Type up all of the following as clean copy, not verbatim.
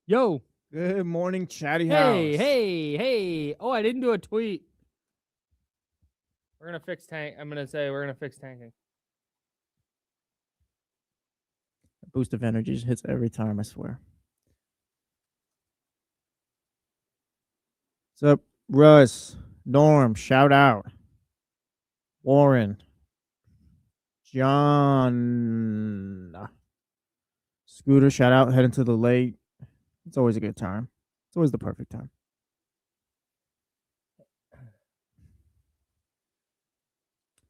Yo. Good morning, Chatty Hey, House. hey. Oh, I didn't do a tweet. We're going to fix tank. I'm going to say we're going to fix tanking. A boost of energy just hits every time, I swear. What's up, Russ? Norm, shout out. Warren. John. Scooter, shout out. Heading to the lake. It's always a good time. It's always the perfect time.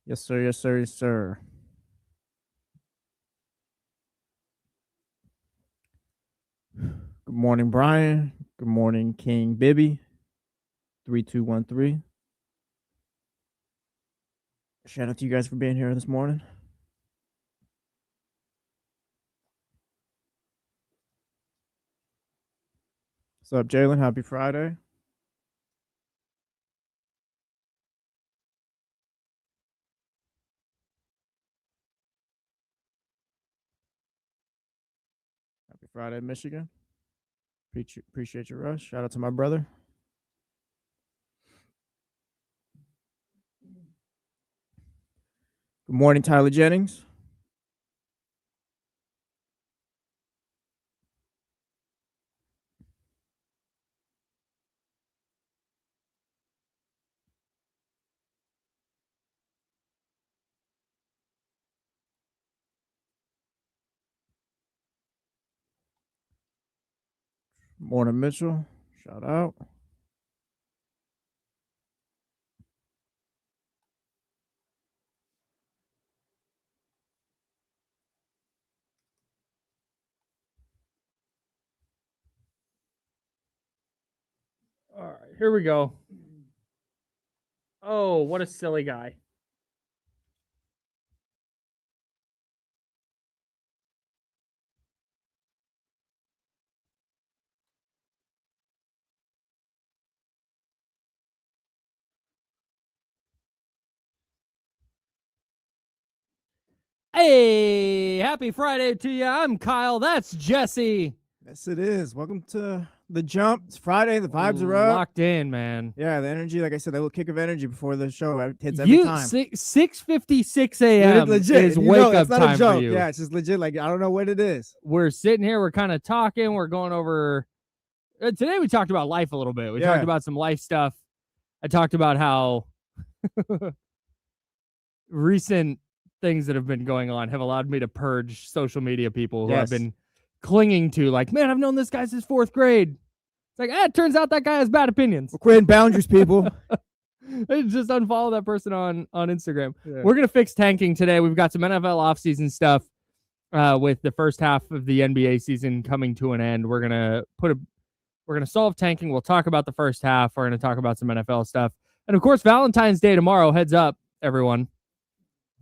Yes, sir. Yes, sir. Yes, sir. Good morning, Brian. Good morning, King Bibby. 3213. Shout out to you guys for being here this morning. What's up, Jalen? Happy Friday. Happy Friday, Michigan. Appreciate your rush. Shout out to my brother. Good morning, Tyler Jennings. Morning, Mitchell. Shout out. All right, here we go. Oh, what a silly guy. Hey, happy Friday to you. I'm Kyle. That's Jesse. Yes, it is. Welcome to the jump. It's Friday. The vibes are up. Locked in, man. Yeah, the energy. Like I said, that little kick of energy before the show hits every time. 6:56 a.m. is wake up time for you. Yeah, it's just legit. Like I don't know what it is. We're sitting here. We're kind of talking. We're going over. Today we talked about life a little bit. We talked about some life stuff. I talked about how recent things that have been going on have allowed me to purge social media people who I've been clinging to. Like, man, I've known this guy since 4th grade. It's like, it turns out that guy has bad opinions. We're creating boundaries, people. Just unfollow that person on Instagram. Yeah. We're going to fix tanking today. We've got some NFL offseason stuff with the first half of the NBA season coming to an end. We're going to solve tanking. We'll talk about the first half. We're going to talk about some NFL stuff. And of course, Valentine's Day tomorrow. Heads up, everyone.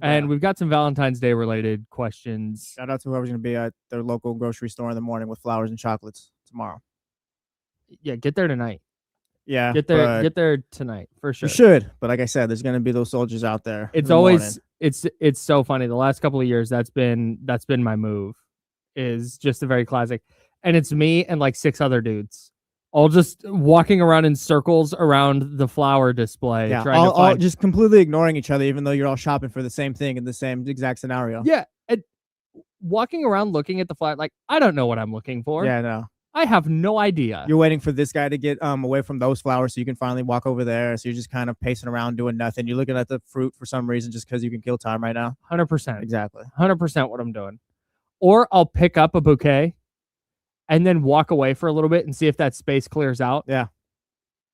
And we've got some Valentine's Day related questions. Shout out to whoever's going to be at their local grocery store in the morning with flowers and chocolates tomorrow. Yeah, get there tonight. Yeah, get there tonight for sure. You should, but like I said, there's going to be those soldiers out there. It's always it's so funny. The last couple of years, that's been my move. Is just a very classic, and it's me and like 6 other dudes. All just walking around in circles around the flower display. Yeah, all just completely ignoring each other, even though you're all shopping for the same thing in the same exact scenario. Yeah, walking around looking at the flower, like, I don't know what I'm looking for. Yeah, no. I have no idea. You're waiting for this guy to get away from those flowers so you can finally walk over there. So you're just kind of pacing around doing nothing. You're looking at the fruit for some reason just because you can kill time right now. 100%. Exactly. 100% what I'm doing. Or I'll pick up a bouquet and then walk away for a little bit and see if that space clears out. Yeah.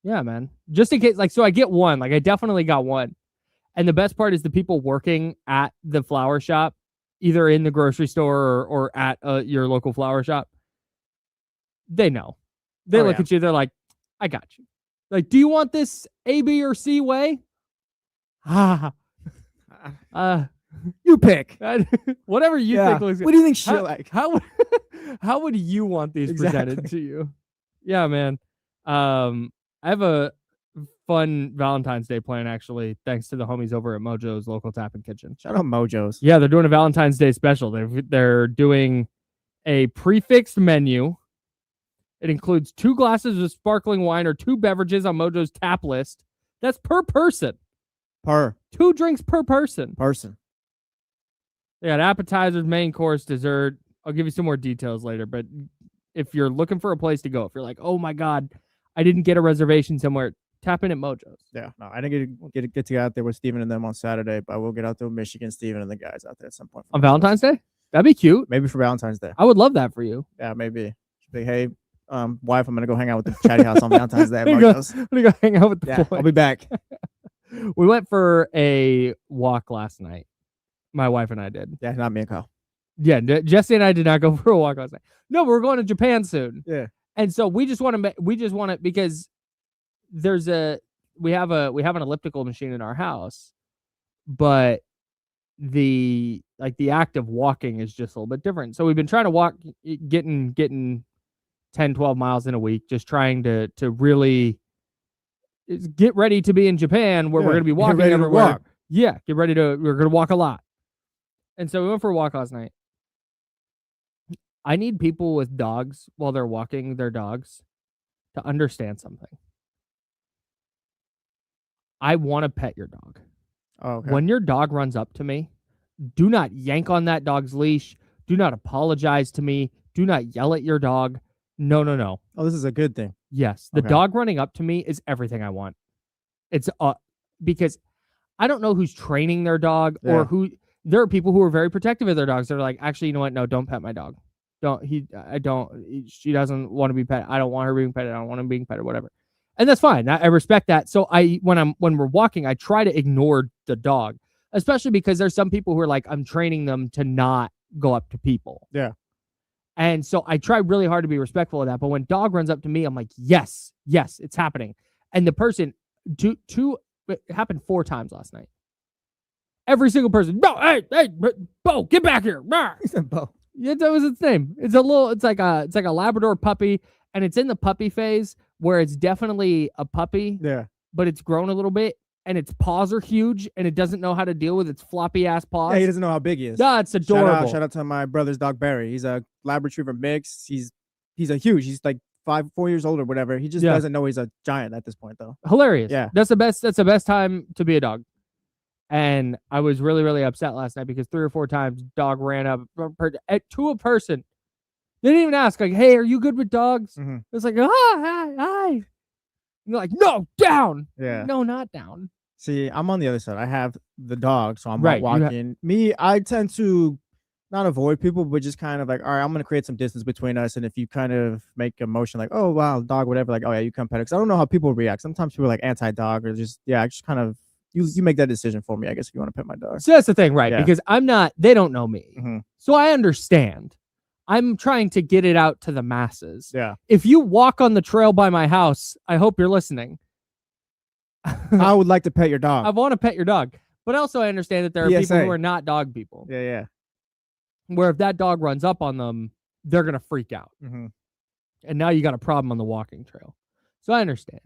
Yeah, man. Just in case, like, so I get one. Like, I definitely got one. And the best part is the people working at the flower shop, either in the grocery store or at your local flower shop, they know. They look at you. They're like, I got you. Like, do you want this A, B, or C way? You pick. Whatever you think looks good. What do you think she'll like? How would you want these presented to you? Yeah, man. I have a fun Valentine's Day plan, actually, thanks to the homies over at Mojo's Local Tap and Kitchen. Shout out Mojo's. Yeah, they're doing a Valentine's Day special. They're doing a prefixed menu. It includes 2 glasses of sparkling wine or 2 beverages on Mojo's tap list. That's per person. 2 drinks per person. They got appetizers, main course, dessert. I'll give you some more details later, but if you're looking for a place to go, if you're like, oh my God, I didn't get a reservation somewhere, tap in at Mojo's. Yeah, no, I didn't get to get out there with Steven and them on Saturday, but I will get out there with Michigan, Steven, and the guys out there at some point. On Valentine's Day? That'd be cute. Maybe for Valentine's Day. I would love that for you. Yeah, maybe. Like, hey, wife, I'm going to go hang out with the chatty house on Valentine's Day. I'm going to go hang out with the boys. I'll be back. We went for a walk last night. My wife and I did. Yeah, not me and Kyle. Yeah, Jesse and I did not go for a walk last night. No, we're going to Japan soon. Yeah. And so we just want to because we have an elliptical machine in our house, but the act of walking is just a little bit different. So we've been trying to walk, getting 10, 12 miles in a week, just trying to really get ready to be in Japan where we're going to be walking everywhere. Yeah, we're going to walk a lot. And so we went for a walk last night. I need people with dogs while they're walking their dogs to understand something. I want to pet your dog. Oh, okay. When your dog runs up to me, do not yank on that dog's leash. Do not apologize to me. Do not yell at your dog. No. Oh, this is a good thing. Yes. The dog running up to me is everything I want. It's because I don't know who's training their dog or who. There are people who are very protective of their dogs. They're like, actually, you know what? No, don't pet my dog. She doesn't want to be pet. I don't want her being petted. I don't want him being petted, whatever. And that's fine. I respect that. So when we're walking, I try to ignore the dog, especially because there's some people who are like, I'm training them to not go up to people. Yeah. And so I try really hard to be respectful of that. But when dog runs up to me, I'm like, yes, it's happening. And the person, it happened 4 times last night. Every single person, no, hey, Bo, get back here. He said Bo. Yeah, that was its name. It's like a Labrador puppy, and it's in the puppy phase where it's definitely a puppy. Yeah. But it's grown a little bit, and its paws are huge, and it doesn't know how to deal with its floppy ass paws. Yeah, he doesn't know how big he is. Yeah, it's adorable. Shout out to my brother's dog Barry. He's a Lab Retriever mix. He's a huge. He's like 4 years old or whatever. He just doesn't know he's a giant at this point, though. Hilarious. Yeah. That's the best time to be a dog. And I was really, really upset last night because 3 or 4 times dog ran up to a person. They didn't even ask, like, hey, are you good with dogs? Mm-hmm. It's like, hi. And they're like, no, down. Yeah. No, not down. See, I'm on the other side. I have the dog, so I'm right, walking. Me, I tend to not avoid people, but just kind of like, all right, I'm going to create some distance between us. And if you kind of make a motion like, oh, wow, dog, whatever, like, oh, yeah, you come pet it. Because I don't know how people react. Sometimes people are like anti-dog or just kind of, you make that decision for me, I guess, if you want to pet my dog. So that's the thing, right? Yeah. Because they don't know me. Mm-hmm. So I understand. I'm trying to get it out to the masses. Yeah. If you walk on the trail by my house, I hope you're listening. I would like to pet your dog. I want to pet your dog. But also I understand that there are people who are not dog people. Yeah. Where if that dog runs up on them, they're going to freak out. Mm-hmm. And now you got a problem on the walking trail. So I understand.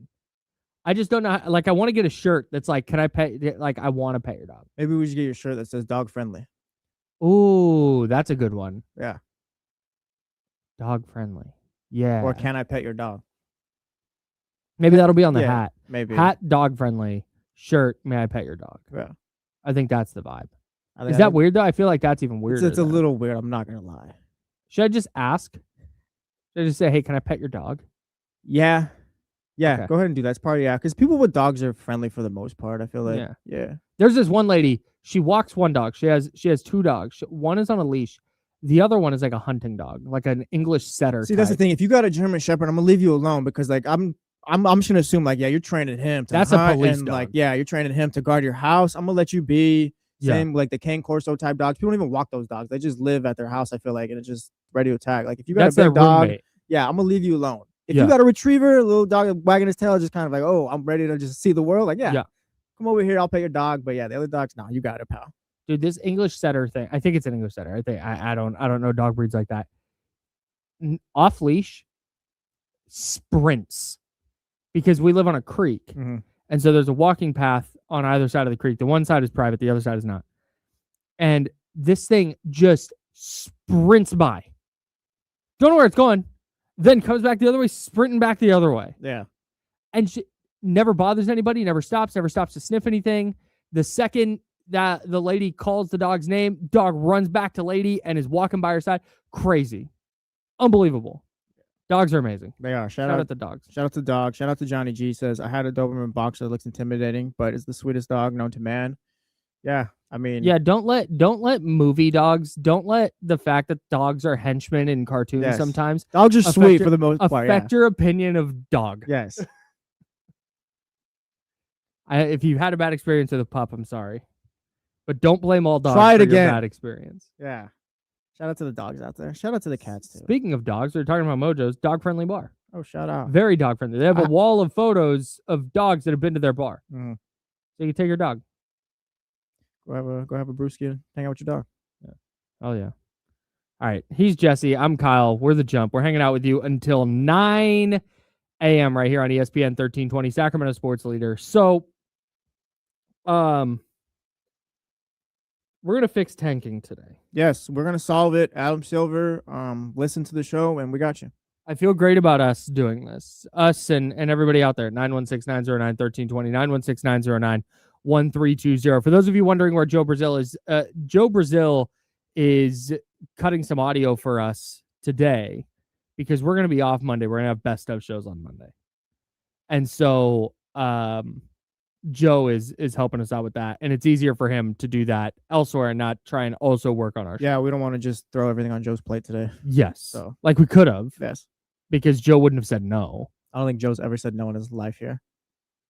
I just don't know. Like, I want to get a shirt that's like, can I pet? Like, I want to pet your dog. Maybe we should get your shirt that says dog friendly. Ooh, that's a good one. Yeah. Dog friendly. Yeah. Or can I pet your dog? Maybe that'll be on the hat. Maybe. Hat, dog friendly. Shirt, may I pet your dog? Yeah. I think that's the vibe. Is that weird, though? I feel like that's even weirder. It's a little weird. I'm not going to lie. Should I just ask? Should I just say, hey, can I pet your dog? Yeah. Yeah, Okay. Go ahead and do that. It's part of, because people with dogs are friendly for the most part, I feel like. Yeah. There's this one lady. She walks one dog. She has 2 dogs. One is on a leash. The other one is like a hunting dog, like an English setter. See, that's the thing. If you got a German Shepherd, I'm gonna leave you alone because, like, I'm just gonna assume, like, yeah, you're training him to that's hunt, a police and dog. like, yeah, you're training him to guard your house. I'm gonna let you be. Same like the Cane Corso type dogs. People don't even walk those dogs. They just live at their house, I feel like, and it's just ready to attack. Like, if you got that's a big dog, roommate. yeah, I'm gonna leave you alone. If you got a retriever, a little dog wagging his tail, just kind of like, oh, I'm ready to just see the world. Like, yeah. Come over here, I'll pet your dog. But yeah, the other dogs, no, you got it, pal. Dude, this English setter thing, I think it's an English setter. I don't know dog breeds like that. Off leash sprints because we live on a creek. Mm-hmm. And so there's a walking path on either side of the creek. The one side is private, the other side is not. And this thing just sprints by. Don't know where it's going. then comes back the other way, sprinting back the other way. Yeah. And she never bothers anybody, never stops to sniff anything. The second that the lady calls the dog's name, dog runs back to lady and is walking by her side. Crazy. Unbelievable. Dogs are amazing. They are. Shout out to dogs. Shout out to dogs. Shout out to Johnny G. Says, I had a Doberman boxer that looks intimidating, but is the sweetest dog known to man. Yeah. I mean, yeah, don't let movie dogs, don't let the fact that dogs are henchmen in cartoons sometimes. Dogs are sweet for the most part. Affect your opinion of dog. Yes. If you had a bad experience with a pup, I'm sorry. But don't blame all dogs for your bad experience. Yeah. Shout out to the dogs out there. Shout out to the cats too. Speaking of dogs, we're talking about Mojo's dog-friendly bar. Oh, shout out. Very dog-friendly. They have a wall of photos of dogs that have been to their bar. Mm-hmm. So you can take your dog. Go have a brewski and hang out with your dog. Yeah. Oh, yeah. All right. He's Jesse. I'm Kyle. We're The Jump. We're hanging out with you until 9 a.m. right here on ESPN 1320, Sacramento Sports Leader. So, we're going to fix tanking today. Yes, we're going to solve it. Adam Silver, listen to the show, and we got you. I feel great about us doing this. Us and everybody out there. 916-909-1320, 916-909-1320. For those of you wondering where Joe Brazil is cutting some audio for us today because we're going to be off Monday. We're going to have best of shows on Monday. And so Joe is helping us out with that. And it's easier for him to do that elsewhere and not try and also work on our show. Yeah, we don't want to just throw everything on Joe's plate today. Yes. So like we could have. Yes. Because Joe wouldn't have said no. I don't think Joe's ever said no in his life here.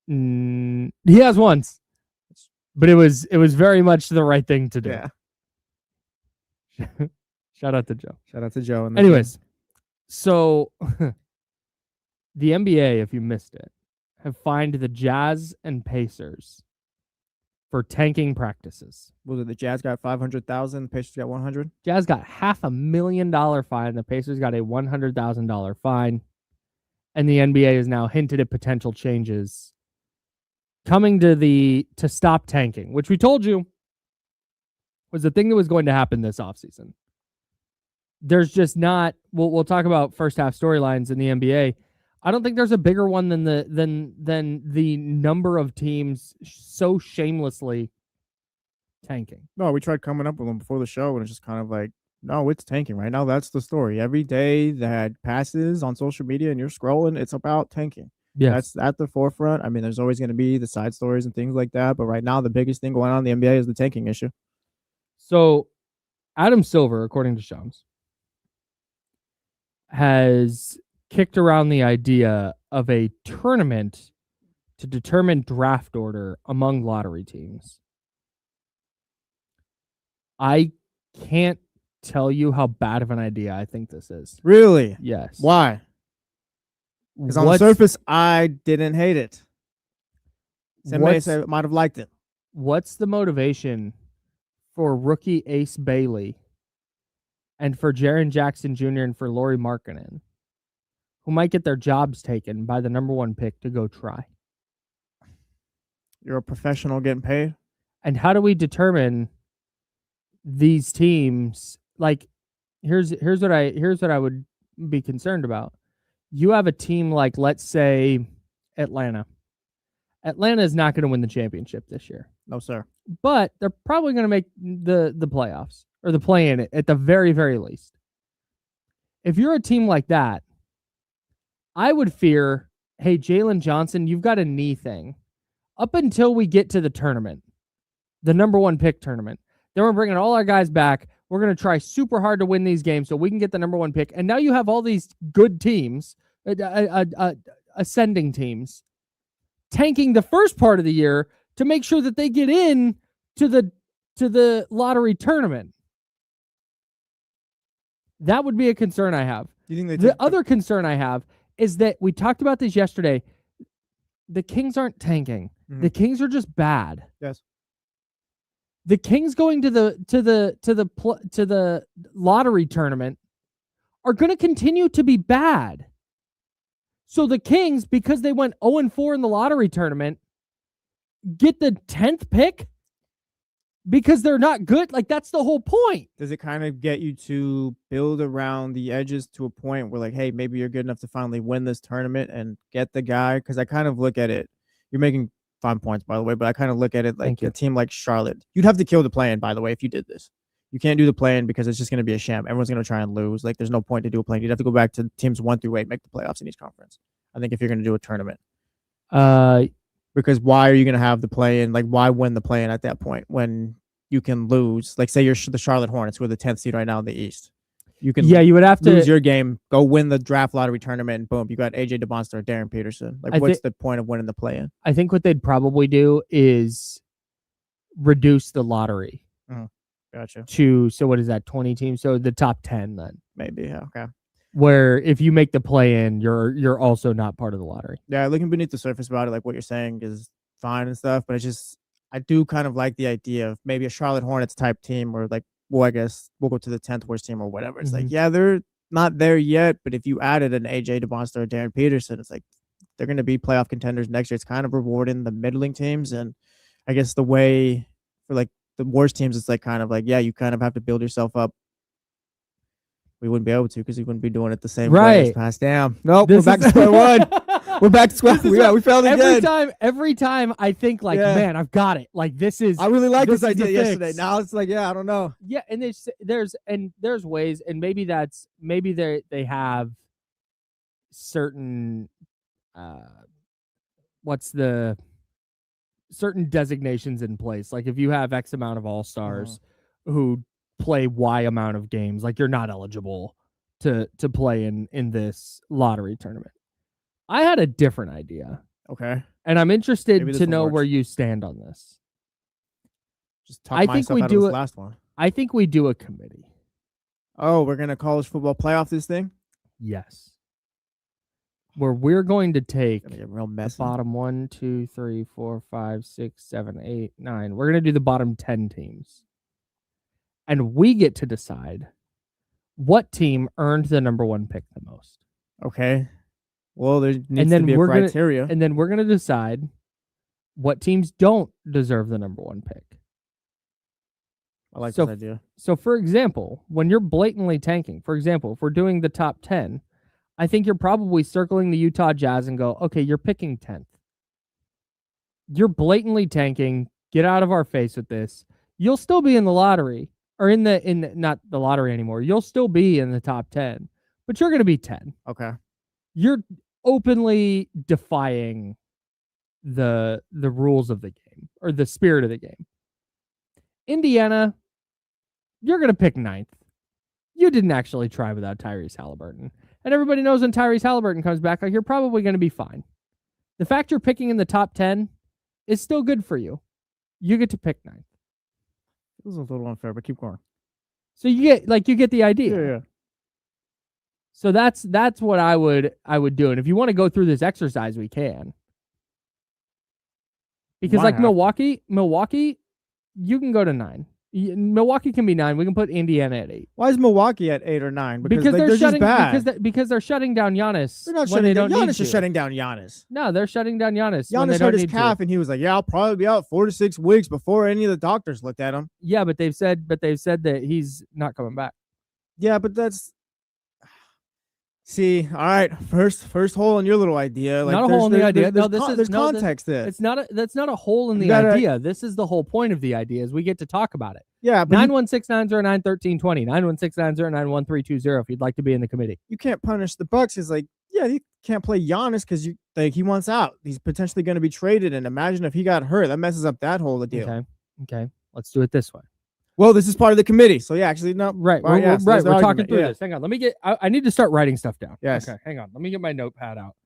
He has once. But it was very much the right thing to do. Yeah. Shout out to Joe. Shout out to Joe. Anyways, so the NBA, if you missed it, have fined the Jazz and Pacers for tanking practices. Was it the Jazz got $500,000, the Pacers got $100,000? Jazz got $500,000 fine. The Pacers got a $100,000 fine. And the NBA has now hinted at potential changes coming to stop tanking, which we told you was the thing that was going to happen this offseason. There's just not, we'll talk about first half storylines in the NBA. I don't think there's a bigger one than the number of teams so shamelessly tanking. No, we tried coming up with them before the show, and it's just kind of like, no, it's tanking right now. That's the story. Every day that passes on social media and you're scrolling, it's about tanking. Yeah, that's at the forefront. I mean, there's always going to be the side stories and things like that, but right now the biggest thing going on in the NBA is the tanking issue. So, Adam Silver, according to Shams, has kicked around the idea of a tournament to determine draft order among lottery teams. I can't tell you how bad of an idea I think this is. Really? Yes. Why? Because on the surface, I didn't hate it. Some may say might have liked it. What's the motivation for rookie Ace Bailey and for Jaren Jackson Jr. and for Lauri Markkanen, who might get their jobs taken by the number one pick to go try? You're a professional getting paid. And how do we determine these teams? Like, here's what I would be concerned about. You have a team like, let's say, Atlanta. Atlanta is not going to win the championship this year. No, sir. But they're probably going to make the playoffs or the play-in at the very, very least. If you're a team like that, I would fear, hey, Jalen Johnson, you've got a knee thing. Up until we get to the tournament, the number one pick tournament, then we're bringing all our guys back. We're going to try super hard to win these games so we can get the number one pick. And now you have all these good teams, ascending teams, tanking the first part of the year to make sure that they get in to the lottery tournament. That would be a concern I have. The other concern I have is that we talked about this yesterday. The Kings aren't tanking. Mm-hmm. The Kings are just bad. Yes. The Kings going to the lottery tournament are going to continue to be bad. So the Kings, because they went 0-4 in the lottery tournament, get the 10th pick. because they're not good. Like, that's the whole point. Does it kind of get you to build around the edges to a point where, like, hey, maybe you're good enough to finally win this tournament and get the guy? Because I kind of look at it. You're making fine points, by the way, but I kind of look at it like a team like Charlotte. You'd have to kill the play-in, by the way, if you did this. You can't do the play-in because it's just going to be a sham. Everyone's going to try and lose. Like, there's no point to do a play-in. You'd have to go back to teams 1 through 8, make the playoffs in each conference. I think if you're going to do a tournament. Because why are you going to have the play-in? Like, why win the play-in at that point when you can lose? Like, say you're the Charlotte Hornets, who are the 10th seed right now in the East. You can you would have to lose your game, go win the draft lottery tournament, and boom, you got AJ DeBonster or Darren Peterson. Like, what's the point of winning the play-in? I think what they'd probably do is reduce the lottery. Gotcha. So what is that, 20 teams? So the top 10 then. Maybe, yeah, okay. Where if you make the play-in, you're also not part of the lottery. Yeah, looking beneath the surface about it, like what you're saying is fine and stuff, but it's just, I do kind of like the idea of maybe a Charlotte Hornets type team, or like, well, I guess we'll go to the 10th worst team or whatever. It's like, yeah, they're not there yet, but if you added an AJ DeBonster or Darren Peterson, it's like they're going to be playoff contenders next year. It's kind of rewarding the middling teams, and I guess the way for like the worst teams, it's like kind of like, yeah, you kind of have to build yourself up. We wouldn't be able to because we wouldn't be doing it the same way. Pass down. Nope, we're back to square one. We're back to square one. Yeah, we failed again. Every time I think like, man, I've got it. Like, this is. I really liked this idea yesterday. Now it's like, yeah, I don't know. Yeah, and there's ways, and maybe they have certain certain designations in place. Like, if you have X amount of all-stars who play Y amount of games, like, you're not eligible to play in this lottery tournament. I had a different idea. Okay. And I'm interested to know where you stand on this. Just talk myself out of this last one. I think we do a committee. Oh, we're going to college football playoff this thing? Yes. Where we're going to take real the bottom 1, 2, 3, 4, 5, 6, 7, 8, 9. We're going to do the bottom 10 teams. And we get to decide what team earned the number 1 pick the most. Okay. Well, there needs to be a criteria. And then we're going to decide what teams don't deserve the number 1 pick. I like this idea. So, for example, when you're blatantly tanking, for example, if we're doing the top 10, I think you're probably circling the Utah Jazz and go, okay, you're picking 10th. You're blatantly tanking. Get out of our face with this. You'll still be in the lottery. Or not the lottery anymore. You'll still be in the top 10, but you're going to be 10. Okay. You're openly defying the rules of the game, or the spirit of the game. Indiana, you're going to pick 9th. You didn't actually try without Tyrese Halliburton. And everybody knows when Tyrese Halliburton comes back, like, you're probably going to be fine. The fact you're picking in the top 10 is still good for you. You get to pick 9th. This is a little unfair, but keep going. So you get the idea. Yeah. So that's what I would do. And if you want to go through this exercise, we can. Because like Milwaukee, you can go to 9. Milwaukee can be 9. We can put Indiana at 8. Why is Milwaukee at 8 or 9? Because they're just bad. Because they're shutting down Giannis. They're not shutting down Giannis. Is shutting down Giannis. No, they're shutting down Giannis. Giannis hurt his calf, and he was like, "Yeah, I'll probably be out 4 to 6 weeks before any of the doctors looked at him." Yeah, but they've said that he's not coming back. Yeah, but that's. See, all right, first hole in your little idea. Like, not a hole in the idea. No, there's context there. That's not a hole in the idea. This is the whole point of the idea, is we get to talk about it. Yeah, but 916-909-1320, 916-909-1320 if you'd like to be in the committee. You can't punish the Bucks. It's like, yeah, you can't play Giannis because he wants out. He's potentially going to be traded, and imagine if he got hurt, that messes up that whole deal. Okay, let's do it this way. Well, this is part of the committee, so yeah, actually, no. Right, we're talking through this. Hang on, let me get. I need to start writing stuff down. Yes. Okay, hang on. Let me get my notepad out.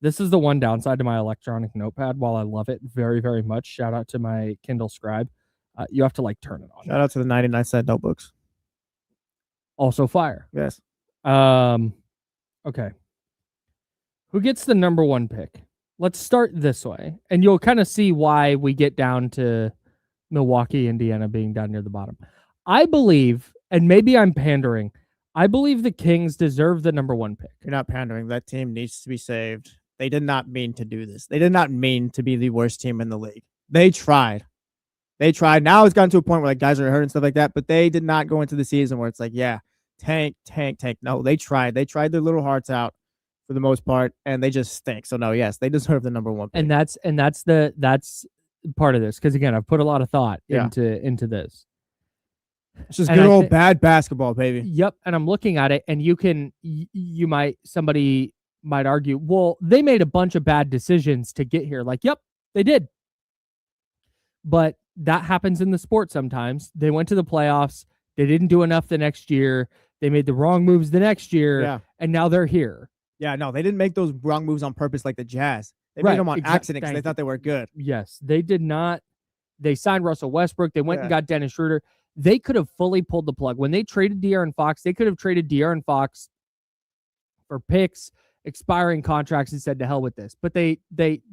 This is the one downside to my electronic notepad. While I love it very, very much, shout out to my Kindle Scribe. You have to like turn it on. Shout out to the 99-cent notebooks. Also fire. Yes. Okay. Who gets the number 1 pick? Let's start this way, and you'll kind of see why we get down to Milwaukee, Indiana being down near the bottom. I believe, and maybe I'm pandering, I believe the Kings deserve the number 1 pick. You're not pandering. That team needs to be saved. They did not mean to do this. They did not mean to be the worst team in the league. They tried. They tried. Now it's gotten to a point where like guys are hurt and stuff like that, but they did not go into the season where it's like, yeah, tank, tank, tank. No, they tried. They tried their little hearts out for the most part, and they just stink. So no, yes, they deserve the number one pick. And that's part of this, because again, I've put a lot of thought into this. It's just good old bad basketball, baby. Yep. And I'm looking at it, and somebody might argue, well, they made a bunch of bad decisions to get here. Like, yep, they did. But that happens in the sport sometimes. They went to the playoffs. They didn't do enough the next year. They made the wrong moves the next year. And now they're here. Yeah, no, they didn't make those wrong moves on purpose like the Jazz. They made them on accident because they thought they were good. Yes, they did not. They signed Russell Westbrook. They went and got Dennis Schroeder. They could have fully pulled the plug. When they traded De'Aaron Fox, they could have traded De'Aaron Fox for picks, expiring contracts, and said, to hell with this. But they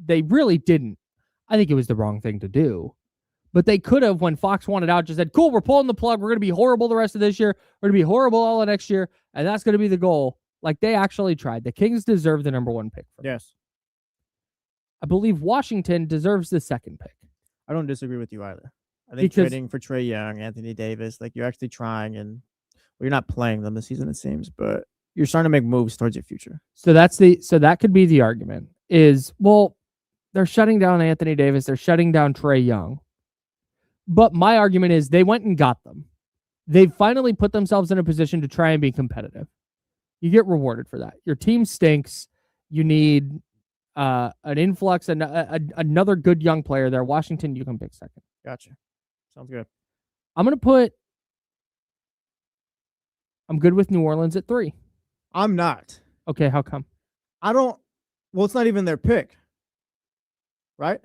really didn't. I think it was the wrong thing to do. But they could have, when Fox wanted out, just said, cool, we're pulling the plug. We're going to be horrible the rest of this year. We're going to be horrible all of next year. And that's going to be the goal. Like, they actually tried. The Kings deserve the number one pick. Yes. I believe Washington deserves the second pick. I don't disagree with you either. I think trading for Trae Young, Anthony Davis, like, you're actually trying, and you're not playing them this season, it seems, but you're starting to make moves towards your future. So that could be the argument is, well, they're shutting down Anthony Davis. They're shutting down Trae Young. But my argument is they went and got them. They've finally put themselves in a position to try and be competitive. You get rewarded for that. Your team stinks. You need an influx, and another good young player there. Washington, you can pick second. Gotcha. Sounds good. I'm good with New Orleans at 3. I'm not. Okay, how come? Well, it's not even their pick. Right?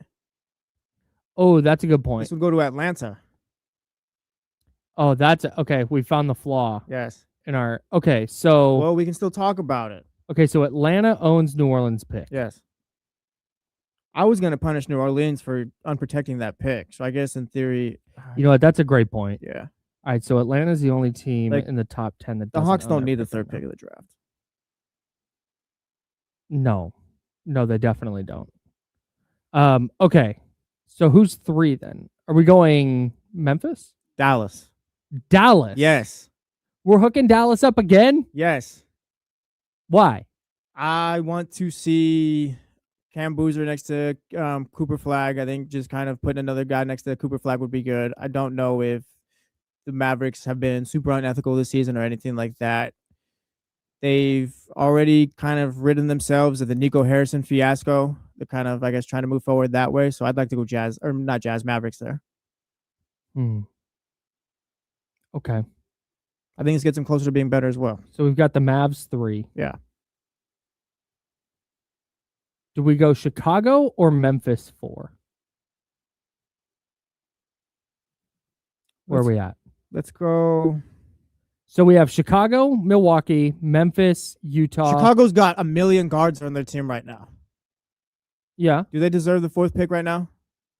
Oh, that's a good point. This would go to Atlanta. Oh, okay. We found the flaw. Yes. Well, we can still talk about it. Okay, so Atlanta owns New Orleans' pick. Yes. I was going to punish New Orleans for unprotecting that pick. So I guess in theory... You know what? That's a great point. Yeah. All right, so Atlanta's the only team in the top 10 that the Hawks don't need the third pick of the draft. No, they definitely don't. Okay, so who's 3 then? Are we going Memphis? Dallas. Yes. We're hooking Dallas up again? Yes. Why? I want to see Cam Boozer next to Cooper Flag. I think just kind of putting another guy next to Cooper Flag would be good. I don't know if the Mavericks have been super unethical this season or anything like that. They've already kind of ridden themselves of the Nico Harrison fiasco. They're kind of, I guess, trying to move forward that way. So I'd like to go Mavericks there. Okay. I think this gets them closer to being better as well. So we've got the Mavs 3. Yeah. Do we go Chicago or Memphis 4? Where are we at? Let's go. So we have Chicago, Milwaukee, Memphis, Utah. Chicago's got a million guards on their team right now. Yeah. Do they deserve the 4th pick right now?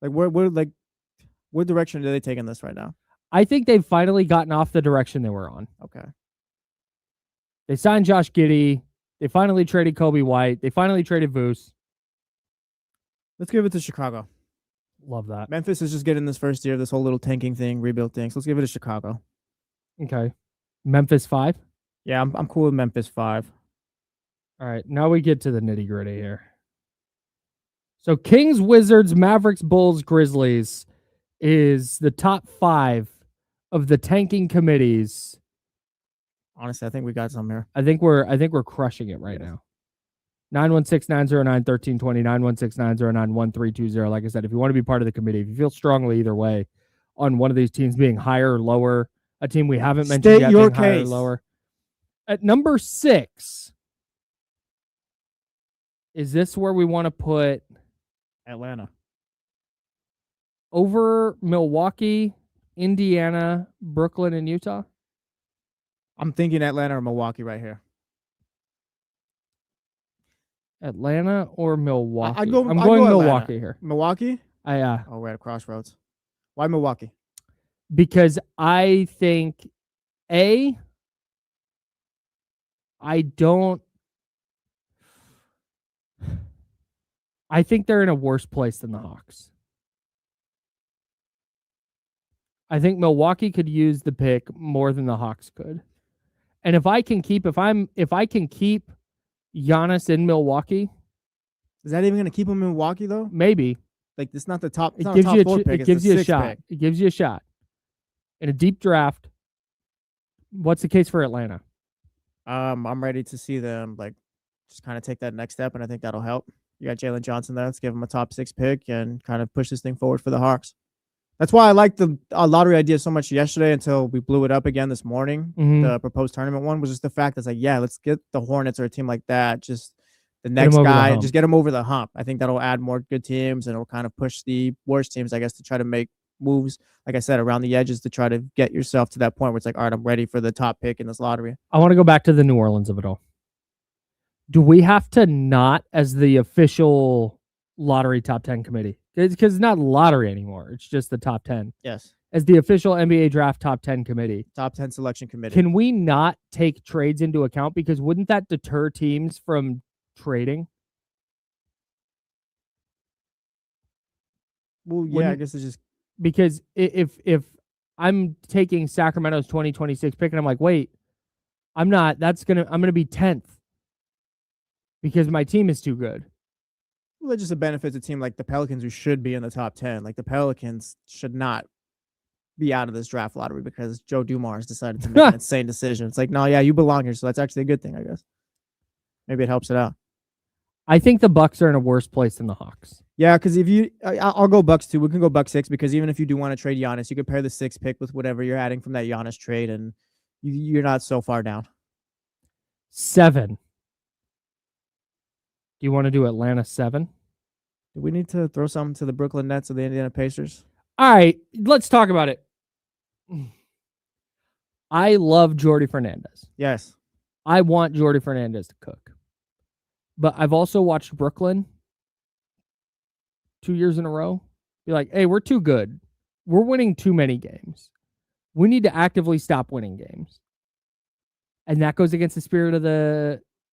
Like, what direction do they take in this right now? I think they've finally gotten off the direction they were on. Okay. They signed Josh Giddey. They finally traded Kobe White. They finally traded Vooch. Let's give it to Chicago. Love that. Memphis is just getting this first year of this whole little tanking thing, rebuild thing. So let's give it to Chicago. Okay. Memphis 5? Yeah, I'm cool with Memphis 5. All right. Now we get to the nitty gritty here. So Kings, Wizards, Mavericks, Bulls, Grizzlies is the top 5 of the tanking committees. Honestly, I think we got some here. I think we're crushing it right now. 916-909-1320, 916-909-1320. Like I said, if you want to be part of the committee, if you feel strongly either way on one of these teams being higher or lower, a team we haven't mentioned yet being higher or lower. At number 6, is this where we want to put Atlanta? Over Milwaukee, Indiana, Brooklyn, and Utah? I'm thinking Atlanta or Milwaukee right here. Atlanta or Milwaukee? I'm going Milwaukee here. Milwaukee? Oh, we're at a crossroads. Why Milwaukee? Because I think, I think they're in a worse place than the Hawks. I think Milwaukee could use the pick more than the Hawks could. And if I can keep Giannis in Milwaukee, is that even going to keep him in Milwaukee though? maybe. Like it's not the top. It's It not gives a top you 4 pick. it gives you a shot. Pick. It gives you a shot in a deep draft. What's the case for Atlanta? I'm ready to see them like just kind of take that next step, and I think that'll help. You got Jalen Johnson there. Let's give him a top 6 pick and kind of push this thing forward for the Hawks. That's why I liked the lottery idea so much yesterday until we blew it up again this morning. Mm-hmm. The proposed tournament one was just the fact that's like, yeah, let's get the Hornets or a team like that, just the next guy, and just get them over the hump. I think that'll add more good teams, and it'll kind of push the worst teams, I guess, to try to make moves, like I said, around the edges to try to get yourself to that point where it's like, all right, I'm ready for the top pick in this lottery. I want to go back to the New Orleans of it all. Do we have to not as the official lottery top 10 committee? Because it's not lottery anymore. It's just the top 10. Yes. As the official NBA draft top 10 committee. Top 10 selection committee. Can we not take trades into account? Because wouldn't that deter teams from trading? Well, yeah, I guess it's just because if I'm taking Sacramento's 2026 pick and I'm like, wait, I'm not. I'm gonna be 10th because my team is too good. Well, that just benefits a team like the Pelicans who should be in the top 10. Like the Pelicans should not be out of this draft lottery because Joe Dumars decided to make an insane decision. It's like, no, yeah, you belong here, so that's actually a good thing, I guess. Maybe it helps it out. I think the Bucks are in a worse place than the Hawks. Yeah, because I'll go Bucks too. We can go Bucks 6 because even if you do want to trade Giannis, you can pair the 6th pick with whatever you're adding from that Giannis trade, and you're not so far down. 7. Do you want to do Atlanta 7? Do we need to throw something to the Brooklyn Nets or the Indiana Pacers? All right, let's talk about it. I love Jordy Fernandez. Yes. I want Jordy Fernandez to cook. But I've also watched Brooklyn 2 years in a row be like, hey, we're too good. We're winning too many games. We need to actively stop winning games. And that goes against the spirit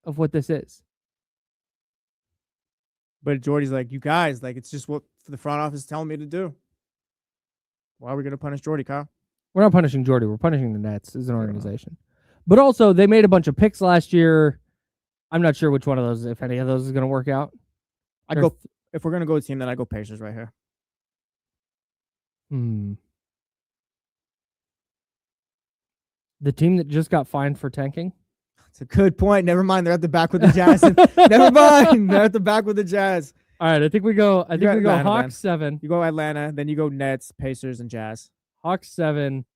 of what this is. But Jordy's like, you guys, like, it's just what the front office is telling me to do. Why are we going to punish Jordy, Kyle? We're not punishing Jordy. We're punishing the Nets as an organization. But also, they made a bunch of picks last year. I'm not sure which one of those, if any of those is going to work out. If we're going to go with a team, then I go Pacers right here. The team that just got fined for tanking? It's a good point. Never mind. They're at the back with the Jazz. Never mind. They're at the back with the Jazz. All right. I think we go Atlanta, Hawks then. 7. You go Atlanta. Then you go Nets, Pacers, and Jazz. Hawks 7.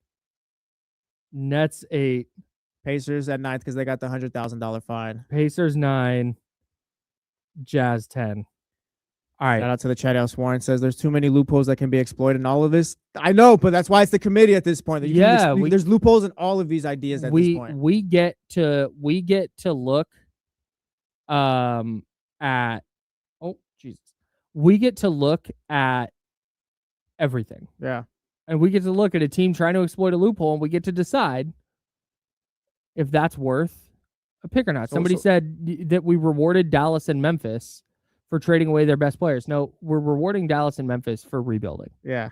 Nets 8. Pacers at 9th because they got the $100,000 fine. Pacers 9. Jazz 10. All right. Shout out to the chat house. Warren says there's too many loopholes that can be exploited in all of this. I know, but that's why it's the committee at this point. There's loopholes in all of these ideas at this point. We get to look at we get to look at everything. Yeah. And we get to look at a team trying to exploit a loophole, and we get to decide if that's worth a pick or not. Somebody said that we rewarded Dallas and Memphis for trading away their best players. No, we're rewarding Dallas and Memphis for rebuilding. Yeah.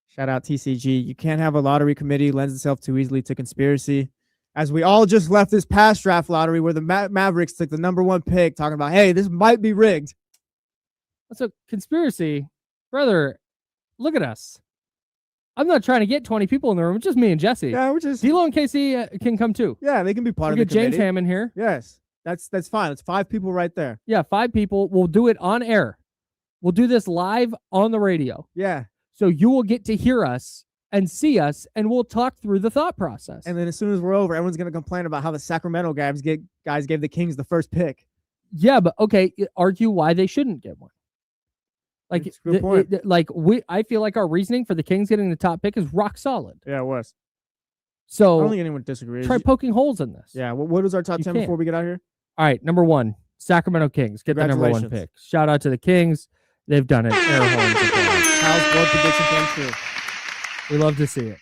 Shout out TCG. You can't have a lottery committee lends itself too easily to conspiracy. As we all just left this past draft lottery where the Mavericks took the #1 pick talking about, hey, this might be rigged. That's a conspiracy. Brother, look at us. I'm not trying to get 20 people in the room. It's just me and Jesse. Yeah, we're just... D-Lo and KC can come too. Yeah, they can be part of the committee. James Hammond here. Yes. That's fine. It's 5 people right there. Yeah, 5 people. We'll do it on air. We'll do this live on the radio. Yeah. So you will get to hear us and see us, and we'll talk through the thought process. And then as soon as we're over, everyone's going to complain about how the Sacramento guys gave the Kings the first pick. Yeah, but okay, argue why they shouldn't get one. Like, good point. I feel like our reasoning for the Kings getting the top pick is rock solid. Yeah, it was. So I don't think anyone disagrees. Try poking holes in this. Yeah. What is our top 10 before we get out here? All right, #1, Sacramento Kings. Get the #1 pick. Shout out to the Kings. They've done it. Air horns. Kyle's board prediction came true. We love to see it.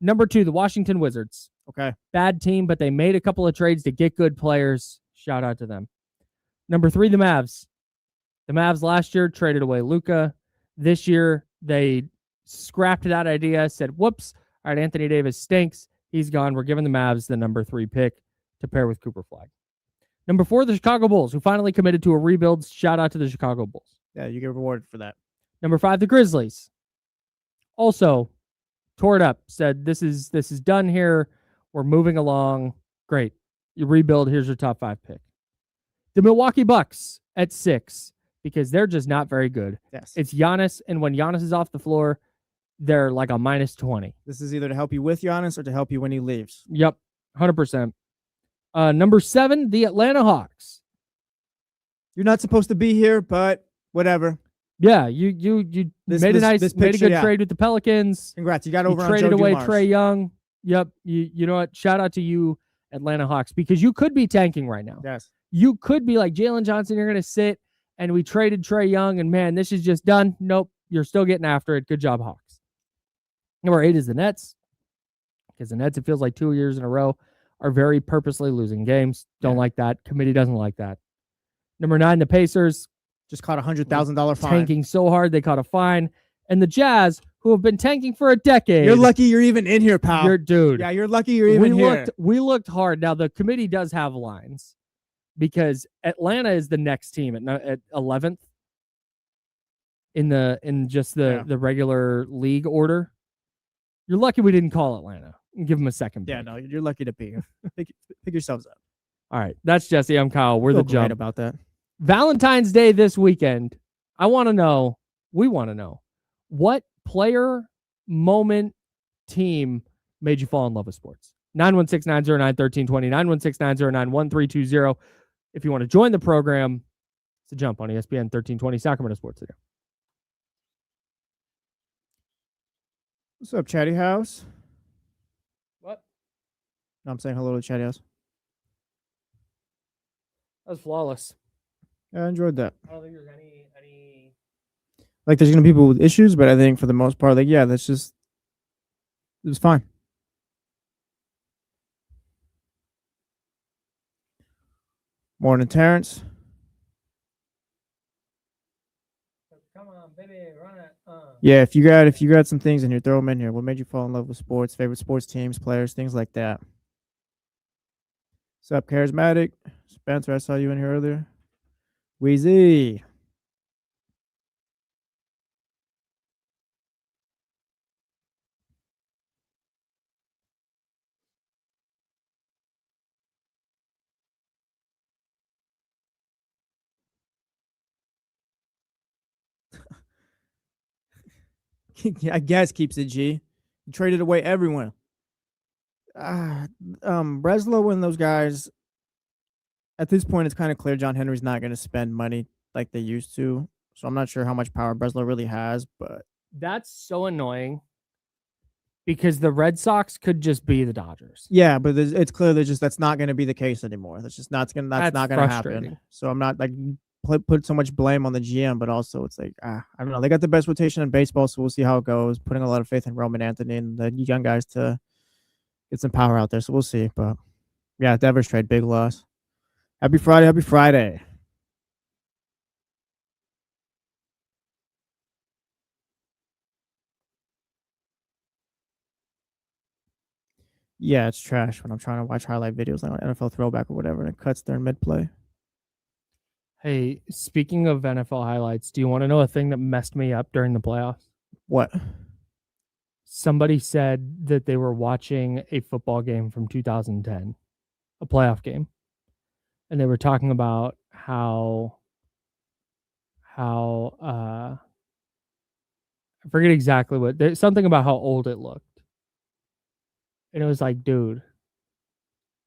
#2, the Washington Wizards. Okay. Bad team, but they made a couple of trades to get good players. Shout out to them. #3, the Mavs. The Mavs last year traded away Luka. This year, they scrapped that idea, said, whoops, all right, Anthony Davis stinks. He's gone. We're giving the Mavs the number 3 pick to pair with Cooper Flag. Number 4, the Chicago Bulls, who finally committed to a rebuild. Shout out to the Chicago Bulls. Yeah, you get rewarded for that. Number 5, the Grizzlies. Also tore it up, said this is done here. We're moving along. Great. You rebuild. Here's your top 5 pick. The Milwaukee Bucks at 6, because they're just not very good. Yes. It's Giannis, and when Giannis is off the floor, they're like a minus 20. This is either to help you with Giannis or to help you when he leaves. Yep, 100%. Number 7, the Atlanta Hawks. You're not supposed to be here, but whatever. Yeah, you made a good trade with the Pelicans. Congrats, you got over on traded Joe away Dumars. Trae Young. Yep, you know what? Shout out to you, Atlanta Hawks, because you could be tanking right now. Yes. You could be like Jalen Johnson. You're going to sit, and we traded Trae Young, and man, this is just done. Nope, you're still getting after it. Good job, Hawks. Number 8 is the Nets, because the Nets, it feels like 2 years in a row, are very purposely losing games. Don't like that. Committee doesn't like that. Number 9, the Pacers. Just caught a $100,000 fine. Tanking so hard, they caught a fine. And the Jazz, who have been tanking for a decade. You're lucky you're even in here, pal. Dude. Yeah, you're lucky you're even here. We looked hard. Now, the committee does have lines, because Atlanta is the next team at 11th in the regular league order. You're lucky we didn't call Atlanta and give them a second pick. Yeah, no, you're lucky to be here. Pick yourselves up. All right, that's Jesse. I'm Kyle. We're the Jump. About that. Valentine's Day this weekend. We want to know, what player, moment, team made you fall in love with sports? 916-909-1320, 916-909-1320. If you want to join the program, it's a Jump on ESPN 1320 Sacramento Sports Today. What's up, Chatty House? What? No, I'm saying hello to Chatty House. That was flawless. Yeah, I enjoyed that. I don't think there's any like, there's gonna be people with issues, but I think for the most part, like, yeah, it was fine. Morning, Terrence. Come on, baby, run it. Yeah, if you got some things in here, throw them in here. What made you fall in love with sports? Favorite sports teams, players, things like that. What's up, Charismatic? Spencer, I saw you in here earlier. Wheezy. I guess keeps it G. You traded away everyone. Breslow and those guys, at this point, it's kind of clear John Henry's not going to spend money like they used to. So I'm not sure how much power Breslow really has, but that's so annoying, because the Red Sox could just be the Dodgers. Yeah, but it's clear that's not going to be the case anymore. That's not going to happen. So I'm not like put so much blame on the GM, but also it's like, I don't know. They got the best rotation in baseball, so we'll see how it goes. Putting a lot of faith in Roman Anthony and the young guys to get some power out there. So we'll see. But yeah, Devers trade, big loss. Happy Friday. Happy Friday. Yeah, it's trash when I'm trying to watch highlight videos like on NFL Throwback or whatever, and it cuts during mid-play. Hey, speaking of NFL highlights, do you want to know a thing that messed me up during the playoffs? What? Somebody said that they were watching a football game from 2010, a playoff game, and they were talking about how I forget exactly what. There's something about how old it looked. And it was like, dude,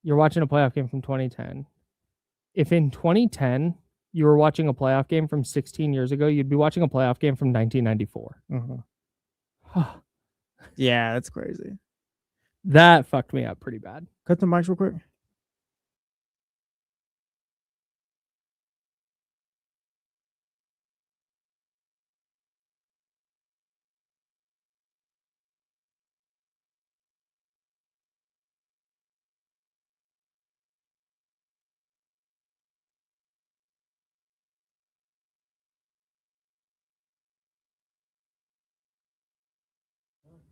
you're watching a playoff game from 2010. If in 2010 you were watching a playoff game from 16 years ago, you'd be watching a playoff game from 1994. Yeah, that's crazy. That fucked me up pretty bad. Cut the mics real quick.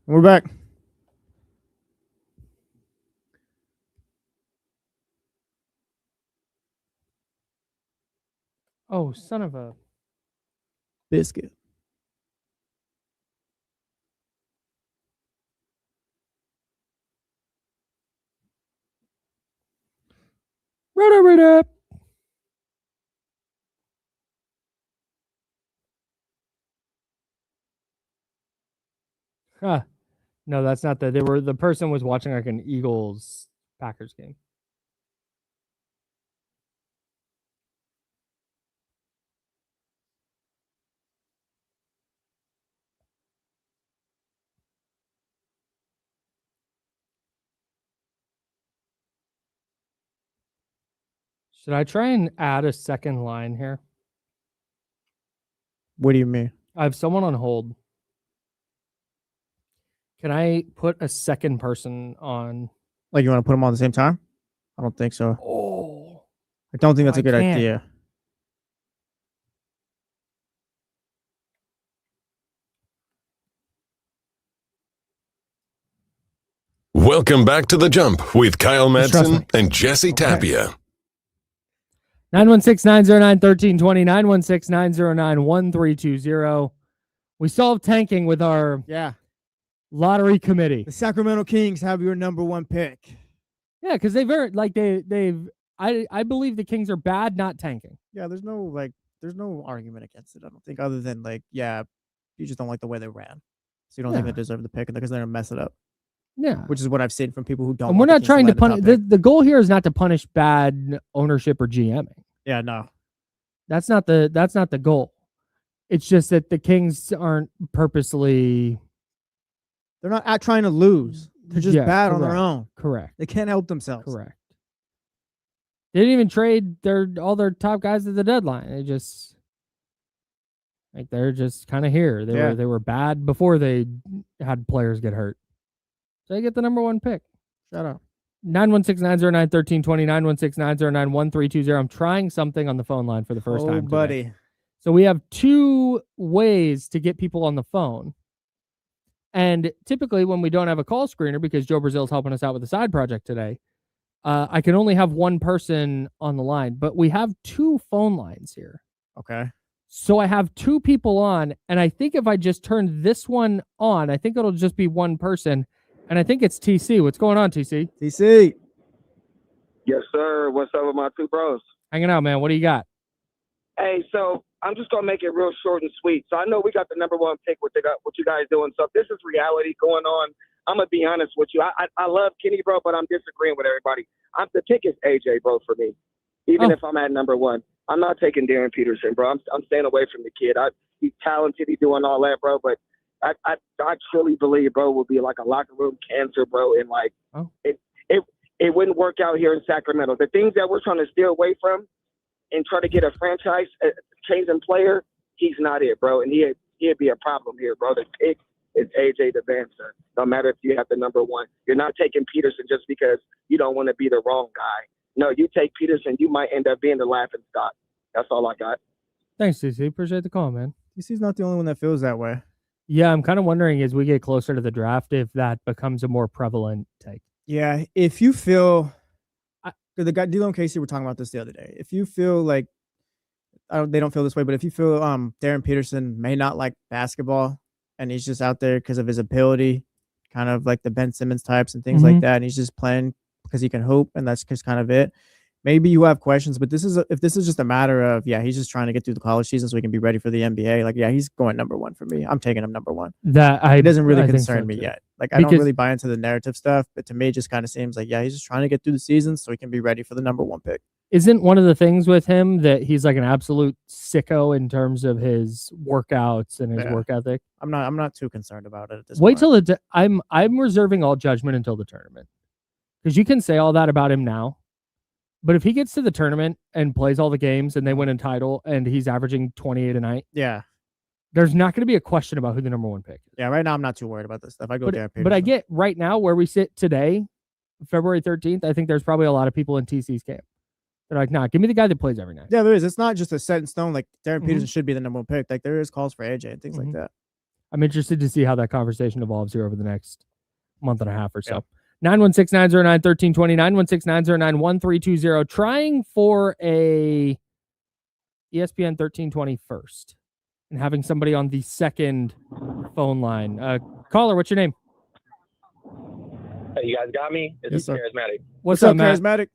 We're back. Oh, son of a biscuit. Right. Huh. No, that's not the person was watching like an Eagles Packers game. Should I try and add a second line here? What do you mean? I have someone on hold. Can I put a second person on? Like, you want to put them on at the same time? I don't think so. Oh, I don't think that's a good idea. Welcome back to The Jump with Kyle Madsen and Jesse Tapia. 916-909-1320, 916-909-1320. We solved tanking with our lottery committee. The Sacramento Kings have your number one pick. Yeah, because I believe the Kings are bad, not tanking. Yeah, there's no argument against it. I don't think, other than you just don't like the way they ran, so you don't think they deserve the pick, because they're gonna mess it up. Yeah, which is what I've seen from people who don't. And we're not trying to punish. The goal here is not to punish bad ownership or GMing. Yeah, no, that's not the goal. It's just that the Kings aren't purposely. They're not trying to lose. They're just bad on their own. Correct. They can't help themselves. Correct. They didn't even trade all their top guys at the deadline. They just they're just kind of here. They were bad before they had players get hurt. So they get the number one pick. Shut up. 916-909-1320, 916-909-1320. I'm trying something on the phone line for the first time today. Buddy. So we have two ways to get people on the phone. And typically when we don't have a call screener, because Joe Brazil's helping us out with the side project today, I can only have one person on the line. But we have two phone lines here. Okay. So I have two people on, and I think if I just turn this one on, I think it'll just be one person. And I think it's TC. What's going on, TC? TC. Yes, sir. What's up with my two bros? Hanging out, man. What do you got? Hey, so I'm just gonna make it real short and sweet. So I know we got the number one pick. What you guys doing? So if this is reality going on, I'm gonna be honest with you. I love Kenny, bro, but I'm disagreeing with everybody. The pick is AJ, bro, for me. Even if I'm at number one, I'm not taking Darren Peterson, bro. I'm staying away from the kid. He's talented. He's doing all that, bro, but I truly believe, bro, will be like a locker room cancer, bro, and it wouldn't work out here in Sacramento. The things that we're trying to steer away from and try to get a franchise changing player, he's not it, bro, and he'd be a problem here, bro. The pick is AJ DeVancer. No matter if you have the number one, you're not taking Peterson just because you don't want to be the wrong guy. No, you take Peterson, you might end up being the laughing stock. That's all I got. Thanks, TC. Appreciate the call, man. TC's not the only one that feels that way. Yeah, I'm kind of wondering as we get closer to the draft if that becomes a more prevalent take. Yeah, if you feel, the guy D'Lo and Casey were talking about this the other day. If you feel like they don't feel this way, but if you feel Darren Peterson may not like basketball and he's just out there because of his ability, kind of like the Ben Simmons types and things like that, and he's just playing because he can hoop, and that's just kind of it. Maybe you have questions, but if this is just a matter of, he's just trying to get through the college season so he can be ready for the NBA. He's going number one for me. I'm taking him number one. It doesn't really concern me yet. I don't really buy into the narrative stuff, but to me, it just kind of seems like, he's just trying to get through the season so he can be ready for the number one pick. Isn't one of the things with him that he's like an absolute sicko in terms of his workouts and his work ethic? I'm not too concerned about it at this point. Wait till I'm reserving all judgment until the tournament, because you can say all that about him now. But if he gets to the tournament and plays all the games and they win a title and he's averaging 28 a night, there's not going to be a question about who the number one pick is. Yeah, right now I'm not too worried about this stuff. But I get right now where we sit today, February 13th, I think there's probably a lot of people in TC's camp. They're like, nah, give me the guy that plays every night. Yeah, there is. It's not just a set in stone. Like Darren Peterson should be the number one pick. Like there is calls for AJ and things like that. I'm interested to see how that conversation evolves here over the next month and a half or so. 916-909-1320, 916-909-1320. Trying for a ESPN 1320 first and having somebody on the second phone line. Caller, what's your name? Hey, you guys got me? This is Charismatic. What's up, Matt? Charismatic?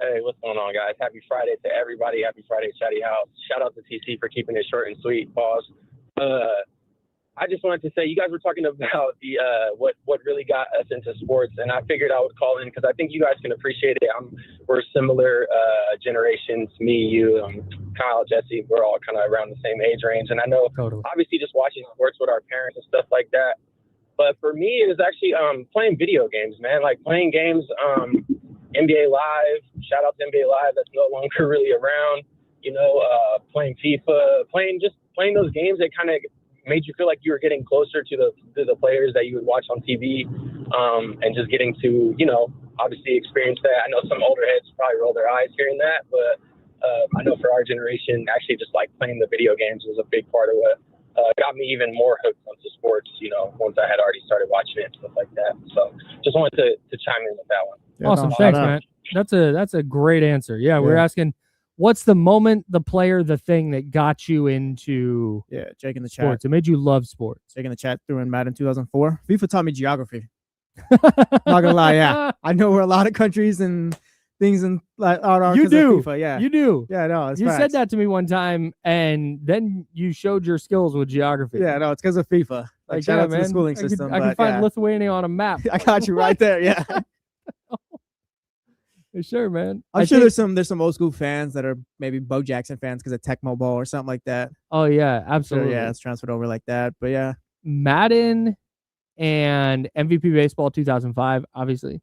Hey, what's going on, guys? Happy Friday to everybody. Happy Friday, Chatty House. Shout out to TC for keeping it short and sweet. Pause. I just wanted to say, you guys were talking about the what really got us into sports, and I figured I would call in because I think you guys can appreciate it. We're similar generations, me, you, Kyle, Jesse. We're all kind of around the same age range, and I know obviously just watching sports with our parents and stuff like that. But for me, it was actually playing video games, man. Like playing games, NBA Live. Shout out to NBA Live. That's no longer really around. You know, playing FIFA, playing those games that kind of made you feel like you were getting closer to the players that you would watch on TV, and just getting to, you know, obviously experience that. I know some older heads probably roll their eyes hearing that, but I know for our generation, actually just like playing the video games was a big part of what got me even more hooked onto sports, you know, once I had already started watching it and stuff like that. So just wanted to chime in with that one. Awesome. Thanks, man. That's a great answer. Yeah, we're asking, what's the moment, the player, the thing that got you into Jake in the chat. sports? It made you love sports. Jake in the chat threw in Madden 2004. FIFA taught me geography. Not gonna lie, yeah. I know where a lot of countries and things and like are. You do. FIFA, yeah. You do. Yeah, no, it's You facts. said that to me one time, and then you showed your skills with geography. Yeah, no, it's because of FIFA. Like shout out to the schooling system. I can find Lithuania on a map. I got you right there. Yeah. Sure, man. I'm sure there's some old school fans that are maybe Bo Jackson fans because of Tecmo Bowl or something like that. Oh yeah, absolutely. So, yeah, it's transferred over like that. But yeah, Madden and MVP Baseball 2005, obviously.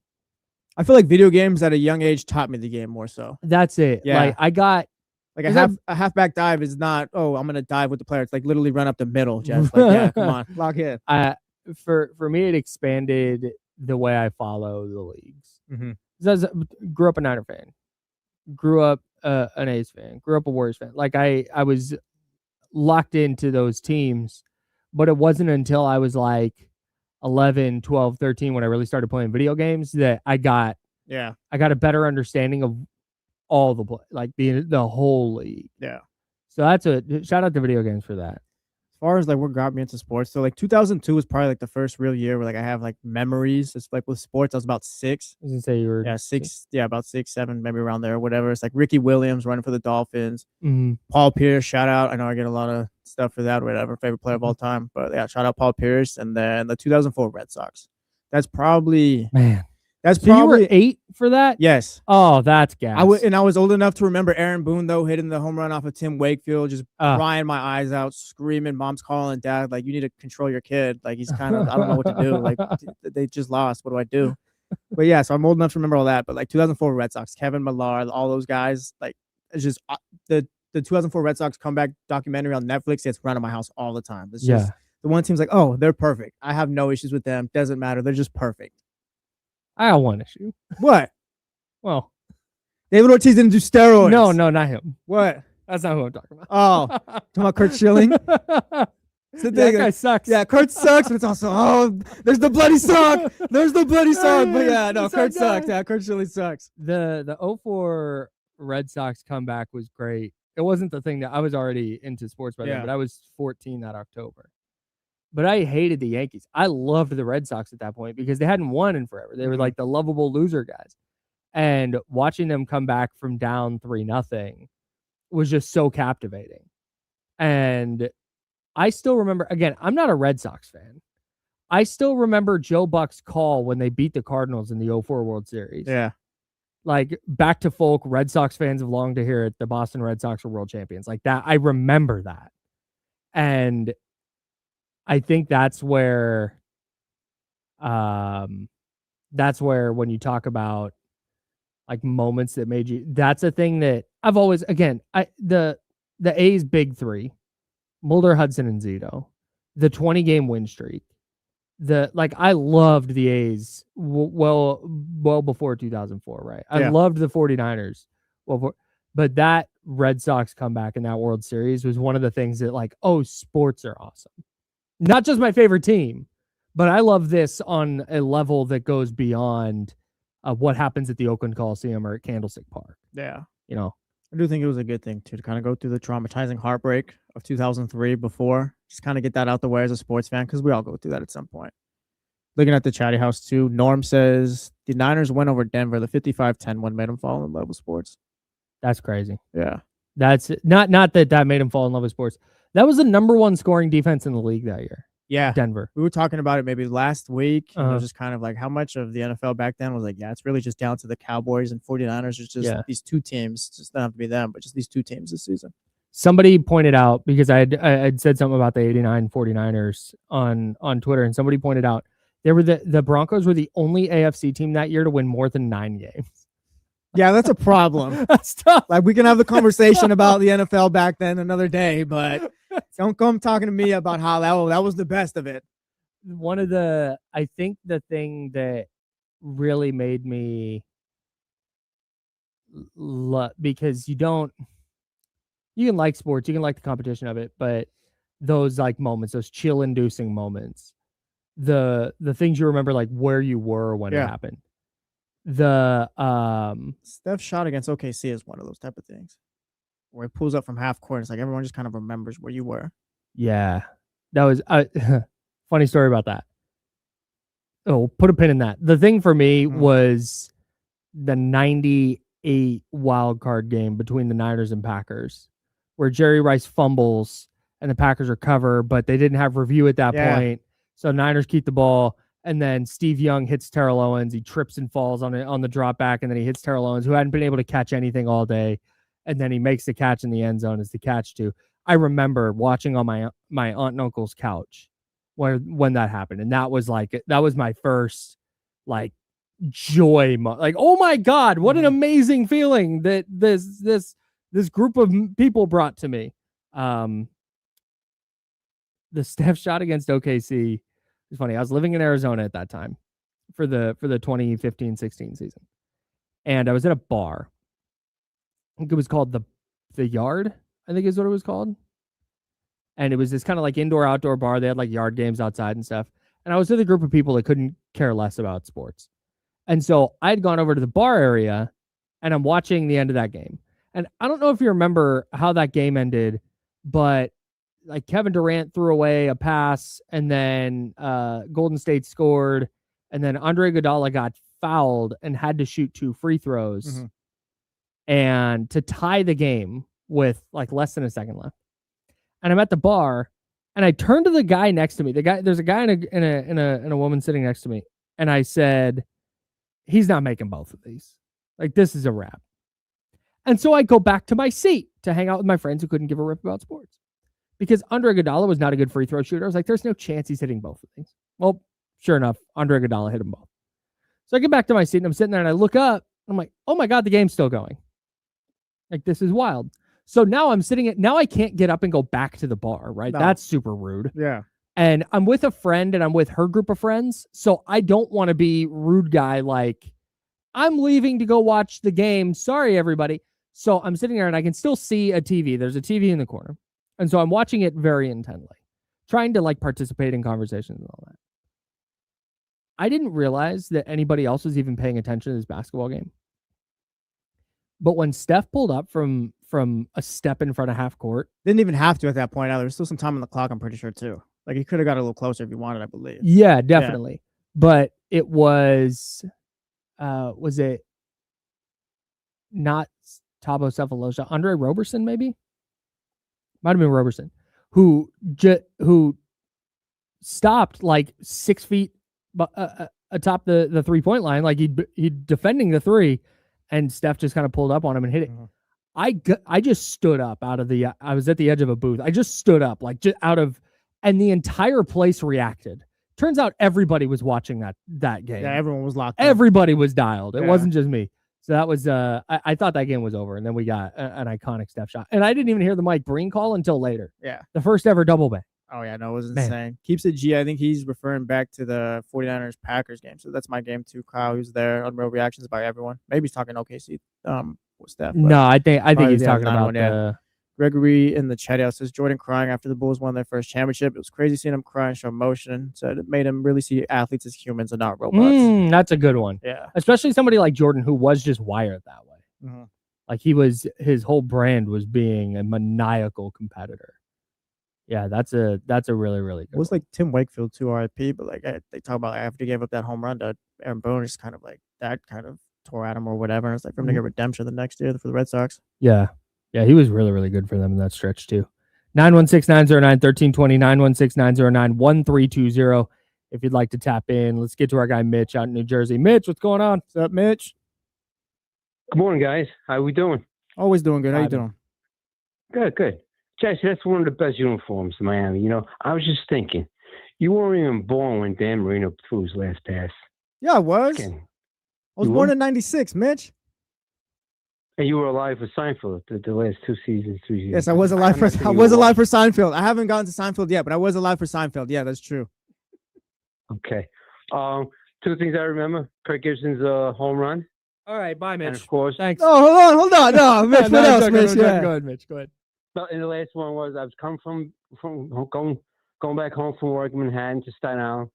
I feel like video games at a young age taught me the game more so. That's it. Yeah. Like I got like a halfback dive is not, oh, I'm gonna dive with the player. It's like literally run up the middle. Just like, yeah, come on, lock in. For me, it expanded the way I follow the leagues. Mm-hmm. Grew up a Niner fan, grew up an A's fan, grew up a Warriors fan. Like I was locked into those teams, but it wasn't until I was like 11, 12, 13 when I really started playing video games that I got a better understanding of all the play, like the whole league. Yeah. So that's a shout out to video games for that. As far as like what got me into sports, so like 2002 was probably like the first real year where like I have like memories. It's like with sports, I was about 6. I was gonna say you were about 6, 7, maybe around there, whatever. It's like Ricky Williams running for the Dolphins. Mm-hmm. Paul Pierce, shout out. I know I get a lot of stuff for that, whatever. Favorite player of all time, but yeah, shout out Paul Pierce. And then the 2004 Red Sox. That's probably you were 8 for that? Yes. Oh, that's gas. I was old enough to remember Aaron Boone though hitting the home run off of Tim Wakefield, just crying my eyes out, screaming. Mom's calling, Dad, like you need to control your kid. Like he's kind of I don't know what to do. Like they just lost. What do I do? But yeah, so I'm old enough to remember all that. But like 2004 Red Sox, Kevin Millar, all those guys, like it's just the 2004 Red Sox comeback documentary on Netflix. It's running my house all the time. It's just the one team's like, oh, they're perfect. I have no issues with them. Doesn't matter. They're just perfect. I got one issue. What? Well, David Ortiz didn't do steroids. No, not him. What? That's not who I'm talking about. Oh, talking about Kurt Schilling. That guy sucks. Yeah, Kurt sucks, but it's also there's the bloody sock. There's the bloody sock. But yeah, no, Kurt sucks. Yeah, Kurt Schilling sucks. The 04 Red Sox comeback was great. It wasn't the thing that I was already into sports by then, but I was 14 that October. But I hated the Yankees. I loved the Red Sox at that point because they hadn't won in forever. They were like the lovable loser guys. And watching them come back from down 3-0 was just so captivating. And I still remember, again, I'm not a Red Sox fan. I still remember Joe Buck's call when they beat the Cardinals in the 04 World Series. Yeah. Like back to folk, Red Sox fans have longed to hear it. The Boston Red Sox were world champions. Like that. I remember that. And I think that's where when you talk about like moments that made you, that's a thing that I've always, again, the A's big 3, Mulder, Hudson, and Zito, the 20-game win streak, I loved the A's well before 2004, right? I loved the 49ers. But that Red Sox comeback in that World Series was one of the things that like, oh, sports are awesome. Not just my favorite team, but I love this on a level that goes beyond what happens at the Oakland Coliseum or at Candlestick Park. Yeah. I do think it was a good thing to kind of go through the traumatizing heartbreak of 2003 before, just kind of get that out the way as a sports fan, because we all go through that at some point. Looking at the chatty house too, Norm says the Niners win over Denver. The 55-10 win made him fall in love with sports. That's crazy. Yeah. That's not that made him fall in love with sports. That was the number one scoring defense in the league that year. Yeah. Denver. We were talking about it maybe last week. It was just kind of like how much of the NFL back then was like, yeah, it's really just down to the Cowboys and 49ers. It's just these two teams. It just don't have to be them, but just these two teams this season. Somebody pointed out, because I had said something about the 89 49ers on Twitter, and somebody pointed out they were the Broncos were the only AFC team that year to win more than 9 games. Yeah, that's a problem. That's tough. Like, we can have the conversation about the NFL back then another day, but don't come talking to me about how that was the best of it. I think the thing that really made me because you can like sports, you can like the competition of it, but those like moments, those chill inducing moments, the things you remember, like where you were when it happened. The Steph shot against OKC is one of those type of things where it pulls up from half court. It's like everyone just kind of remembers where you were. Yeah, that was funny story about that. Oh, put a pin in that. The thing for me was the 98 wild card game between the Niners and Packers, where Jerry Rice fumbles and the Packers recover, but they didn't have review at that point. So Niners keep the ball. And then Steve Young hits Terrell Owens. He trips and falls on the drop back, and then he hits Terrell Owens, who hadn't been able to catch anything all day. And then he makes the catch in the end zone as the catch too. I remember watching on my aunt and uncle's couch when that happened, and that was my first like joy, like, oh my God, what an amazing feeling that this group of people brought to me. The Steph shot against OKC. It's funny. I was living in Arizona at that time for the 2015-16 season. And I was at a bar. I think it was called the Yard, I think is what it was called. And it was this kind of like indoor-outdoor bar. They had like yard games outside and stuff. And I was with a group of people that couldn't care less about sports. And so I had gone over to the bar area, and I'm watching the end of that game. And I don't know if you remember how that game ended, but like Kevin Durant threw away a pass, and then Golden State scored, and then Andre Iguodala got fouled and had to shoot 2 free throws and to tie the game with like less than a second left. And I'm at the bar, and I turned to the guy next to me. There's a guy and a woman sitting next to me, and I said, he's not making both of these. Like, this is a wrap. And so I go back to my seat to hang out with my friends who couldn't give a rip about sports. Because Andre Iguodala was not a good free throw shooter. I was like, there's no chance he's hitting both of these. Well, sure enough, Andre Iguodala hit them both. So I get back to my seat, and I'm sitting there, and I look up, and I'm like, oh my God, the game's still going. Like, this is wild. So now now I can't get up and go back to the bar, right? No. That's super rude. Yeah. And I'm with a friend, and I'm with her group of friends. So I don't want to be rude guy. Like, I'm leaving to go watch the game. Sorry, everybody. So I'm sitting there, and I can still see a TV. There's a TV in the corner. And so I'm watching it very intently, trying to like participate in conversations and all that. I didn't realize that anybody else was even paying attention to this basketball game. But when Steph pulled up from a step in front of half court, didn't even have to at that point. There was still some time on the clock, I'm pretty sure too. Like, he could have got a little closer if he wanted, I believe. Yeah, definitely. Yeah. But it was it not Thabo Sefolosha, Andre Roberson maybe? Might have been Roberson, who stopped like 6 feet atop the 3-point line, like he defending the three, and Steph just kind of pulled up on him and hit it. I just stood up out of the. I was at the edge of a booth. I just stood up like just out of, and the entire place reacted. Turns out everybody was watching that game. Yeah, everyone was locked in. Everybody was dialed. It wasn't just me. So that was, I thought that game was over, and then we got an iconic Steph shot. And I didn't even hear the Mike Breen call until later. Yeah. The first ever double bang. Oh, yeah, no, it was insane. Keeps it G. I think he's referring back to the 49ers-Packers game. So that's my game too. Kyle, who's there. Unreal reactions by everyone. Maybe he's talking OKC with Steph. No, I think he's talking about Gregory in the chat says Jordan crying after the Bulls won their first championship. It was crazy seeing him cry and show emotion. Said it made him really see athletes as humans and not robots. That's a good one. Yeah. Especially somebody like Jordan who was just wired that way. Mhm. Like his whole brand was being a maniacal competitor. Yeah, that's a really, really good It was one. like Tim Wakefield too, RIP, but like they talk about after he gave up that home run to Aaron Boone, just kind of like that kind of tore at him or whatever. And it's like for him to get redemption the next year for the Red Sox. Yeah. Yeah, he was really, really good for them in that stretch too. 916-909-1320, 916-909-1320. If you'd like to tap in, let's get to our guy Mitch out in New Jersey. Mitch, what's going on? What's up, Mitch? Good morning, guys. How we doing? Always doing good. How you doing? Good. Jesse, that's one of the best uniforms in Miami. You know, I was just thinking, you weren't even born when Dan Marino threw his last pass. Yeah, I was. Okay. I was born in '96, Mitch. And you were alive for Seinfeld the last 2 seasons, 3 seasons. Yes, I was alive for Seinfeld. I haven't gotten to Seinfeld yet, but I was alive for Seinfeld. Yeah, that's true. Okay. 2 things I remember: Kirk Gibson's home run. All right, bye, Mitch. And of course, Thanks. Oh, hold on. No, Mitch, what else, Mitch? Yeah. Go ahead, Mitch. Go ahead. and the last one was I was coming from going back home from work in Manhattan to Staten Island.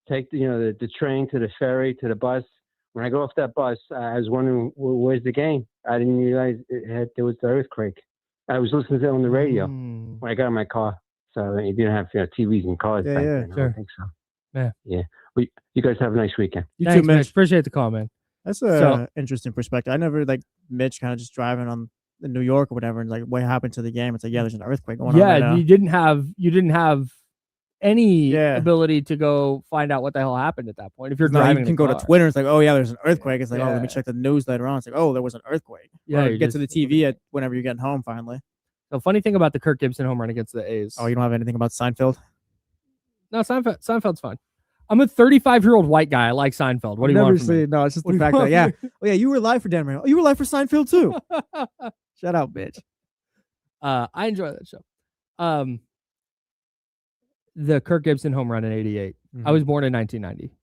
Take the train to the ferry to the bus. When I got off that bus, I was wondering where's the game. I didn't realize there was the earthquake. I was listening to it on the radio when I got in my car. So you didn't have TVs and cars back then. Sure. I don't think so. Yeah. Well, you guys have a nice weekend. You Thanks, too, Mitch. Appreciate the call, man. That's a interesting perspective. I never like Mitch kind of just driving on in New York or whatever, and like what happened to the game. It's like, yeah, there's an earthquake going on. Yeah, right now. you didn't have any ability to go find out what the hell happened at that point. If you're driving, you can go to Twitter. It's like, oh yeah, there's an earthquake. It's like, oh, let me check the news later on. It's like, oh, there was an earthquake. Yeah, you get to the TV whenever you're getting home finally. The funny thing about the Kirk Gibson home run against the A's. Oh, you don't have anything about Seinfeld? No, Seinfeld's fine. I'm a 35-year-old white guy. I like Seinfeld. What do you want from me? No, it's just the fact that oh yeah, you were live for Dan Marino. Oh, you were live for Seinfeld too. Shut up, bitch. I enjoy that show. The Kirk Gibson home run in '88. I was born in 1990.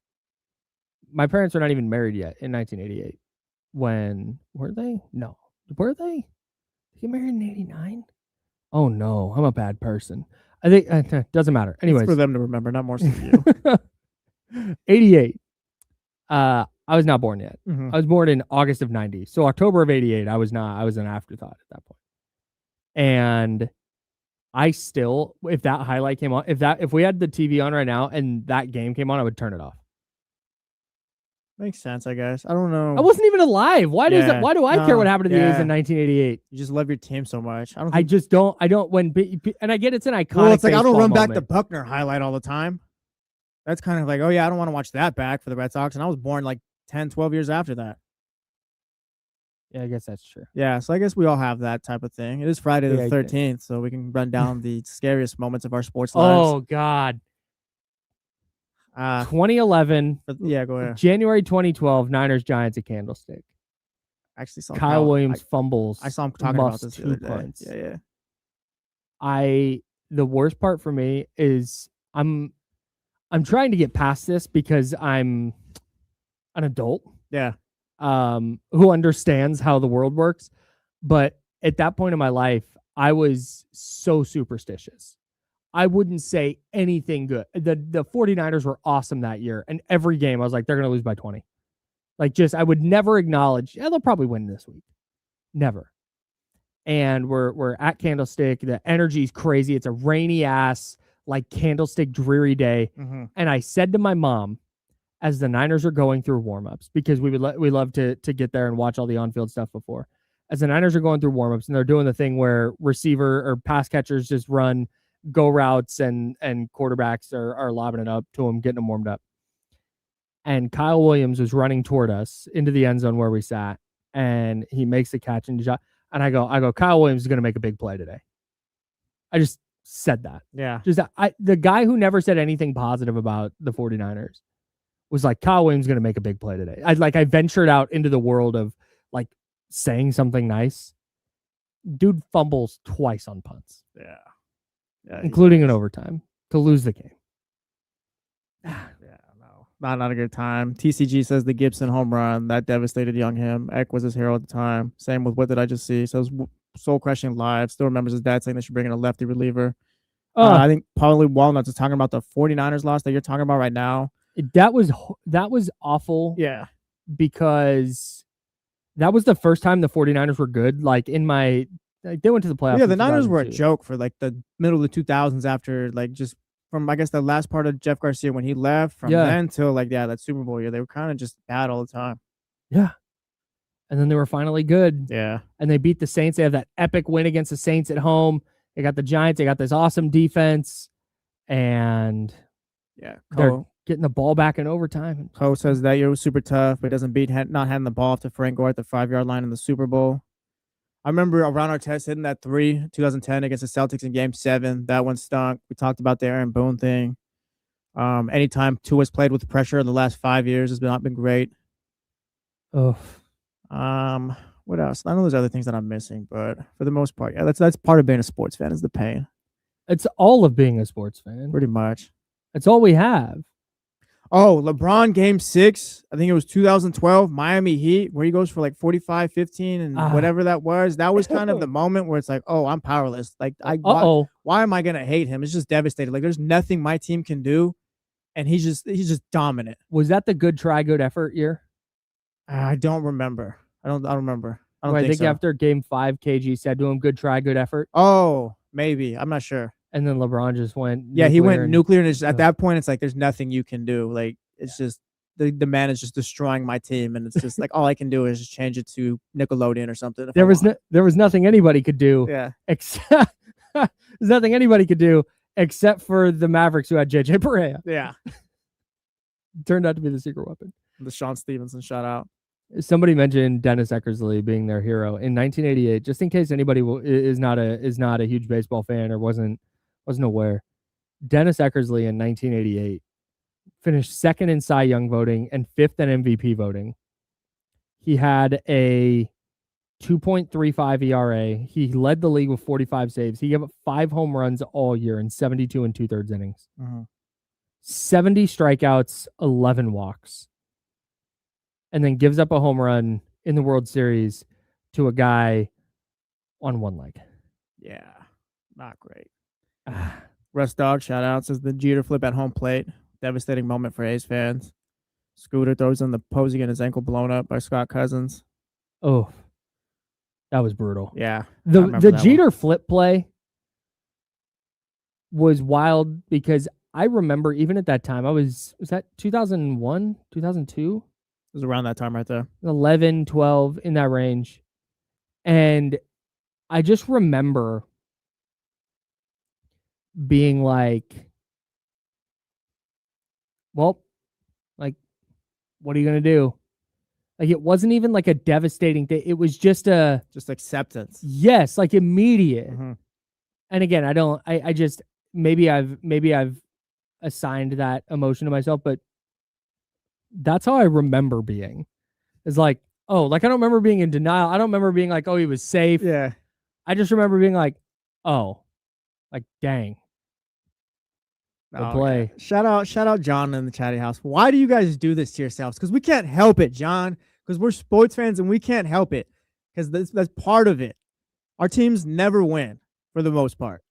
My parents were not even married yet in 1988. When were they? No, were they? Did they get married in '89? Oh no, I'm a bad person. I think doesn't matter. Anyways, it's for them to remember, not more so for you. 88. I was not born yet. Mm-hmm. I was born in August of 90. So October of 88, I was not. I was an afterthought at that point. And I still, if that highlight came on, if we had the TV on right now and that game came on, I would turn it off. Makes sense, I guess. I don't know. I wasn't even alive. Why do I care what happened to the A's in 1988? You just love your team so much. I don't. And I get it's an iconic. Well, it's like I don't run moment. back the Buckner highlight all the time. That's kind of like, oh yeah, I don't want to watch that back for the Red Sox. And I was born like 10, 12 years after that. Yeah, I guess that's true. Yeah, so I guess we all have that type of thing. It is Friday the 13th, so we can run down the scariest moments of our sports lives. Oh God. 2011. Yeah, go ahead. January 2012, Niners Giants at Candlestick. Actually saw Kyle Williams fumbles. I saw him talking about this the other day. Punts. Yeah. The worst part for me is I'm trying to get past this because I'm an adult. Yeah. Who understands how the world works. But at that point in my life, I was so superstitious. I wouldn't say anything good. The 49ers were awesome that year. And every game I was like, they're going to lose by 20. Like I would never acknowledge, they'll probably win this week. Never. And we're at Candlestick. The energy's crazy. It's a rainy ass, like Candlestick dreary day. Mm-hmm. And I said to my mom, as the Niners are going through warmups, because we love to get there and watch all the on-field stuff before. As the Niners are going through warmups and they're doing the thing where receiver or pass catchers just run go routes and quarterbacks are lobbing it up to them, getting them warmed up. And Kyle Williams was running toward us into the end zone where we sat, and he makes the catch and shot. And I go, Kyle Williams is going to make a big play today. I just said that. Yeah. The guy who never said anything positive about the 49ers was like, Kyle Williams is going to make a big play today. I ventured out into the world of like saying something nice. Dude fumbles twice on punts. Yeah, including in overtime to lose the game. Not a good time. TCG says the Gibson home run that devastated young him. Eck was his hero at the time. Same with what did I just see? So soul-crushing live. Still remembers his dad saying they should bring in a lefty reliever. I think probably Walnuts is talking about the 49ers loss that you're talking about right now. That was awful. Yeah. Because that was the first time the 49ers were good. Like they went to the playoffs. Yeah, the Niners were a joke for like the middle of the 2000s after like just from I guess the last part of Jeff Garcia when he left from then till like that Super Bowl year. They were kind of just bad all the time. Yeah. And then they were finally good. Yeah. And they beat the Saints. They have that epic win against the Saints at home. They got the Giants. They got this awesome defense. And they're getting the ball back in overtime. Cole says that year was super tough, but doesn't beat not handing the ball off to Frank Gore at the 5-yard line in the Super Bowl. I remember Ron Artest hitting that 2010 against the Celtics in Game 7. That one stunk. We talked about the Aaron Boone thing. Anytime Tua's played with pressure in the last 5 years has not been great. Oh. What else? I know there's other things that I'm missing, but for the most part, yeah, that's part of being a sports fan is the pain. It's all of being a sports fan. Pretty much. That's all we have. Oh, LeBron Game 6, I think it was 2012, Miami Heat, where he goes for like 45, 15, and whatever that was. That was kind of the moment where it's like, oh, I'm powerless. Like, why am I going to hate him? It's just devastating. Like, there's nothing my team can do, and he's just dominant. Was that the good try, good effort year? I don't remember. I don't remember. I think so. After Game 5, KG said to him, good try, good effort. Oh, maybe. I'm not sure. And then LeBron just went nuclear. Yeah, he went nuclear, and at that point, it's like there's nothing you can do. Like it's just the man is just destroying my team, and it's just like all I can do is just change it to Nickelodeon or something. There was nothing anybody could do. Yeah, except there's nothing anybody could do except for the Mavericks who had JJ Barea. Yeah, turned out to be the secret weapon. The Sean Stevenson shout out. Somebody mentioned Dennis Eckersley being their hero in 1988. Just in case anybody is not a huge baseball fan or wasn't aware, Dennis Eckersley in 1988 finished second in Cy Young voting and fifth in MVP voting. He had a 2.35 ERA. He led the league with 45 saves. He gave up 5 home runs all year in 72 2/3 innings. 70 strikeouts, 11 walks. And then gives up a home run in the World Series to a guy on one leg. Yeah, not great. Russ Dog shout out says the Jeter flip at home plate. Devastating moment for A's fans. Scooter throws in the posing and his ankle blown up by Scott Cousins. Oh, that was brutal. Yeah. The Jeter flip play was wild because I remember even at that time, was that 2001, 2002? It was around that time right there. 11, 12, in that range. And I just remember being like, well, like, what are you going to do? Like, it wasn't even like a devastating thing. It was just acceptance. Yes, like immediate. Mm-hmm. And again, I just, maybe I've assigned that emotion to myself, but that's how I remember being. It's like, oh, like I don't remember being in denial. I don't remember being like, oh, he was safe. Yeah. I just remember being like, oh, like dang. Play. Shout out John in the chatty house. Why do you guys do this to yourselves? Because we can't help it, John. Because we're sports fans and we can't help it. Because that's part of it. Our teams never win for the most part.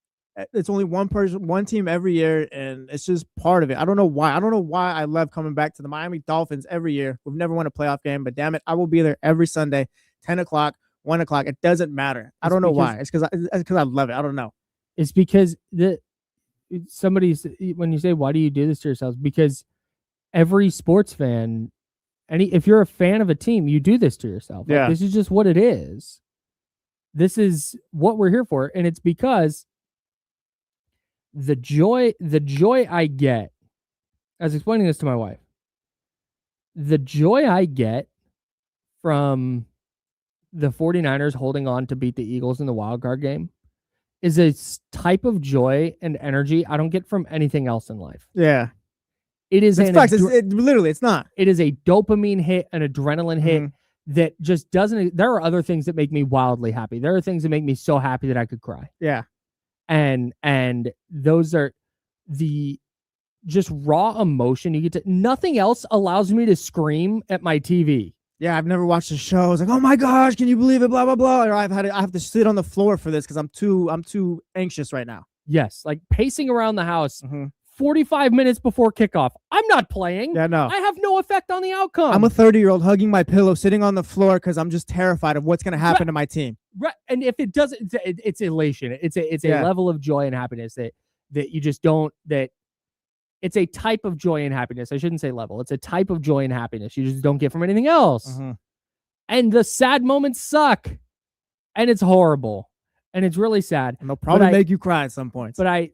It's only one team every year, and it's just part of it. I don't know why. I love coming back to the Miami Dolphins every year. We've never won a playoff game, but damn it, I will be there every Sunday, 10 o'clock, 1 o'clock. It doesn't matter. I don't know why. It's because I love it. I don't know. It's because somebody's, when you say, why do you do this to yourselves? Because every sports fan, if you're a fan of a team, you do this to yourself. Like, this is just what it is. This is what we're here for. And it's because the joy I get, I was explaining this to my wife, the joy I get from the 49ers holding on to beat the Eagles in the wild card game is a type of joy and energy I don't get from anything else in life. Yeah. It is literally, it's not. It is a dopamine hit, an adrenaline hit that just doesn't, there are other things that make me wildly happy. There are things that make me so happy that I could cry. Yeah. And those are the just raw emotion you get to. Nothing else allows me to scream at my TV. Yeah, I've never watched a show. I was like, oh my gosh, can you believe it? Blah blah blah. Or I have to sit on the floor for this because I'm too anxious right now. Yes, like pacing around the house Mm-hmm. 45 minutes before kickoff. I'm not playing. Yeah, no. I have no effect on the outcome. I'm a 30-year-old hugging my pillow, sitting on the floor because I'm just terrified of what's going to happen to my team. Right. And if it doesn't, it's elation. It's a level of joy and happiness that you just don't, that it's a type of joy and happiness. I shouldn't say level. It's a type of joy and happiness you just don't get from anything else. Mm-hmm. And the sad moments suck. And it's horrible. And it's really sad. And they'll probably make you cry at some points. But I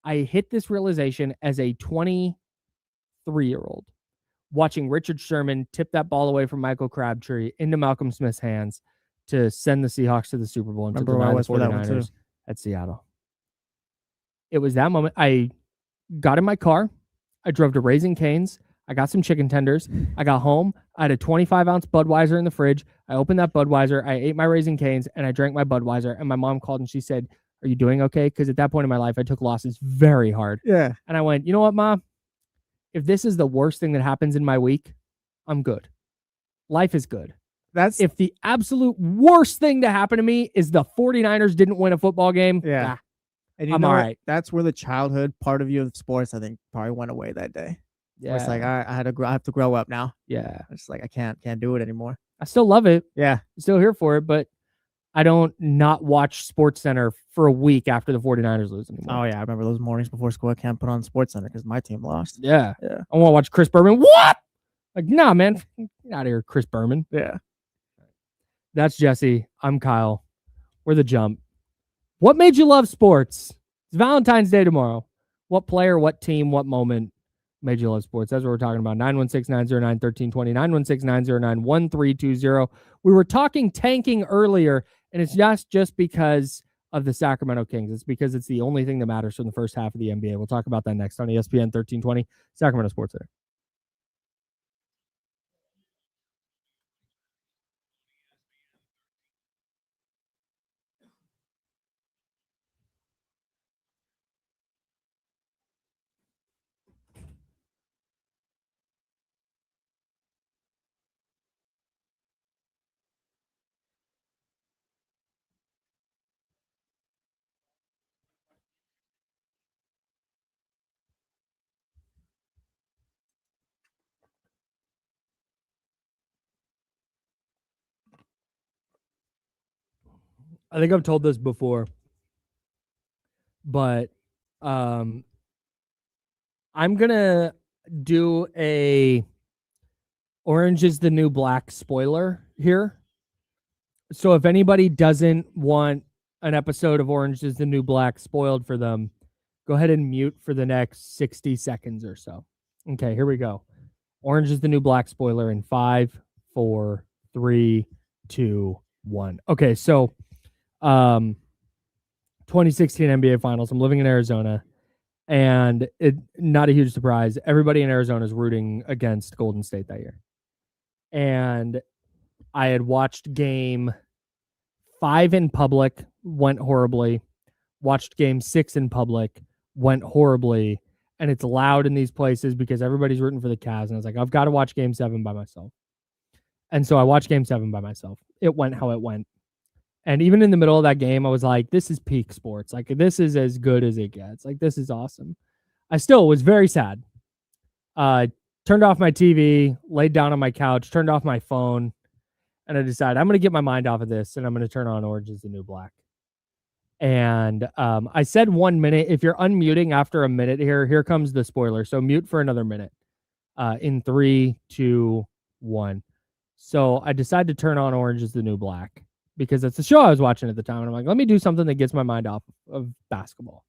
hit this realization as a 23-year-old watching Richard Sherman tip that ball away from Michael Crabtree into Malcolm Smith's hands to send the Seahawks to the Super Bowl and to deny the 49ers at Seattle. It was that moment. I got in my car. I drove to Raising Cane's. I got some chicken tenders. I got home. I had a 25-ounce Budweiser in the fridge. I opened that Budweiser. I ate my Raising Cane's, and I drank my Budweiser. And my mom called, and she said, are you doing okay? Because at that point in my life, I took losses very hard. Yeah. And I went, you know what, Mom? If this is the worst thing that happens in my week, I'm good. Life is good. If the absolute worst thing to happen to me is the 49ers didn't win a football game, yeah. And I'm all right. That's where the childhood part of you of sports, I think, probably went away that day. Yeah. It's like I have to grow up now. Yeah. It's like I can't do it anymore. I still love it. Yeah. I'm still here for it, but I don't not watch SportsCenter for a week after the 49ers lose anymore. Oh, yeah. I remember those mornings before school. I can't put on SportsCenter because my team lost. Yeah. Yeah. I want to watch Chris Berman. What? Like, nah, man. Get out of here, Chris Berman. Yeah. That's Jesse. I'm Kyle. We're The Jump. What made you love sports? It's Valentine's Day tomorrow. What player, what team, what moment made you love sports? That's what we're talking about. 916-909-1320. 916-909-1320. We were talking tanking earlier, and it's just because of the Sacramento Kings. It's because it's the only thing that matters from the first half of the NBA. We'll talk about that next on ESPN 1320, Sacramento Sports Center. I think I've told this before, but I'm going to do a Orange is the New Black spoiler here. So if anybody doesn't want an episode of Orange is the New Black spoiled for them, go ahead and mute for the next 60 seconds or so. Okay, here we go. Orange is the New Black spoiler in 5, 4, 3, 2, 1. Okay, so 2016 NBA Finals. I'm living in Arizona, and not a huge surprise. Everybody in Arizona is rooting against Golden State that year. And I had watched game 5 in public, went horribly. Watched game 6 in public, went horribly. And it's loud in these places because everybody's rooting for the Cavs. And I was like, I've got to watch game 7 by myself. And so I watched game 7 by myself. It went how it went. And even in the middle of that game, I was like, this is peak sports. Like, this is as good as it gets. Like, this is awesome. I still was very sad. Turned off my TV, laid down on my couch, turned off my phone, and I decided I'm going to get my mind off of this, and I'm going to turn on Orange is the New Black. And I said 1 minute. If you're unmuting after a minute here comes the spoiler. So mute for another minute. In 3, 2, 1. So I decided to turn on Orange is the New Black, because it's the show I was watching at the time. And I'm like, let me do something that gets my mind off of basketball.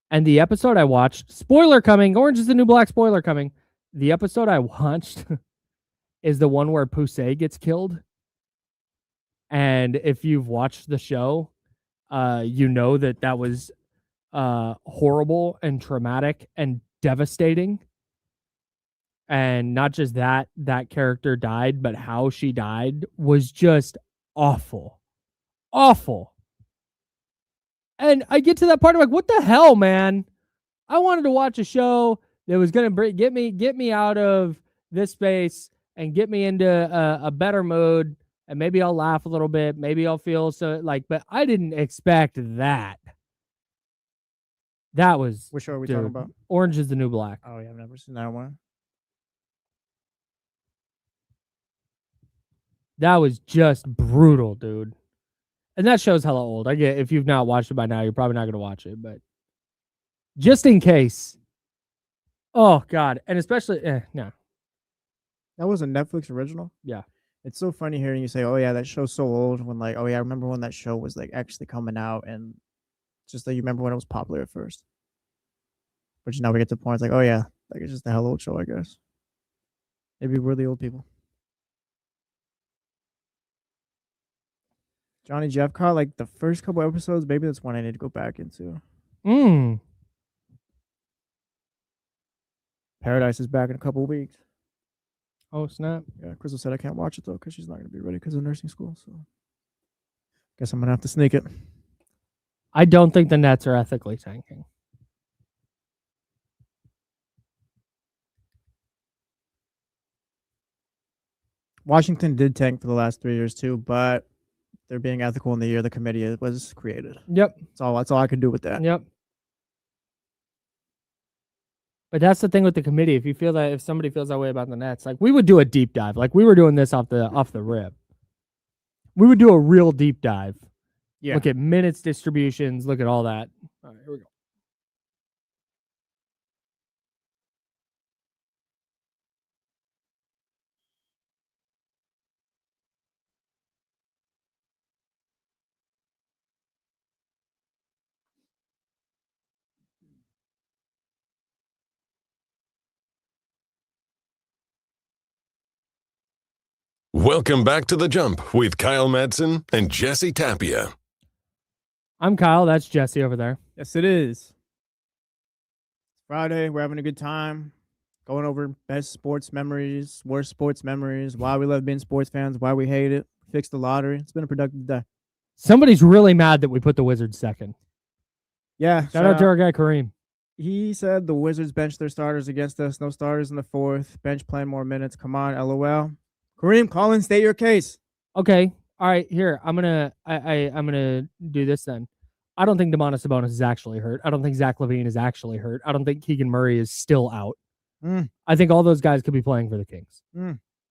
And the episode I watched, spoiler coming, Orange is the New Black spoiler coming. The episode I watched is the one where Poussey gets killed. And if you've watched the show, you know that was horrible and traumatic and devastating. And not just that character died, but how she died was just awful. Awful. And I get to that part, I'm like, what the hell, man? I wanted to watch a show that was going to get me out of this space and get me into a better mood, and maybe I'll laugh a little bit. Maybe I'll feel but I didn't expect that. That was... Which show are we talking about? Orange is the New Black. Oh, yeah, I've never seen that one. That was just brutal, dude. And that show's hella old. I get if you've not watched it by now, you're probably not going to watch it, but just in case. Oh, God. And especially, no. That was a Netflix original? Yeah. It's so funny hearing you say, oh, yeah, that show's so old, when like, oh, yeah, I remember when that show was like actually coming out, and just that you remember when it was popular at first. But now we get to the point, it's like, oh, yeah, like it's just a hell old show, I guess. Maybe we're the old people. Johnny Jeff caught like the first couple episodes. Maybe that's one I need to go back into. Paradise is back in a couple of weeks. Oh, snap. Yeah, Crystal said I can't watch it though because she's not going to be ready because of nursing school. So guess I'm going to have to sneak it. I don't think the Nets are ethically tanking. Washington did tank for the last 3 years too, but they're being ethical in the year the committee was created. Yep. That's all I can do with that. Yep. But that's the thing with the committee. If somebody feels that way about the Nets, like we would do a deep dive. Like we were doing this off the rip. We would do a real deep dive. Yeah. Look at minutes distributions. Look at all that. All right, here we go. Welcome back to The Jump with Kyle Madsen and Jesse Tapia. I'm Kyle. That's Jesse over there. Yes, it is. Friday. We're having a good time. Going over best sports memories, worst sports memories, why we love being sports fans, why we hate it, fix the lottery. It's been a productive day. Somebody's really mad that we put the Wizards second. Yeah. Shout out to our guy, Kareem. He said the Wizards benched their starters against us. No starters in the fourth. Bench playing more minutes. Come on, LOL. Kareem, call in, state your case. Okay. All right. Here, I'm gonna do this then. I don't think Domantas Sabonis is actually hurt. I don't think Zach LaVine is actually hurt. I don't think Keegan Murray is still out. I think all those guys could be playing for the Kings.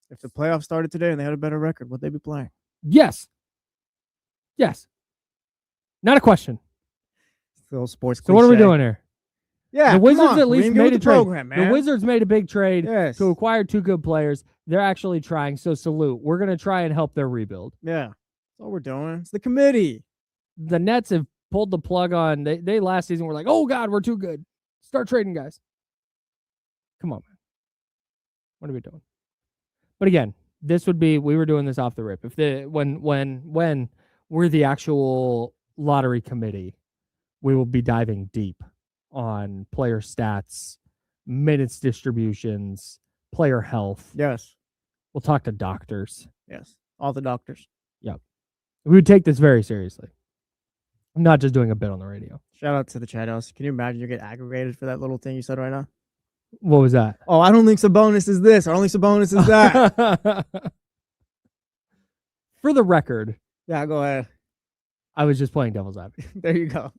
If the playoffs started today and they had a better record, would they be playing? Yes. Yes. Not a question. Still sports. So what are we doing here? Yeah, the Wizards at least made a trade. Program, the Wizards made a big trade to acquire two good players. They're actually trying, so salute. We're going to try and help their rebuild. Yeah, that's all we're doing. It's the committee. The Nets have pulled the plug on. They last season were like, oh, God, we're too good. Start trading guys. Come on, man. What are we doing? But again, we were doing this off the rip. When we're the actual lottery committee, we will be diving deep on player stats, minutes distributions, player health. Yes. We'll talk to doctors. Yes. All the doctors. Yep. We would take this very seriously. I'm not just doing a bit on the radio. Shout out to the chat house. Can you imagine you get aggravated for that little thing you said right now? What was that? Oh, I don't think Sabonis is this. I don't think Sabonis is that. For the record. Yeah, go ahead. I was just playing devil's advocate. There you go.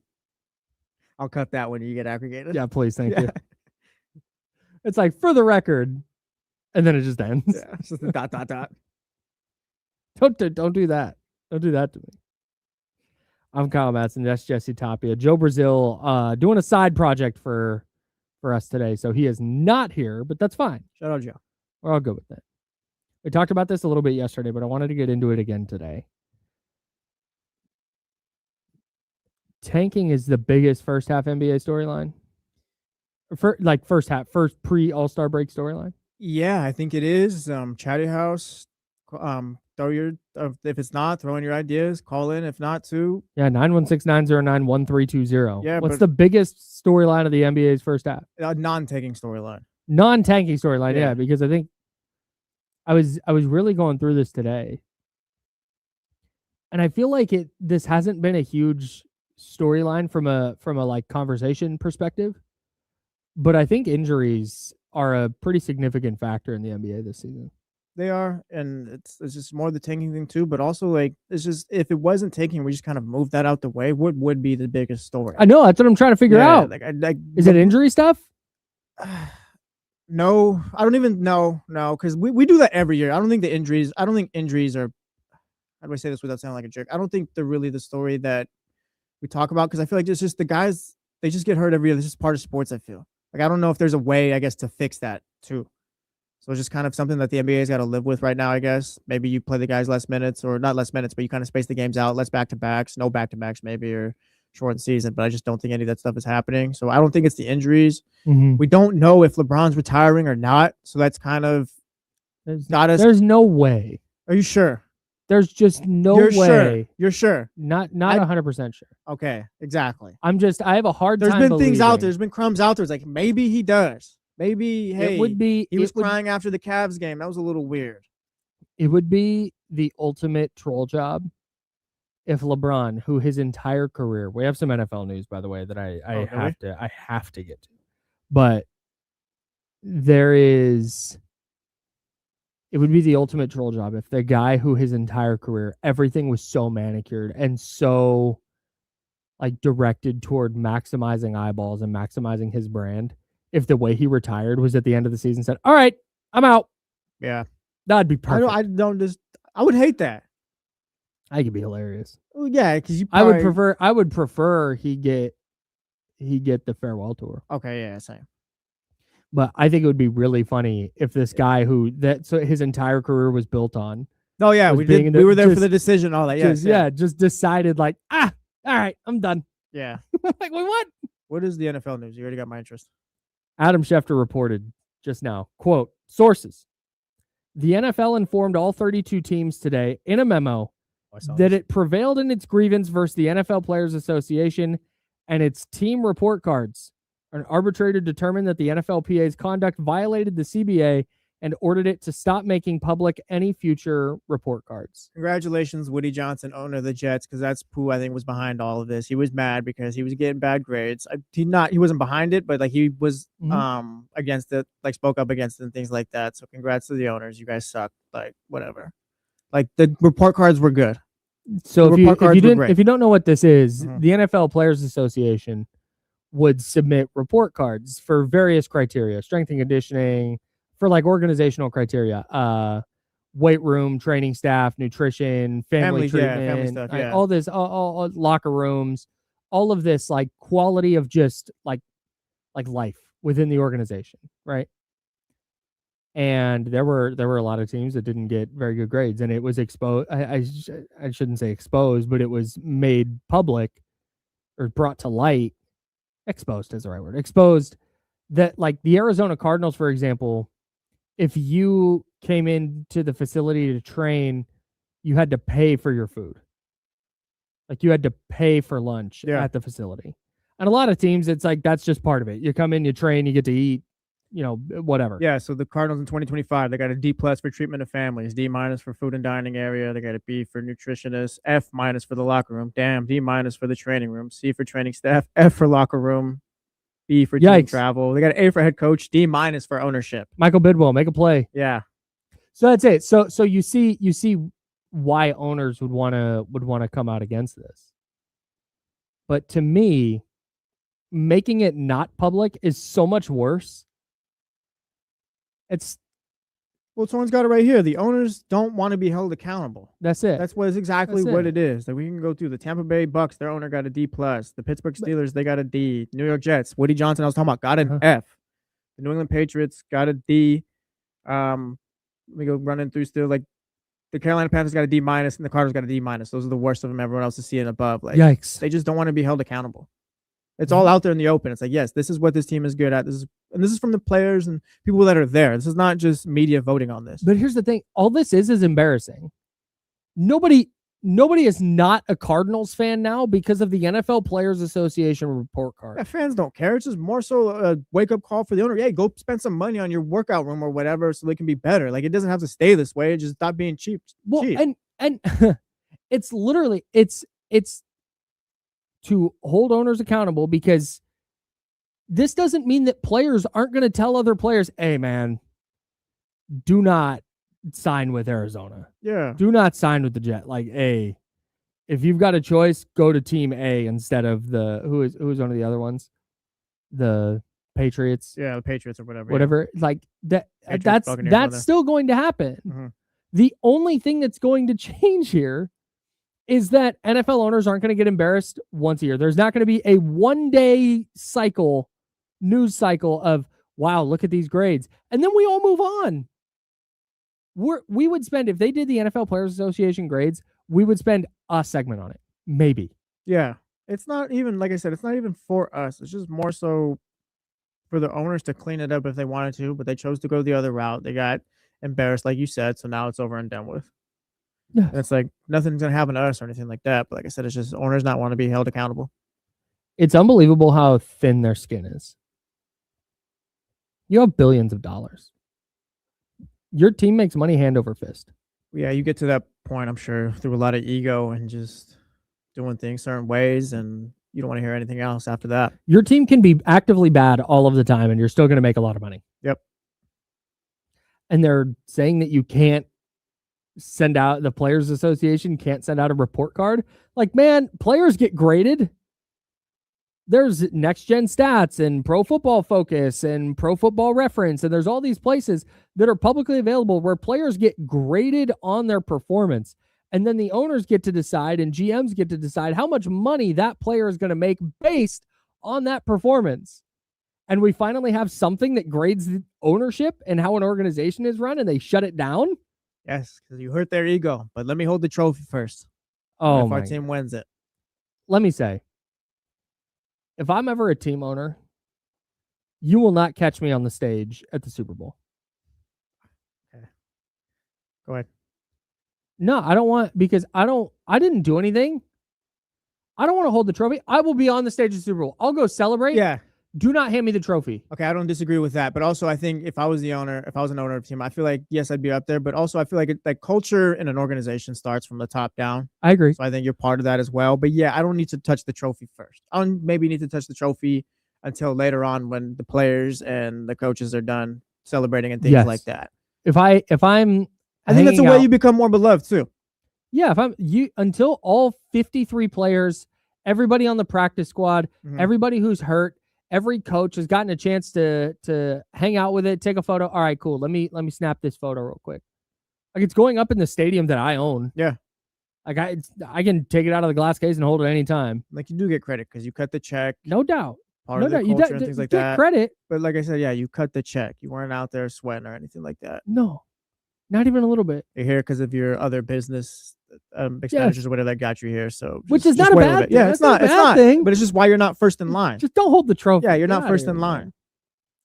I'll cut that when you get aggregated. Yeah, please. Thank you. It's like, for the record, and then it just ends. Yeah, it's just a dot. Don't do that. Don't do that to me. I'm Kyle Madsen. That's Jesse Tapia. Joe Brazil doing a side project for us today, so he is not here, but that's fine. Shout out, Joe. We're all good with it. We talked about this a little bit yesterday, but I wanted to get into it again today. Tanking is the biggest first half NBA storyline. First pre-All-Star break storyline. Yeah, I think it is. Chatty House. If it's not, throw in your ideas. Call in. If not, too. Yeah, 916-909-1320. Yeah, what's the biggest storyline of the NBA's first half? Non-tanking storyline. Non-tanking storyline. Yeah, because I think I was really going through this today, and I feel like this hasn't been a huge storyline from a like conversation perspective, but I think injuries are a pretty significant factor in the NBA this season. They are, and it's just more the tanking thing too. But also, like, it's just if it wasn't tanking, we just kind of moved that out the way. What would be the biggest story? I know, that's what I'm trying to figure out. Is it injury stuff? No, I don't even know. No, because we do that every year. I don't think injuries are. How do I say this without sounding like a jerk? I don't think they're really the story that we talk about, because I feel like it's just the guys, they just get hurt every year. This is part of sports, I feel. Like, I don't know if there's a way, I guess, to fix that too. So it's just kind of something that the NBA's got to live with right now, I guess. Maybe you play the guys less minutes, or not less minutes, but you kind of space the games out, less back-to-backs, no back-to-backs maybe, or shortened season. But I just don't think any of that stuff is happening. So I don't think it's the injuries. Mm-hmm. We don't know if LeBron's retiring or not. So that's kind of got us. There's no way. Are you sure? There's just no way. Sure. You're sure? Not 100% sure. Okay, exactly. I have a hard time. There's been things out there. There's been crumbs out there. It's like, maybe he does. Maybe, hey, he was crying after the Cavs game. That was a little weird. It would be the ultimate troll job if LeBron, who his entire career, we have some NFL news, by the way, that I have to get to. But it would be the ultimate troll job if the guy who his entire career, everything was so manicured and so like directed toward maximizing eyeballs and maximizing his brand, if the way he retired was at the end of the season said, all right, I'm out. Yeah. That'd be perfect. I would hate that. I could be hilarious. Well, yeah, because I would prefer he get the farewell tour. Okay, yeah, same. But I think it would be really funny if this guy so his entire career was built on. Oh yeah, we were there for the decision, all that. Yeah, just decided like, all right, I'm done. Yeah. Like, wait, what? What is the NFL news? You already got my interest. Adam Schefter reported just now, quote, sources. The NFL informed all 32 teams today in a memo that it prevailed in its grievance versus the NFL Players Association and its team report cards. An arbitrator determined that the NFLPA's conduct violated the CBA and ordered it to stop making public any future report cards. Congratulations, Woody Johnson, owner of the Jets, because that's who I think was behind all of this. He was mad because he was getting bad grades. He wasn't behind it, but like he was against it, like spoke up against it and things like that. So congrats to the owners. You guys suck. Like, whatever. Like, the report cards were good. So if you don't know what this is, the NFL Players Association would submit report cards for various criteria, strength and conditioning, for like organizational criteria, weight room, training staff, nutrition, family treatment, family stuff, yeah. All this, all locker rooms, all of this, like quality of just like life within the organization, right? And there were a lot of teams that didn't get very good grades, and it was exposed. I shouldn't say exposed, but it was made public or brought to light. Exposed is the right word. Exposed that, like, the Arizona Cardinals, for example, if you came into the facility to train, you had to pay for your food. Like, you had to pay for lunch at the facility. And a lot of teams, it's like, that's just part of it. You come in, you train, you get to eat, whatever. Yeah, so the Cardinals in 2025, they got a D+ for treatment of families, D- for food and dining area, they got a B for nutritionists, F- for the locker room, damn, D- for the training room, C for training staff, F for locker room, B for team travel. They got an A for head coach, D- for ownership. Michael Bidwell, make a play. Yeah. So that's it. So you see why owners would want to come out against this. But to me, making it not public is so much worse. Someone's got it right here. The owners don't want to be held accountable. That's it. That's what it is. Like, we can go through the Tampa Bay Bucks. Their owner got a D+. The Pittsburgh Steelers, they got a D. New York Jets, Woody Johnson, I was talking about, got an F. The New England Patriots got a D. Let me go running through still. Like, the Carolina Panthers got a D- and the Cardinals got a D-. Those are the worst of them. Everyone else is seeing above. Like, yikes. They just don't want to be held accountable. It's all out there in the open. It's like, yes, this is what this team is good at. This is from the players and people that are there. This is not just media voting on this. But here's the thing. All this is embarrassing. Nobody is not a Cardinals fan now because of the NFL Players Association report card. Yeah, fans don't care. It's just more so a wake-up call for the owner. Yeah, go spend some money on your workout room or whatever so they can be better. Like, it doesn't have to stay this way. Just stop being cheap. Well, and it's literally, it's to hold owners accountable, because this doesn't mean that players aren't going to tell other players, hey man, do not sign with Arizona. Yeah. Do not sign with the Jet. Like, if you've got a choice, go to Team A instead of the who is one of the other ones, the Patriots. Yeah, the Patriots or whatever. Whatever. Yeah. Like that. Patriots, That's still going to happen. Mm-hmm. The only thing that's going to change here is that NFL owners aren't going to get embarrassed once a year. There's not going to be a one-day news cycle of, wow, look at these grades. And then we all move on. We would spend, if they did the NFL Players Association grades, we would spend a segment on it. Maybe. Yeah. It's not even, like I said, it's not even for us. It's just more so for the owners to clean it up if they wanted to, but they chose to go the other route. They got embarrassed, like you said, so now it's over and done with. Yeah. And it's like nothing's going to happen to us or anything like that. But like I said, it's just owners not want to be held accountable. It's unbelievable how thin their skin is. You have billions of dollars. Your team makes money hand over fist. Yeah, you get to that point, I'm sure, through a lot of ego and just doing things certain ways, and you don't want to hear anything else after that. Your team can be actively bad all of the time, and you're still going to make a lot of money. Yep. And they're saying that you can't send out, the Players Association can't send out a report card. Like, man, players get graded. There's Next Gen Stats and Pro Football Focus and Pro Football Reference, and there's all these places that are publicly available where players get graded on their performance. And then the owners get to decide and GMs get to decide how much money that player is going to make based on that performance. And we finally have something that grades the ownership and how an organization is run, and they shut it down. Yes, because you hurt their ego. But let me hold the trophy first. Oh, if our team wins it. Let me say, if I'm ever a team owner, you will not catch me on the stage at the Super Bowl. Okay. Go ahead. No, I don't want, because I didn't do anything. I don't want to hold the trophy. I will be on the stage at the Super Bowl. I'll go celebrate. Yeah. Do not hand me the trophy. Okay, I don't disagree with that. But also, I think if I was an owner of a team, I feel like, yes, I'd be up there. But also, I feel like culture in an organization starts from the top down. I agree. So I think you're part of that as well. But yeah, I don't need to touch the trophy first. I don't maybe need to touch the trophy until later on when the players and the coaches are done celebrating and things like that. If I'm I think that's a way you become more beloved too. Yeah, until all 53 players, everybody on the practice squad, everybody who's hurt, every coach has gotten a chance to hang out with it, take a photo. All right, cool. Let me snap this photo real quick. Like, it's going up in the stadium that I own. Yeah. Like, I can take it out of the glass case and hold it anytime. Like, you do get credit because you cut the check. No doubt. Part of the culture and things like that. Credit. But like I said, yeah, you cut the check. You weren't out there sweating or anything like that. No, not even a little bit. You're here because of your other business expenditures or whatever that got you here. So which is not a bad thing. Yeah, it's not a bad thing. But it's just why you're not first in line. Just don't hold the trophy. Yeah, you're not first in line.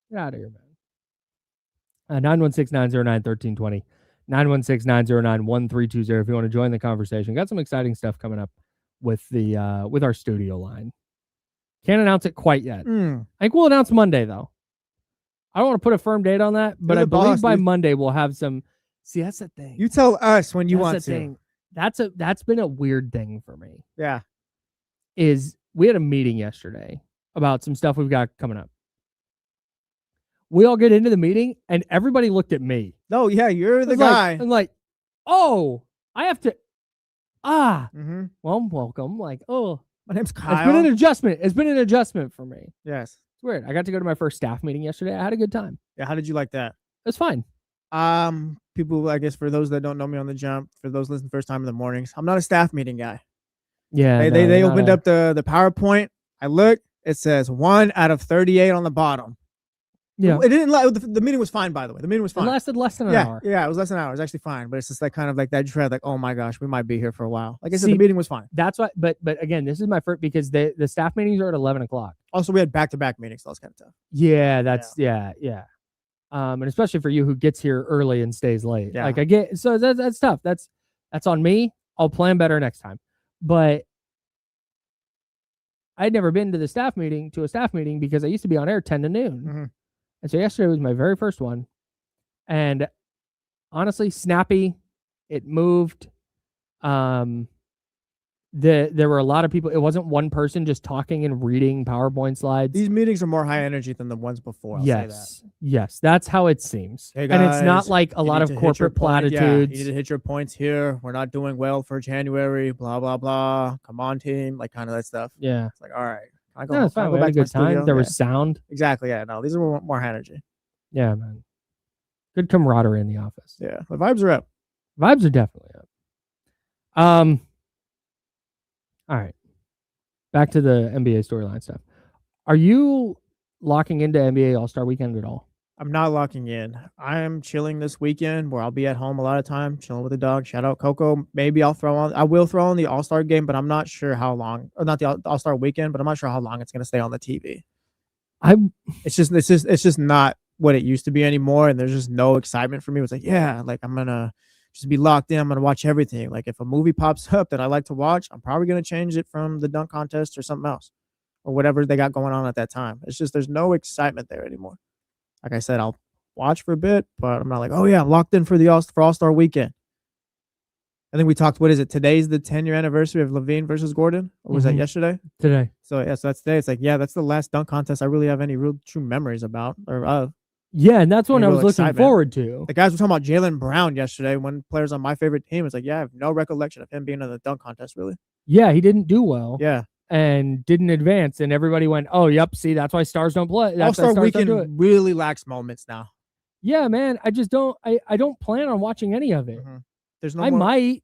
Get out of here, man. 916-909-1320. 916-909-1320 if you want to join the conversation. Got some exciting stuff coming up with our studio line. Can't announce it quite yet. I think we'll announce Monday, though. I don't want to put a firm date on that, but I believe by Monday we'll have some. See, that's the thing. You tell us when you want to. Thing. That's been a weird thing for me. Yeah. Is we had a meeting yesterday about some stuff we've got coming up. We all get into the meeting and everybody looked at me. No, yeah, you're the guy. I'm like, oh, I have to. Well, welcome. Like, oh, my name's Kyle. It's been an adjustment. It's been an adjustment for me. Yes. It's weird. I got to go to my first staff meeting yesterday. I had a good time. Yeah. How did you like that? It's fine. People, I guess, for those that don't know me on the jump, for those listening first time in the mornings, I'm not a staff meeting guy. Yeah. They opened up the PowerPoint. I looked. It says 1 out of 38 on the bottom. Yeah. It didn't like the meeting was fine, by the way. The meeting was fine. It lasted less than an hour. Yeah, it was less than an hour. It was actually fine, but it's just like kind of like that dread, like, oh my gosh, we might be here for a while. Like I said, the meeting was fine. That's why, but again, this is my first because the staff meetings are at 11 o'clock. Also, we had back-to-back meetings, so that's kind of tough. Yeah, that's yeah. And especially for you who gets here early and stays late. Yeah. Like I get, so that's tough. That's on me. I'll plan better next time. But I'd never been to a staff meeting because I used to be on air 10 to noon. And so yesterday was my very first one. And honestly, snappy. It moved. there were a lot of people. It wasn't one person just talking and reading PowerPoint slides. These meetings are more high energy than the ones before. I'll say that. Yes, that's how it seems. Hey and it's not guys, like a you lot need of to hit your corporate point. Yeah, platitudes. you need to hit your points here. We're not doing well for January. Blah blah blah. Come on, team. Like kind of that stuff. Yeah, It's like, all right. I go, no, it's can I fine. go We had back a to my good time. studio? There Yeah. was sound. Exactly. Yeah. No, these are more high energy. Yeah, man. Good camaraderie in the office. Yeah, the vibes are up. Vibes are definitely up. All right. Back to the NBA storyline stuff. Are you locking into NBA All-Star Weekend at all? I'm not locking in. I'm chilling this weekend where I'll be at home a lot of time, chilling with the dog. Shout out Coco. Maybe I will throw on the All-Star game, but I'm not sure how long, or not the All-Star weekend, but I'm not sure how long it's going to stay on the TV. It's just not what it used to be anymore. And there's just no excitement for me. It's like, yeah, like I'm going to just be locked in. I'm going to watch everything. Like if a movie pops up that I like to watch, I'm probably going to change it from the dunk contest or something else or whatever they got going on at that time. It's just, there's no excitement there anymore. Like I said, I'll watch for a bit, but I'm not like, oh yeah, I'm locked in for the All-Star weekend. I think we talked, what is it? Today's the 10-year anniversary of Levine versus Gordon. Or was that yesterday? Today. So yeah, so that's today. It's like, yeah, that's the last dunk contest I really have any real true memories about or of. Yeah, and that's what I was looking excitement. forward to. The guys were talking about Jaylen Brown yesterday, one players on my favorite team. It's like, yeah, I have no recollection of him being in the dunk contest, really. Yeah, he didn't do well. Yeah. And didn't advance, and everybody went, "Oh, yep, see, that's why stars don't play." All-Star weekend really lacks moments now. Yeah, man, I just don't. I don't plan on watching any of it. Mm-hmm. There's no. I might,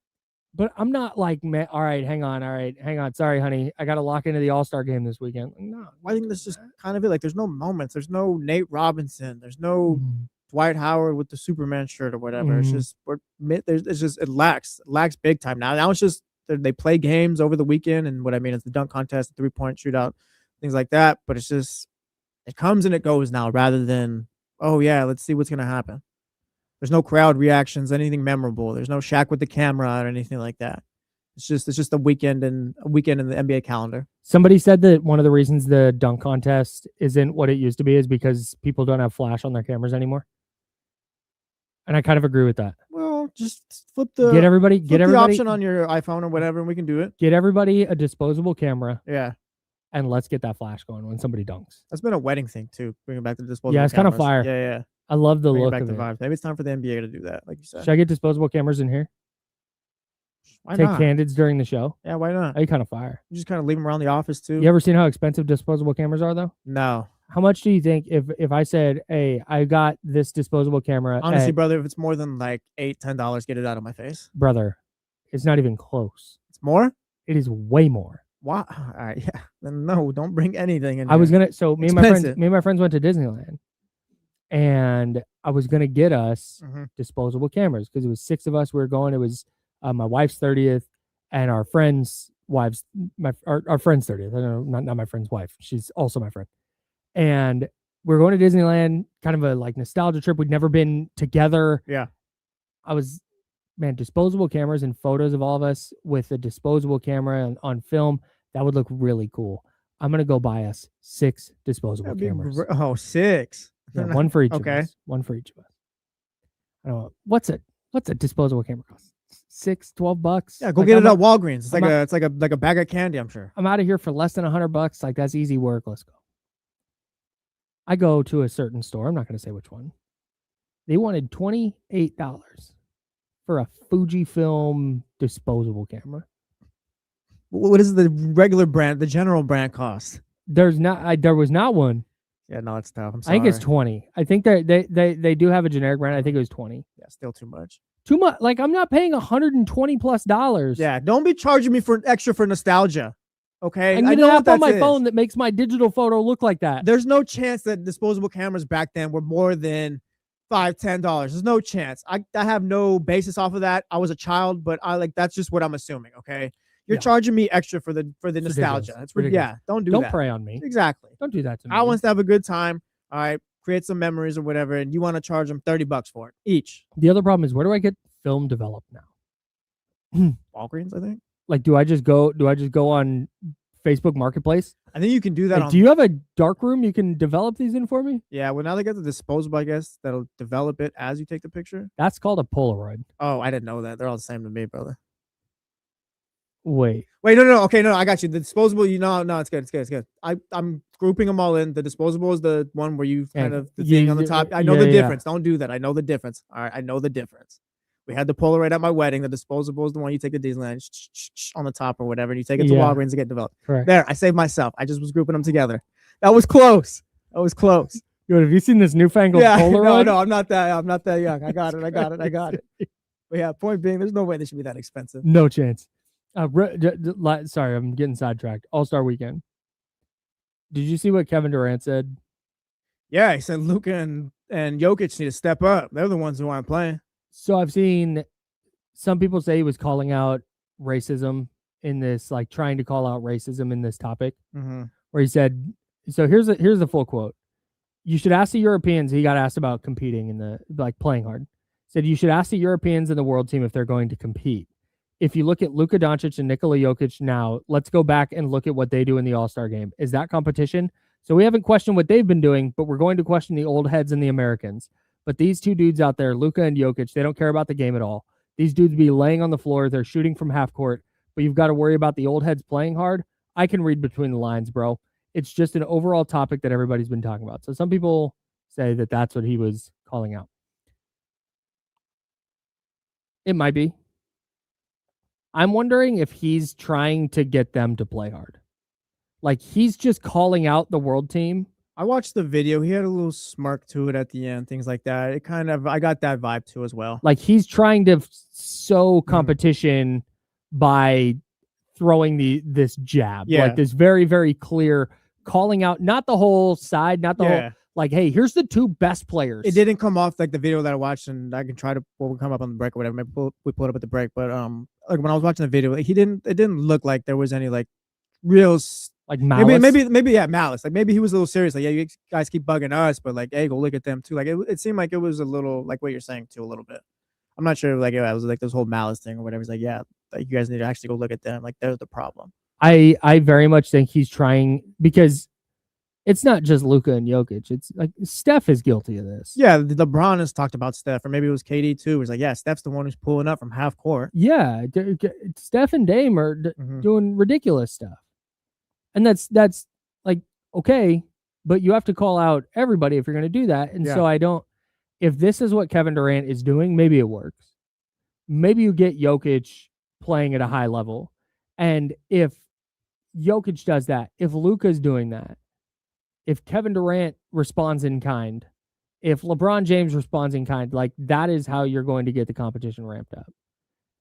but I'm not like, man. All right, hang on. Sorry, honey, I got to lock into the All-Star game this weekend. No, I think that's just kind of it. Like, there's no moments. There's no Nate Robinson. There's no Dwight Howard with the Superman shirt or whatever. It's just it lacks big time now. Now it's just. They play games over the weekend, and what I mean is the dunk contest, the 3-point shootout, things like that. But it's just, it comes and it goes now rather than, oh, yeah, let's see what's going to happen. There's no crowd reactions, anything memorable. There's no Shaq with the camera or anything like that. It's just a weekend in the NBA calendar. Somebody said that one of the reasons the dunk contest isn't what it used to be is because people don't have flash on their cameras anymore. And I kind of agree with that. Well, just flip the option on your iPhone or whatever, and we can do it. Get everybody a disposable camera. Yeah. And let's get that flash going when somebody dunks. That's been a wedding thing too. Bringing back the disposable. Yeah, it's kind of fire. Yeah. I love the look back of the it. vibes. Maybe it's time for the NBA to do that, like you said. Should I get disposable cameras in here? Why Take not? candids during the show? Yeah, why not? Are you kind of fire? You just kind of leave them around the office too. You ever seen how expensive disposable cameras are though? No. How much do you think if I said, hey, I got this disposable camera? Honestly, brother, if it's more than like $8-10, get it out of my face. Brother, it's not even close. It's more? It is way more. Why? All right, yeah. Then no, don't bring anything in. I was gonna. So me and my friends went to Disneyland, and I was gonna get us disposable cameras because it was 6 of us. We were going. It was my wife's 30th and our friend's wife's our friend's 30th. I don't know, not my friend's wife. She's also my friend. And we're going to Disneyland, kind of a like nostalgia trip. We'd never been together. Yeah. Disposable cameras and photos of all of us with a disposable camera on film. That would look really cool. I'm going to go buy us 6 disposable cameras. 6. Yeah, one for each of Okay. us. One for each of us. I don't know. What's a disposable camera cost? $6, $12? Yeah, go get it at Walgreens. It's like a bag of candy, I'm sure. I'm out of here for less than $100. Like, that's easy work. Let's go. I go to a certain store. I'm not going to say which one. They wanted $28 for a Fujifilm disposable camera. What is the regular brand, the general brand cost? There was not one. Yeah, no, it's tough. I'm sorry. I think it's 20. I think they do have a generic brand. I think it was 20. Yeah, still too much. Too much. Like, I'm not paying $120+. Yeah, don't be charging me for extra for nostalgia. Okay, I'm getting an app on my phone that makes my digital photo look like that. There's no chance that disposable cameras back then were more than $5-10. There's no chance. I have no basis off of that. I was a child, but that's just what I'm assuming. Okay, you're charging me extra for the nostalgia. It's ridiculous. Yeah, don't do that. Don't prey on me. Exactly. Don't do that to me. I want to have a good time. All right, create some memories or whatever, and you want to charge them $30 for it each. The other problem is, where do I get film developed now? Walgreens, I think. Like, do I just go on Facebook Marketplace? I think you can do that. Do you have a dark room you can develop these in for me? Yeah, well, now they got the disposable, I guess, that'll develop it as you take the picture. That's called a Polaroid. Oh, I didn't know that. They're all the same to me, brother. Wait. No. Okay, no, I got you. The disposable, no, it's good. I'm grouping them all in. The disposable is the one where you kind of the thing on the top. I know the difference. Don't do that. I know the difference. All right, I know the difference. We had the Polaroid at my wedding. The disposable is the one you take to Disneyland on the top or whatever, and you take it to Walgreens to get developed. Correct. There, I saved myself. I just was grouping them together. That was close. Yo, have you seen this newfangled Polaroid? No, I'm not that young. I got it. But yeah, point being, there's no way they should be that expensive. No chance. Sorry, I'm getting sidetracked. All-Star Weekend. Did you see what Kevin Durant said? Yeah, he said Luka and Jokic need to step up. They're the ones who aren't playing. So I've seen some people say he was calling out racism in this, like trying to call out racism in this topic, where he said, so here's the full quote. You should ask the Europeans. He got asked about competing playing hard. Said you should ask the Europeans and the world team if they're going to compete. If you look at Luka Doncic and Nikola Jokic now, let's go back and look at what they do in the All-Star game. Is that competition? So we haven't questioned what they've been doing, but we're going to question the old heads and the Americans. But these two dudes out there, Luka and Jokic, they don't care about the game at all. These dudes be laying on the floor. They're shooting from half court, but you've got to worry about the old heads playing hard. I can read between the lines, bro. It's just an overall topic that everybody's been talking about. So some people say that that's what he was calling out. It might be. I'm wondering if he's trying to get them to play hard. Like he's just calling out the world team. I watched the video. He had a little smirk to it at the end, things like that. It kind of, I got that vibe too as well. Like he's trying to sow competition by throwing this jab. Like this very, very clear calling out, not the whole side, not the whole, like, hey, here's the two best players. It didn't come off like the video that I watched, and I can try to, we'll come up on the break or whatever. Maybe we pull it up at the break. But like when I was watching the video, it didn't look like there was any like real like malice. Maybe malice. Like maybe he was a little serious. Like, yeah, you guys keep bugging us, but like, hey, go look at them too. Like it seemed like it was a little like what you're saying too, a little bit. I'm not sure. Like it was like this whole malice thing or whatever. It's like, yeah, like you guys need to actually go look at them. Like they're the problem. I very much think he's trying, because it's not just Luka and Jokic. It's like Steph is guilty of this. Yeah, LeBron has talked about Steph, or maybe it was KD too. It was like, yeah, Steph's the one who's pulling up from half court. Yeah, Steph and Dame are doing ridiculous stuff. And that's like, okay, but you have to call out everybody if you're going to do that. And so if this is what Kevin Durant is doing, maybe it works. Maybe you get Jokic playing at a high level. And if Jokic does that, if Luka's doing that, if Kevin Durant responds in kind, if LeBron James responds in kind, like that is how you're going to get the competition ramped up.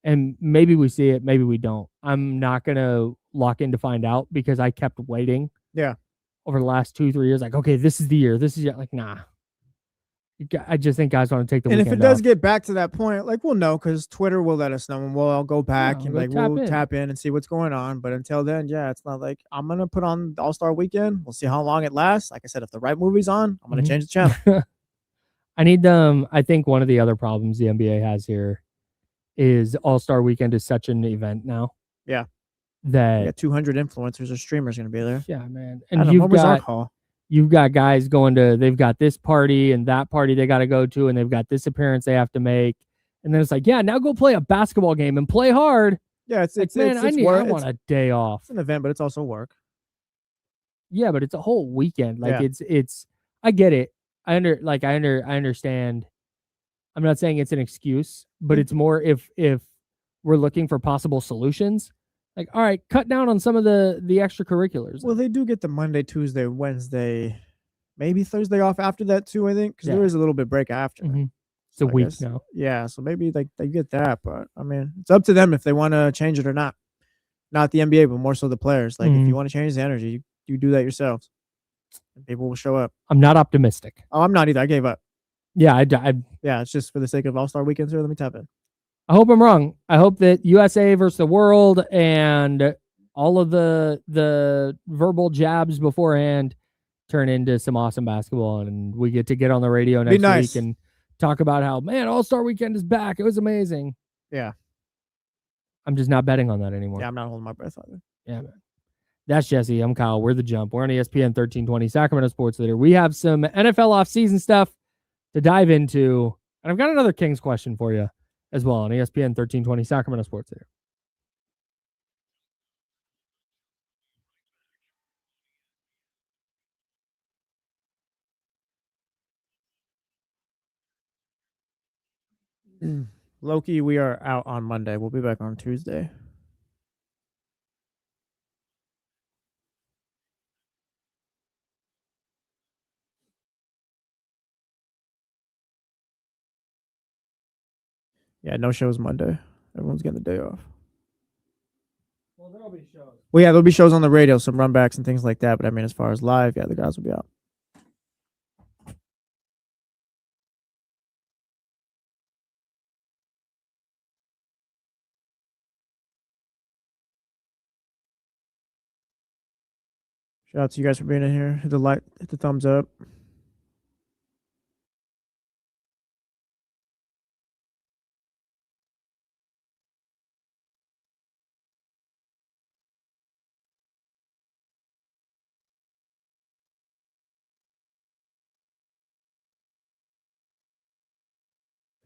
And maybe we see it, maybe we don't. I'm not going to lock in to find out, because I kept waiting. Yeah. Over the last 2-3 years, like, okay, this is the year. This is like, nah. I just think guys want to take the weekend off. And if it does off. get back to that point, like we'll know, because Twitter will let us know, and we'll all go back and like we'll tap in and see what's going on. But until then, yeah, it's not like I'm gonna put on the All-Star Weekend. We'll see how long it lasts. Like I said, if the right movie's on, I'm gonna change the channel. I need them. I think one of the other problems the NBA has here is All-Star Weekend is such an event now. Yeah. That you got 200 influencers or streamers gonna be there. Yeah, man. And you've got guys going to, they've got this party and that party they got to go to, and they've got this appearance they have to make. And then it's like, yeah, now go play a basketball game and play hard. Yeah, it's like, man, I want a day off. It's an event, but it's also work. Yeah, but it's a whole weekend. Like it's I get it. I understand. I'm not saying it's an excuse, but it's more if we're looking for possible solutions. Like, all right, cut down on some of the extracurriculars. Well, they do get the Monday, Tuesday, Wednesday, maybe Thursday off after that too, I think, because there is a little bit break after. It's a week now. Yeah, so maybe like they get that, but I mean, it's up to them if they want to change it or not. Not the NBA, but more so the players. Like, if you want to change the energy, you do that yourselves, and people will show up. I'm not optimistic. Oh, I'm not either. I gave up. Yeah, yeah, it's just for the sake of All-Star Weekends here. Let me tap in. I hope I'm wrong. I hope that USA versus the world and all of the verbal jabs beforehand turn into some awesome basketball, and we get on the radio next week and talk about how, man, All-Star Weekend is back. It was amazing. Yeah. I'm just not betting on that anymore. Yeah, I'm not holding my breath either. Yeah, man. That's Jesse. I'm Kyle. We're The Jump. We're on ESPN 1320, Sacramento Sports Leader. We have some NFL offseason stuff to dive into, and I've got another Kings question for you as well on ESPN 1320, Sacramento Sports Leader. Loki, we are out on Monday. We'll be back on Tuesday. Yeah, no shows Monday. Everyone's getting the day off. Well, there'll be shows. Well, yeah, there'll be shows on the radio, some runbacks and things like that. But I mean, as far as live, yeah, the guys will be out. Shout out to you guys for being in here. Hit the like, hit the thumbs up.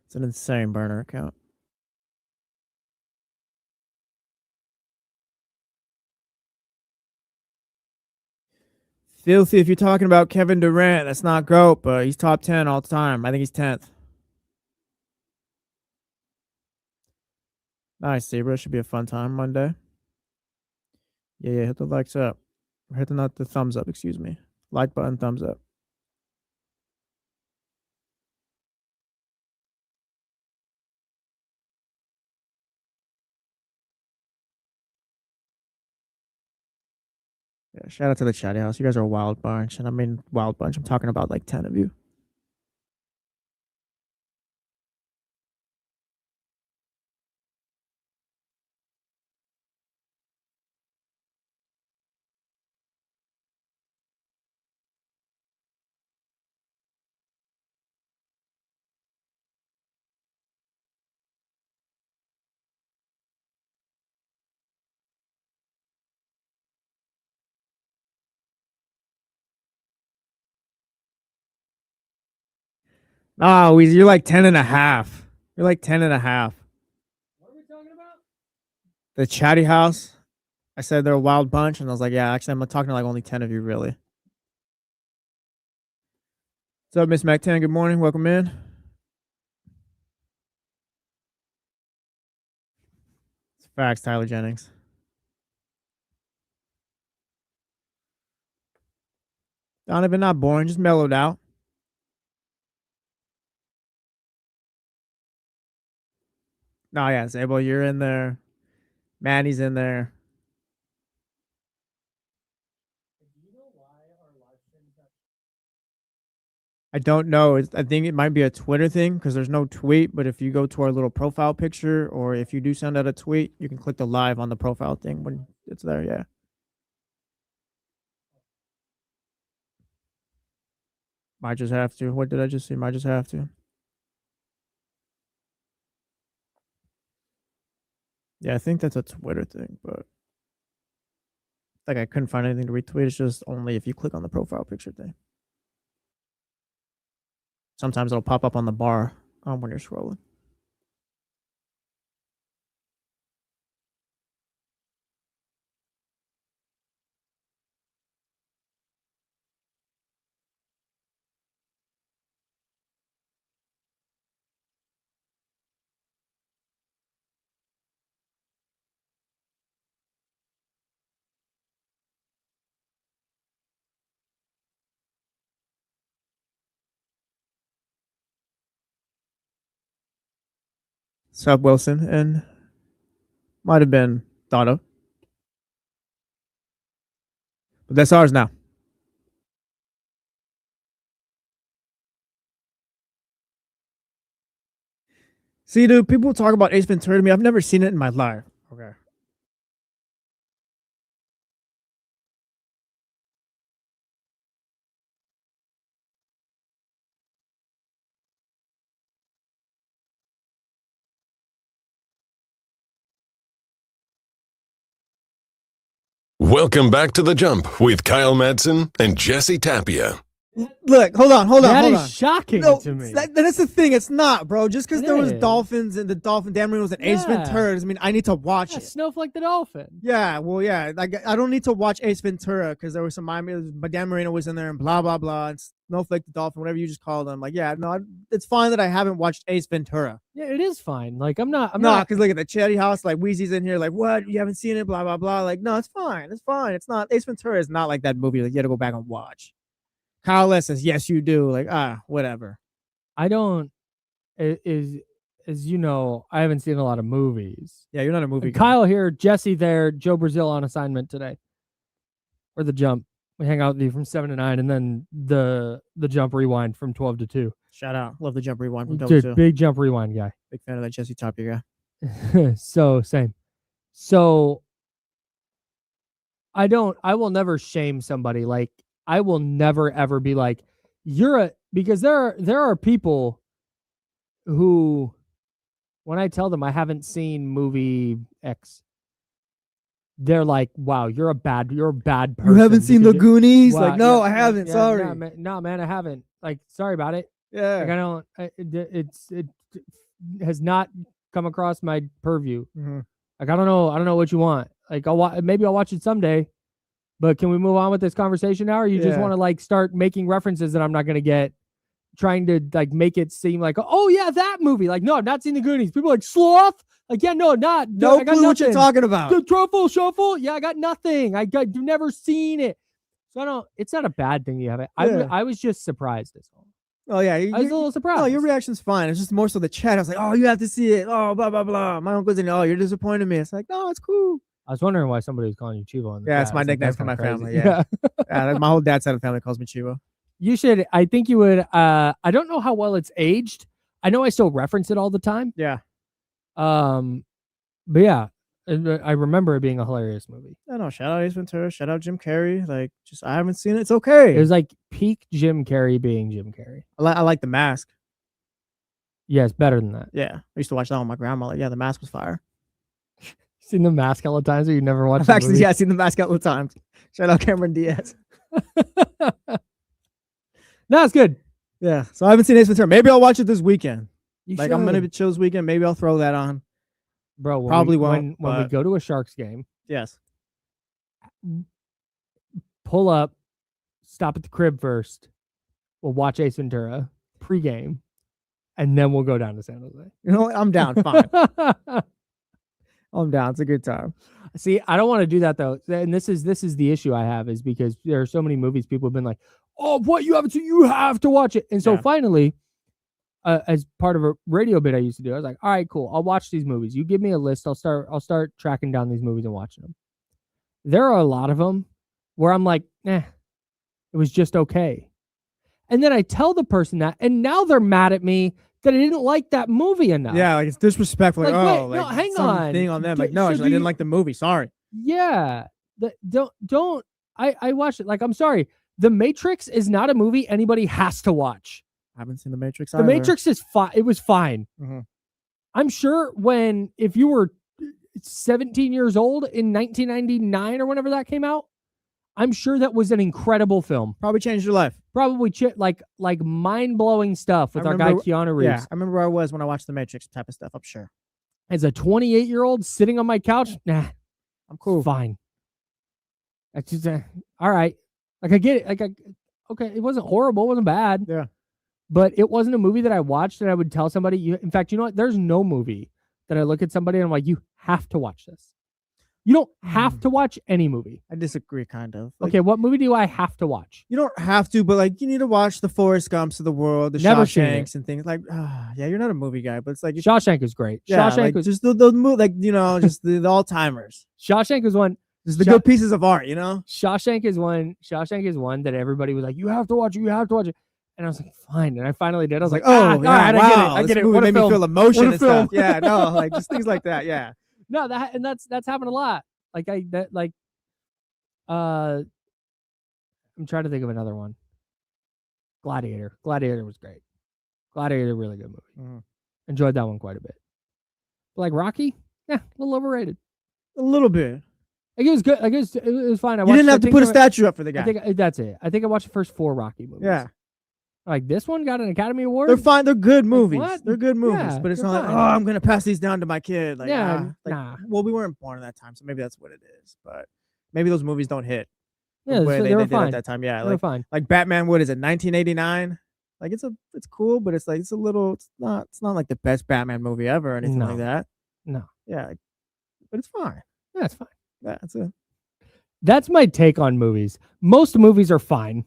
It's an insane burner account. Filthy, if you're talking about Kevin Durant, that's not GOAT, but he's top 10 all the time. I think he's 10th. Nice, Zebra. Should be a fun time Monday. Yeah, hit the likes up. Or hit the thumbs up, excuse me. Like button, thumbs up. Yeah, shout out to the chatty house. You guys are a wild bunch. And I mean wild bunch. I'm talking about like 10 of you. Oh, you're like 10 and a half. You're like 10 and a half. What are we talking about? The chatty house. I said they're a wild bunch, and I was like, yeah, actually, I'm talking to like only 10 of you, really. What's up, Miss Mac10? Good morning. Welcome in. It's facts, Tyler Jennings. Donovan, not boring, just mellowed out. No, yeah, Sable, you're in there. Manny's in there. I don't know. I think it might be a Twitter thing because there's no tweet. But if you go to our little profile picture, or if you do send out a tweet, you can click the live on the profile thing when it's there. Yeah. Might just have to. What did I just see? Might just have to. Yeah, I think that's a Twitter thing, but like I couldn't find anything to retweet. It's just only if you click on the profile picture thing. Sometimes it'll pop up on the bar when you're scrolling. Sub Wilson and might have been thought of. But that's ours now. See, dude, people talk about Ace Ventura to me. I've never seen it in my life. Okay. Welcome back to The Jump with Kyle Madsen and Jesse Tapia. Look, hold on. That is shocking to me. That's the thing. It's not, bro. Just because there was is. dolphins and the dolphin Dan Marino was an Ace Ventura doesn't mean I need to watch it. Snowflake the dolphin. Yeah, well, yeah. Like I don't need to watch Ace Ventura because there was some Dan Marino was in there and blah blah blah. And Snowflake the dolphin, whatever you just called him. Like, yeah, no, it's fine that I haven't watched Ace Ventura. Yeah, it is fine. Like I'm not. Because look at the Chatty House. Like Wheezy's in here. Like, what? You haven't seen it? Blah blah blah. Like, no, it's fine. It's fine. It's not. Ace Ventura is not like that movie. Like you got to go back and watch. Kyle S says, yes, you do. Like, whatever. I don't. As you know, I haven't seen a lot of movies. Yeah, you're not a movie guy. Kyle here, Jesse there, Joe Brazil on assignment today. Or the jump. We hang out with you from 7 to 9, and then the jump rewind from 12 to 2. Shout out. Love the jump rewind from 12 to 2. Big jump rewind guy. Big fan of that Jesse Tapia guy. So same. So I will never shame somebody. Like I will never ever be like, because there are people who, when I tell them I haven't seen movie X, they're like, wow, you're a bad person. You haven't seen The Goonies? Wow, like, no, yeah, I haven't. yeah, sorry. No, man, I haven't. Like, sorry about it. Yeah. Like, I don't, it has not come across my purview. Mm-hmm. Like, I don't know what you want. Like, maybe I'll watch it someday. But can we move on with this conversation now, or you just want to like start making references that I'm not going to get, trying to like make it seem like, oh yeah, that movie. Like, no, I've not seen The Goonies. People are like, Sloth? Like, yeah, no, not. No I got clue what you're talking about. The Truffle Shuffle? Yeah, I got nothing. I've never seen it. So it's not a bad thing you have it. I was just surprised as well. Oh yeah, I was a little surprised. No, your reaction's fine. It's just more so the chat. I was like, oh, you have to see it. Oh, blah blah blah. My uncle's in. Oh, you're disappointing me. It's like, no, it's cool. I was wondering why somebody was calling you Chivo. Yeah, it's my nickname for my family. Yeah, my whole dad's side of the family calls me Chivo. You should. I think you would. I don't know how well it's aged. I know I still reference it all the time. Yeah. But yeah, I remember it being a hilarious movie. I know. Shout out Ace Ventura. Shout out Jim Carrey. Like, just I haven't seen it. It's okay. It was like peak Jim Carrey being Jim Carrey. I like The Mask. Yeah, it's better than that. Yeah, I used to watch that with my grandma. Like, yeah, The Mask was fire. Seen The Mask all the times, or you never watched? I've actually, I've seen The Mask all the times. Shout out Cameron Diaz. No, it's good. Yeah, so I haven't seen Ace Ventura. Maybe I'll watch it this weekend. You like, should. I'm gonna be chill this weekend. Maybe I'll throw that on. Bro, probably won't. When we go to a Sharks game, yes, pull up, stop at the crib first. We'll watch Ace Ventura pregame, and then we'll go down to San Jose. You know what? I'm down. Fine. I'm down. It's a good time. See, I don't want to do that though, and this is the issue I have, is because there are so many movies people have been like, "Oh, what, you haven't seen? You have to watch it." And so finally, as part of a radio bit I used to do, I was like, "All right, cool. I'll watch these movies. You give me a list. I'll start tracking down these movies and watching them." There are a lot of them where I'm like, it was just okay. And then I tell the person that, and now they're mad at me that I didn't like that movie enough. Yeah, like it's disrespectful. Like, wait, oh, like, no, hang thing on them. Like, no, I didn't like the movie. Sorry. Yeah. Don't. I watched it. Like, I'm sorry. The Matrix is not a movie anybody has to watch. I haven't seen The Matrix. The Matrix is fine. It was fine. Mm-hmm. I'm sure if you were 17 years old in 1999 or whenever that came out, I'm sure that was an incredible film. Probably changed your life. Probably like mind-blowing stuff with our guy Keanu Reeves. Yeah, I remember where I was when I watched The Matrix type of stuff. I'm sure. As a 28-year-old sitting on my couch, nah, I'm cool. Fine. That's just all right. Like, I get it. Like, okay, it wasn't horrible. It wasn't bad. Yeah. But it wasn't a movie that I watched that I would tell somebody. In fact, you know what? There's no movie that I look at somebody and I'm like, you have to watch this. You don't have to watch any movie. I disagree, kind of. Like, okay, what movie do I have to watch? You don't have to, but like you need to watch the Forrest Gumps of the world, the Shawshanks and things. Like, yeah, you're not a movie guy, but it's like Shawshank is great. Yeah, Shawshank like, was just those movies, like just the all timers. Shawshank was one. Just the good pieces of art, Shawshank is one. Shawshank is one that everybody was like, you have to watch it. You have to watch it. And I was like, fine. And I finally did. I was like, oh, all right, wow, I get it. Movie What a made film. me feel emotion and film. stuff. Yeah, no, like just things like that. Yeah. No, that's happened a lot. I'm trying to think of another one. Gladiator. Gladiator was great. Gladiator, really good movie. Mm-hmm. Enjoyed that one quite a bit. But like Rocky, a little overrated. A little bit. Like, it was good. Like, it was fine. You didn't have to put a statue up for the guy. I think that's it. I think I watched the first 4 Rocky movies. Yeah. Like, this one got an Academy Award. They're fine. They're good movies. what? They're good movies. Yeah, but it's they're not like, fine. oh, I'm gonna pass these down to my kid. Like, Yeah, like, nah. well, we weren't born at that time, so maybe that's what it is. But maybe those movies don't hit. Yeah, the way so they they were did fine. at that time. Yeah, They were fine. like Batman. What is it? 1989. Like it's cool, but it's like it's not like the best Batman movie ever or anything like that. No. Yeah, but it's fine. Yeah, it's fine. Yeah, that's it. That's my take on movies. Most movies are fine.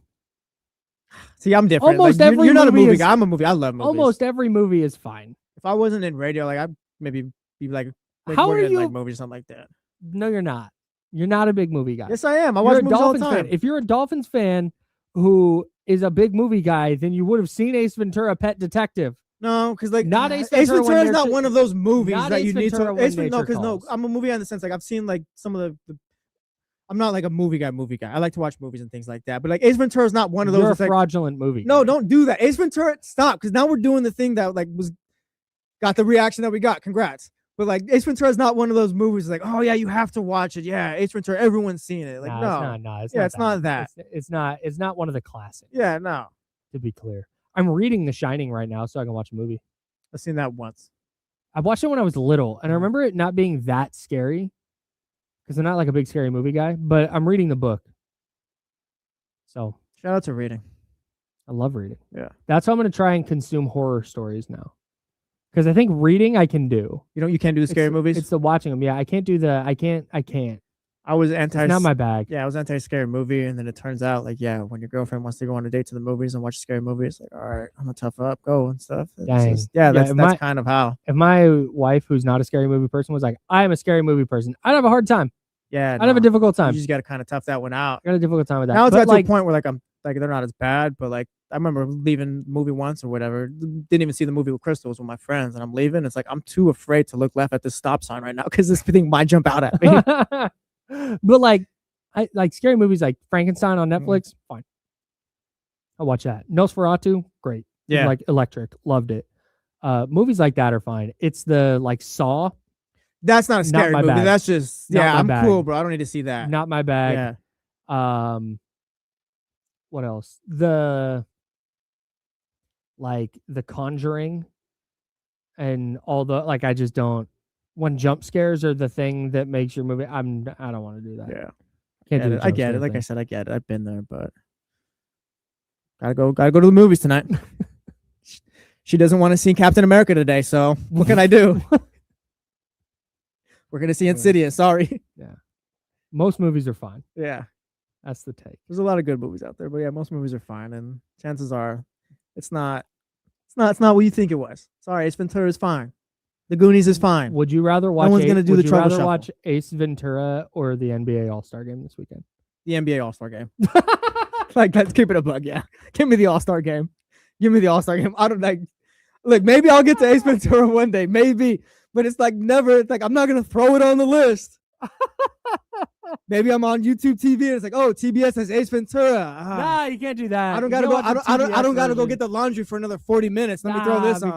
See, I'm different. Almost like, every you're not a movie movie is- guy. I'm a movie. I love movies. Almost every movie is fine. If I wasn't in radio, like I'd maybe be like, How are in, you- like movies or something like that? No, you're not. You're not a big movie guy. Yes, I am. I You're watch a movies all the Dolphins time. fan. If you're a Dolphins fan who is a big movie guy, then you would have seen Ace Ventura: Pet Detective. No, because like Not Ace Ace Ventura When Ventura is not Nature- one of those movies Not that Ace you need Ventura to. When Ace Ventura, no, Nature because no, Calls. I'm a movie guy in the sense like I've seen like some of the. I'm not like a movie guy. I like to watch movies and things like that. But like Ace Ventura is not one of those. You're a that's, like, fraudulent movie. no, guy. don't do that. Ace Ventura, stop, because now we're doing the thing that like got the reaction that we got. Congrats. But like Ace Ventura is not one of those movies like, oh yeah, you have to watch it. Yeah, Ace Ventura, everyone's seen it. Like Nah, no, it's not. No, Yeah, it's not that. It's not one of the classics. yeah, no. To be clear, I'm reading The Shining right now, so I can watch a movie. I've seen that once. I watched it when I was little, and I remember it not being that scary because I'm not like a big scary movie guy. But I'm reading the book, so Shout out to reading. I love reading. Yeah. That's how I'm going to try and consume horror stories now. Because I think reading I can do. You can't do the scary movies. It's the watching them. Yeah, I can't do the. I can't. I was It's anti. not my bag. Yeah, I was anti-scary movie, and then it turns out like when your girlfriend wants to go on a date to the movies and watch a scary movie, it's like all right, I'm gonna tough up, go and stuff. It's Dang. that's my- kind of how. If my wife, who's not a scary movie person, was like, "I am a scary movie person," I'd have a hard time. Yeah, I'd have a difficult You time. just got to kind of tough that one out. I got a difficult time with that. Now it's But, got like, to a point where like I'm like they're not as bad, but like I remember leaving movie once or whatever. Didn't even see the movie with Crystals with my friends, and I'm leaving. It's like I'm too afraid to look left at this stop sign right now because this thing might jump out at me. but like, I like scary movies like Frankenstein on Mm-hmm. Netflix. Fine, I'll watch that. Nosferatu, great. Yeah. Like electric, loved it. Movies like that are fine. It's the like Saw, That's not a scary my movie. bag. That's just Not my I'm bag. cool, bro. I don't need to see that. not my bag. Yeah. What else? The Conjuring and all the like. I just don't. When jump scares are the thing that makes your movie, I don't want to do that. Yeah. Can't do the I jump get scare it. Like I thing. said, I get it. I've been there, but gotta go to the movies tonight. She doesn't want to see Captain America today, so what can I do? We're gonna see Insidious. Sorry. Most movies are fine. Yeah. That's the take. There's a lot of good movies out there, but yeah, most movies are fine, and chances are, it's not what you think it was. Sorry, Ace Ventura is fine. The Goonies is fine. Would you rather watch? one's gonna do would the you trouble rather shuffle. watch Ace Ventura or the NBA All-Star Game this weekend? The NBA All-Star Game. Like, let's keep it a bug. Yeah, give me the All-Star Game. Give me the All-Star Game. I don't like. Look, maybe I'll get to Ace Ventura one day, maybe, but it's like never. It's like I'm not gonna throw it on the list. Maybe I'm on YouTube TV and it's like, oh, TBS has Ace Ventura. Nah, you can't do that. I don't You gotta go. watch the I don't gotta go TBS get the laundry for another 40 minutes. Let me throw version. this Nah,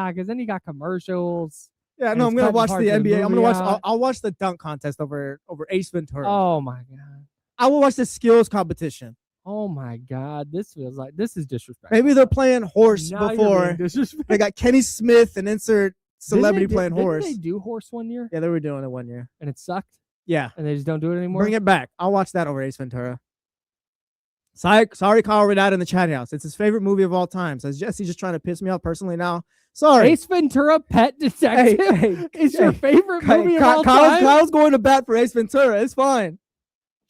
on. because then you got commercials. Yeah, and no, it's I'm gonna cutting watch parts the of the NBA. I'm gonna movie watch. out. I'll watch the dunk contest over Ace Ventura. Oh my god. I will watch the skills competition. Oh my god. This feels like this is disrespectful. Maybe they're playing horse Now you're being before. disrespectful. They got Kenny Smith and insert celebrity playing Didn't horse. they do horse one year Yeah, they were doing it one year. and it sucked Yeah, and they just don't do it anymore? bring it back. I'll watch that over Ace Ventura. Sorry, Kyle Renat in the chat house. It's his favorite movie of all time. Says Jesse just trying to piss me off personally now. Sorry. Ace Ventura: Pet Detective is your favorite movie of all time. Kyle's going to bat for Ace Ventura. It's fine.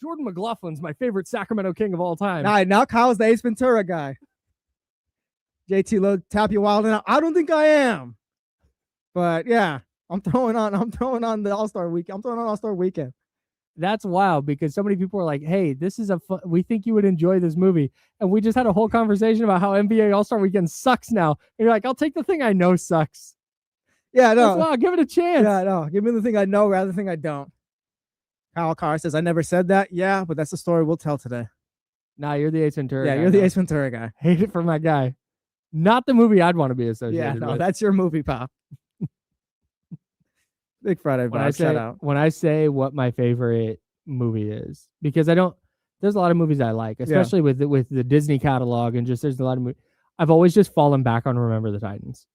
Jordan McLaughlin's my favorite Sacramento King of all time. Now Kyle's the Ace Ventura guy. JT Low, tap you wild enough. I don't think I am. But yeah, I'm throwing on the All-Star week. I'm throwing on All-Star weekend. That's wild because so many people are like, "Hey, this is we think you would enjoy this movie," and we just had a whole conversation about how NBA All-Star Weekend sucks now. And you're like, "I'll take the thing I know sucks." Yeah, no. Wow, give it a chance. Yeah, no. Give me the thing I know rather than the thing I don't. Kyle Carr says, I never said that. Yeah, but that's the story we'll tell today. Nah, you're the Ace Ventura. Yeah, guy you're the now. Ace Ventura guy. Hate it for my guy. Not the movie I'd want to be Yeah, associated no, with. that's your movie, pal. Big Friday when I vibe. say Shout out. when I say what my favorite movie is, because there's a lot of movies I like, especially with the Disney catalog, and just there's a lot of movies. I've always just fallen back on Remember the Titans.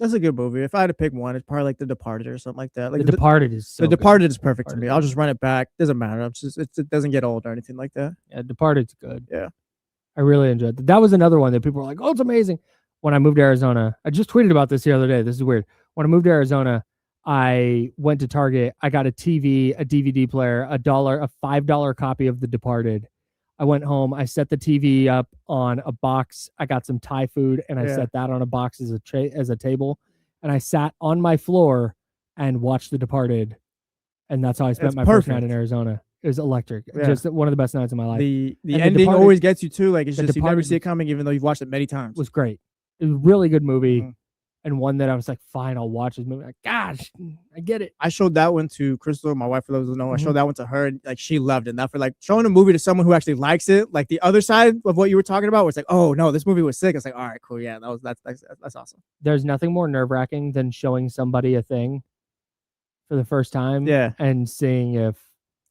That's a good movie. If I had to pick one, it's probably like The Departed or something like that. Like The Departed is so The Departed is perfect to Departed. me. I'll just run it back. Doesn't matter. It doesn't get old or anything like that. Yeah, Departed's good. Yeah. I really enjoyed that. That was another one that people were like, oh, it's amazing. When I moved to Arizona, I just tweeted about this the other day. This is weird. When I moved to Arizona, I went to Target. I got a TV, a DVD player, a $5 copy of The Departed. I went home. I set the TV up on a box. I got some Thai food, and I set that on a box as a table. And I sat on my floor and watched The Departed. And that's how I spent my first night in Arizona. It was electric. Yeah. Just one of the best nights of my life. The ending always gets you too. Like, it's just you never see it coming, even though you've watched it many times. It was great. It was a really good movie. And one that I was like, fine, I'll watch this movie. Like, gosh, I get it. I showed that one to Crystal, my wife, for those who know. I showed that one to her, and like she loved it. And that for like showing a movie to someone who actually likes it, like the other side of what you were talking about was like, oh no, this movie was sick. It's like, all right, cool, yeah, that's awesome. There's nothing more nerve-wracking than showing somebody a thing for the first time, and seeing if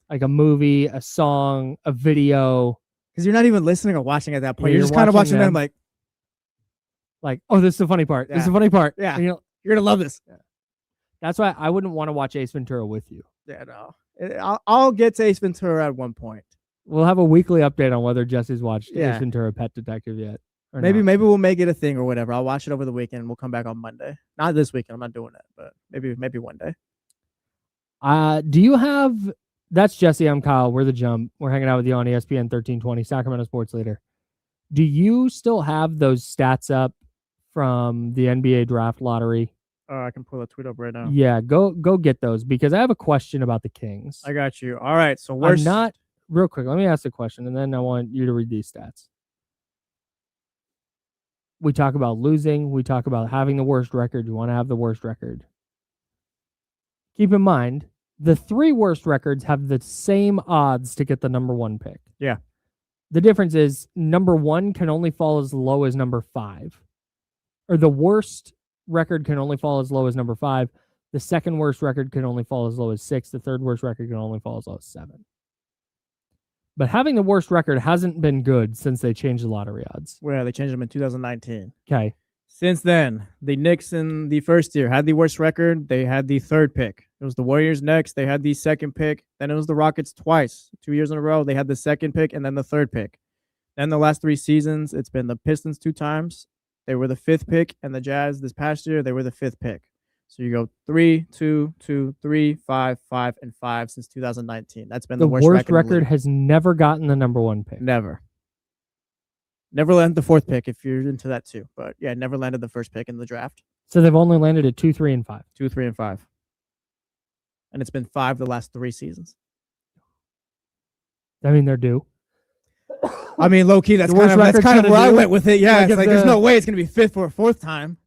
like a movie, a song, a video, because you're not even listening or watching at that point. You're just kind of watching them like, oh, this is the funny part. This is the funny part. Yeah. And you're going to love this. Yeah. That's why I wouldn't want to watch Ace Ventura with you. Yeah, no. I'll get to Ace Ventura at one point. We'll have a weekly update on whether Jesse's watched Ace Ventura: Pet Detective yet. Maybe we'll make it a thing or whatever. I'll watch it over the weekend. We'll come back on Monday. Not this weekend. I'm not doing it, but maybe one day. Do you have... That's Jesse. I'm Kyle. We're The Jump. We're hanging out with you on ESPN 1320, Sacramento Sports Leader. Do you still have those stats up from the NBA draft lottery? I can pull a tweet up right now. Yeah, go get those, because I have a question about the Kings. I got you. All right, so I'm not... Real quick, let me ask a question, and then I want you to read these stats. We talk about losing. We talk about having the worst record. You want to have the worst record. Keep in mind, the 3 worst records have the same odds to get the number 1 pick. Yeah. The difference is number 1 can only fall as low as number 5. Or the worst record can only fall as low as number 5. The second worst record can only fall as low as 6. The third worst record can only fall as low as 7. But having the worst record hasn't been good since they changed the lottery odds. Well, they changed them in 2019. Okay. Since then, the Knicks in the first year had the worst record. They had the 3rd pick. It was the Warriors next. They had the 2nd pick. Then it was the Rockets twice. 2 years in a row, they had the 2nd pick and then the 3rd pick. Then the last 3 seasons, it's been the Pistons 2 times. They were the 5th pick, and the Jazz this past year, they were the 5th pick. So you go 3, 2, 2, 3, 5, 5, and 5 since 2019. That's been the worst record has never gotten the number 1 pick. Never landed the 4th pick if you're into that too. But yeah, never landed the 1st pick in the draft. So they've only landed at 2, 3, and 5. 2, 3, and 5. And it's been 5 the last 3 seasons. I mean, they're due. I mean, low key, that's kind of where I went with it. Yeah, it's like there's no way it's gonna be 5th for a 4th time.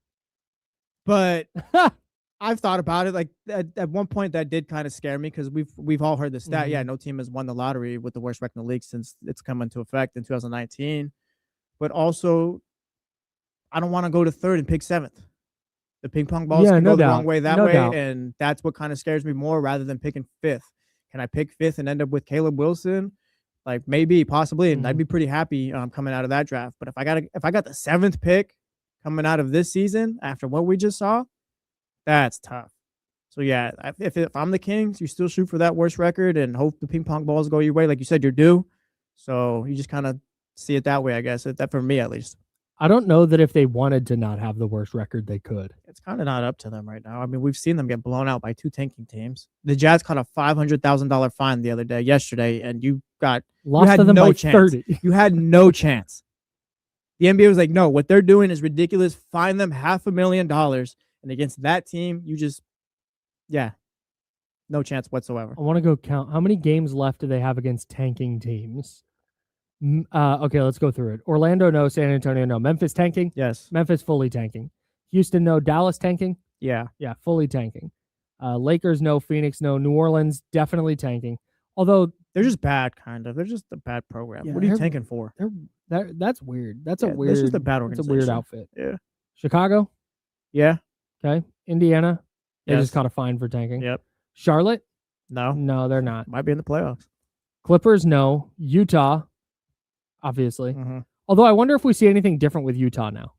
But I've thought about it. Like at one point, that did kind of scare me, because we've all heard the stat. Yeah, no team has won the lottery with the worst record in the league since it's come into effect in 2019. But also, I don't want to go to 3rd and pick 7th. The ping pong balls can go the wrong way that way, and that's what kind of scares me more, rather than picking 5th. Can I pick 5th and end up with Caleb Wilson? Like, maybe, possibly, and I'd be pretty happy coming out of that draft. But if I got the 7th pick coming out of this season after what we just saw, that's tough. So yeah, if I'm the Kings, you still shoot for that worst record and hope the ping pong balls go your way. Like you said, you're due. So you just kind of see it that way, I guess. That for me, at least. I don't know that if they wanted to not have the worst record, they could. It's kind of not up to them right now. I mean, we've seen them get blown out by 2 tanking teams. The Jazz caught a $500,000 fine yesterday, and you had no chance. 30. You had no chance. The NBA was like, no, what they're doing is ridiculous. Fine them $500,000. And against that team, no chance whatsoever. I want to go count. How many games left do they have against tanking teams? Okay, let's go through it. Orlando, no. San Antonio, no. Memphis, tanking? Yes. Memphis, fully tanking. Houston, no. Dallas, tanking? Yeah. Yeah, fully tanking. Lakers, no. Phoenix, no. New Orleans, definitely tanking. Although... They're just bad, kind of. They're just a bad program. Yeah, what are you tanking for? That's weird. That's a weird... This is a bad organization. It's a weird outfit. Yeah. Chicago? Yeah. Okay. Indiana? They just caught a fine for tanking. Yep. Charlotte? No. No, they're not. Might be in the playoffs. Clippers, no. Utah, obviously. Although I wonder if we see anything different with Utah now.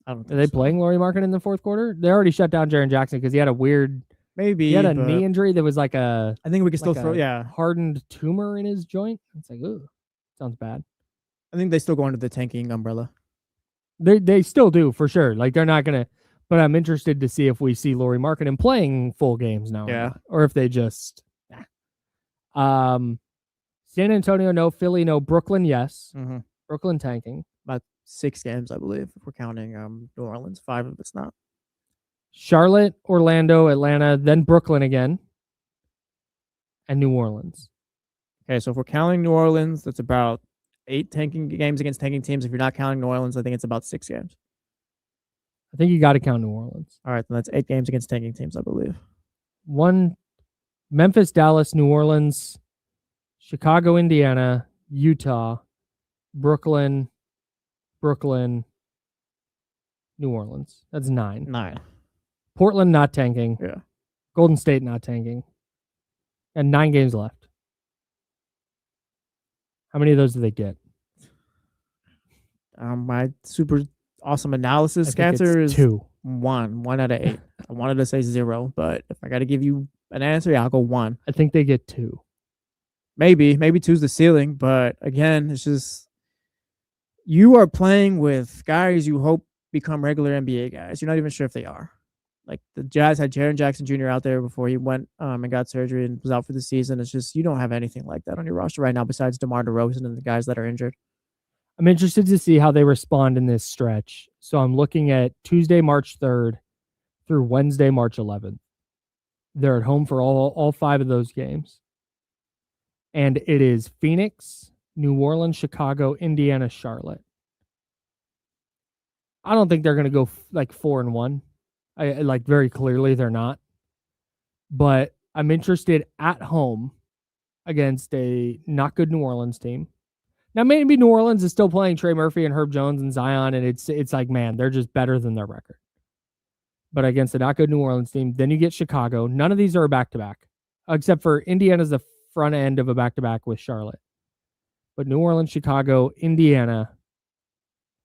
I don't Are think they so. playing Lauri Markkanen in the fourth quarter? They already shut down Jaren Jackson because he had a weird... Maybe. He had a but knee injury that was like a... I think we can still like throw. a Yeah. hardened tumor in his joint. It's like, ooh, sounds bad. I think they still go under the tanking umbrella. They still do, for sure. Like, they're not going to... But I'm interested to see if we see Lauri Markkanen playing full games now. Yeah. Or if they just... San Antonio, no. Philly, no. Brooklyn, yes. Brooklyn tanking. About 6 games, I believe, if we're counting New Orleans. 5 if it's not. Charlotte, Orlando, Atlanta, then Brooklyn again, and New Orleans. Okay, so if we're counting New Orleans, that's about 8 tanking games against tanking teams. If you're not counting New Orleans, I think it's about 6 games. I think you got to count New Orleans. All right, then that's 8 games against tanking teams, I believe. 1, Memphis, Dallas, New Orleans, Chicago, Indiana, Utah, Brooklyn, New Orleans. That's 9. 9. Portland not tanking. Yeah. Golden State not tanking. And 9 games left. How many of those do they get? My super awesome analysis answer is 2. 1 out of 8. I wanted to say 0, but if I got to give you an answer, yeah, I'll go 1. I think they get 2. Maybe 2's the ceiling, but again, it's just you are playing with guys you hope become regular NBA guys. You're not even sure if they are. Like the Jazz had Jaren Jackson Jr. out there before he went and got surgery and was out for the season. It's just you don't have anything like that on your roster right now besides DeMar DeRozan and the guys that are injured. I'm interested to see how they respond in this stretch. So I'm looking at Tuesday, March 3rd through Wednesday, March 11th. They're at home for all 5 of those games. And it is Phoenix, New Orleans, Chicago, Indiana, Charlotte. I don't think they're going to go like 4-1. I like very clearly they're not. But I'm interested at home against a not good New Orleans team. Now maybe New Orleans is still playing Trey Murphy and Herb Jones and Zion, and it's like, man, they're just better than their record. But against a not good New Orleans team, then you get Chicago. None of these are a back-to-back, except for Indiana's the front end of a back-to-back with Charlotte. But New Orleans, Chicago, Indiana,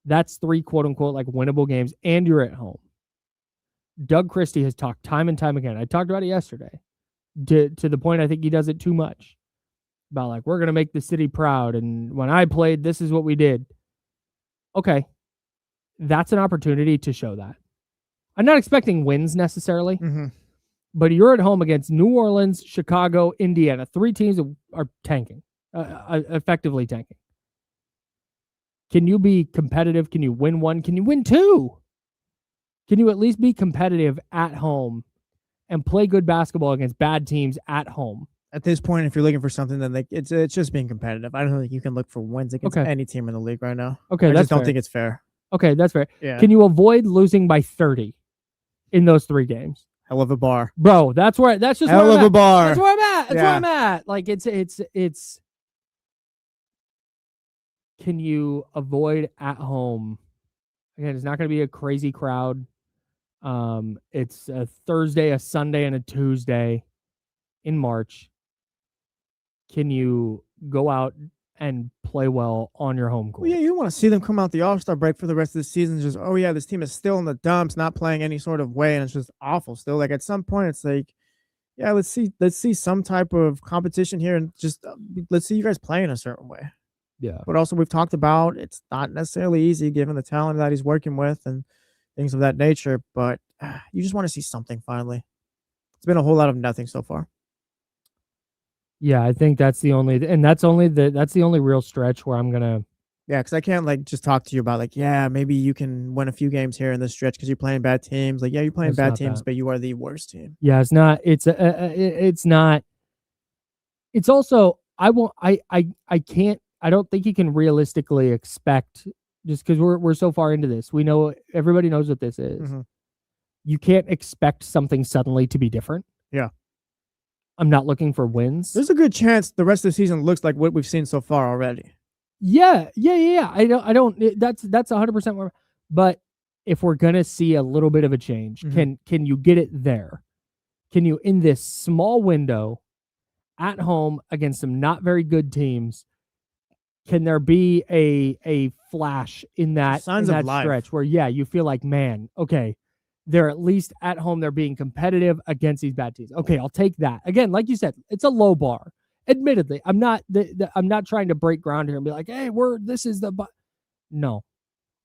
that's 3 quote-unquote like winnable games, and you're at home. Doug Christie has talked time and time again. I talked about it yesterday to the point I think he does it too much about like, we're going to make the city proud. And when I played, this is what we did. Okay. That's an opportunity to show that. I'm not expecting wins necessarily, but you're at home against New Orleans, Chicago, Indiana, 3 teams that are tanking, effectively tanking. Can you be competitive? Can you win 1? Can you win 2? Can you at least be competitive at home and play good basketball against bad teams at home? At this point, if you're looking for something, then it's just being competitive. I don't think you can look for wins against any team in the league right now. Okay, I just don't think it's fair. Okay, that's fair. Yeah. Can you avoid losing by 30 in those 3 games? Hell of a bar, bro. That's just hell of a bar. That's where I'm at. That's where I'm at. Like it's. Can you avoid at home? Again, it's not going to be a crazy crowd. It's a Thursday, a Sunday, and a Tuesday in March. Can you go out and play well on your home court? Well, yeah, you don't want to see them come out the All-Star break for the rest of the season. Just, oh yeah, this team is still in the dumps, not playing any sort of way, and it's just awful still. Like at some point, it's like, yeah, let's see some type of competition here, and just let's see you guys play in a certain way. Yeah. But also, we've talked about it's not necessarily easy given the talent that he's working with and things of that nature. But you just want to see something finally. It's been a whole lot of nothing so far. Yeah, I think that's the only real stretch where I'm gonna. Yeah, because I can't like just talk to you about like, yeah, maybe you can win a few games here in this stretch because you're playing bad teams. Like, yeah, you're playing bad teams, but you are the worst team. Yeah, it's not. It's not. It's also I can't. I don't think you can realistically expect just because we're so far into this. We know everybody knows what this is. You can't expect something suddenly to be different. Yeah. I'm not looking for wins. There's a good chance the rest of the season looks like what we've seen so far already. Yeah. I don't. That's 100% more. But if we're gonna see a little bit of a change, can you get it there? Can you in this small window at home against some not very good teams. Can there be a flash in that stretch where, you feel like, man, okay, they're at least at home. They're being competitive against these bad teams. Okay, I'll take that. Again, like you said, it's a low bar. Admittedly, I'm not trying to break ground here and be like, hey, no,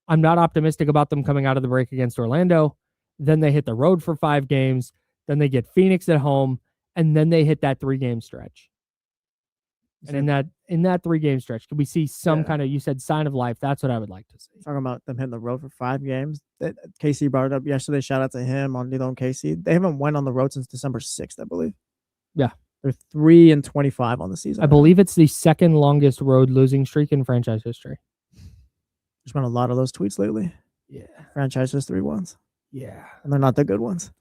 I'm not optimistic about them coming out of the break against Orlando. Then they hit the road for 5 games. Then they get Phoenix at home, and then they hit that 3-game stretch. And in that 3-game stretch, could we see some kind of, you said, sign of life? That's what I would like to see. Talking about them hitting the road for 5 games. KC brought it up yesterday. Shout out to him on Nilo and KC. They haven't went on the road since December 6th, I believe. Yeah. They're 3-25 on the season. I believe it's the second longest road losing streak in franchise history. There's been a lot of those tweets lately. Yeah. Franchise history ones. Yeah. And they're not the good ones.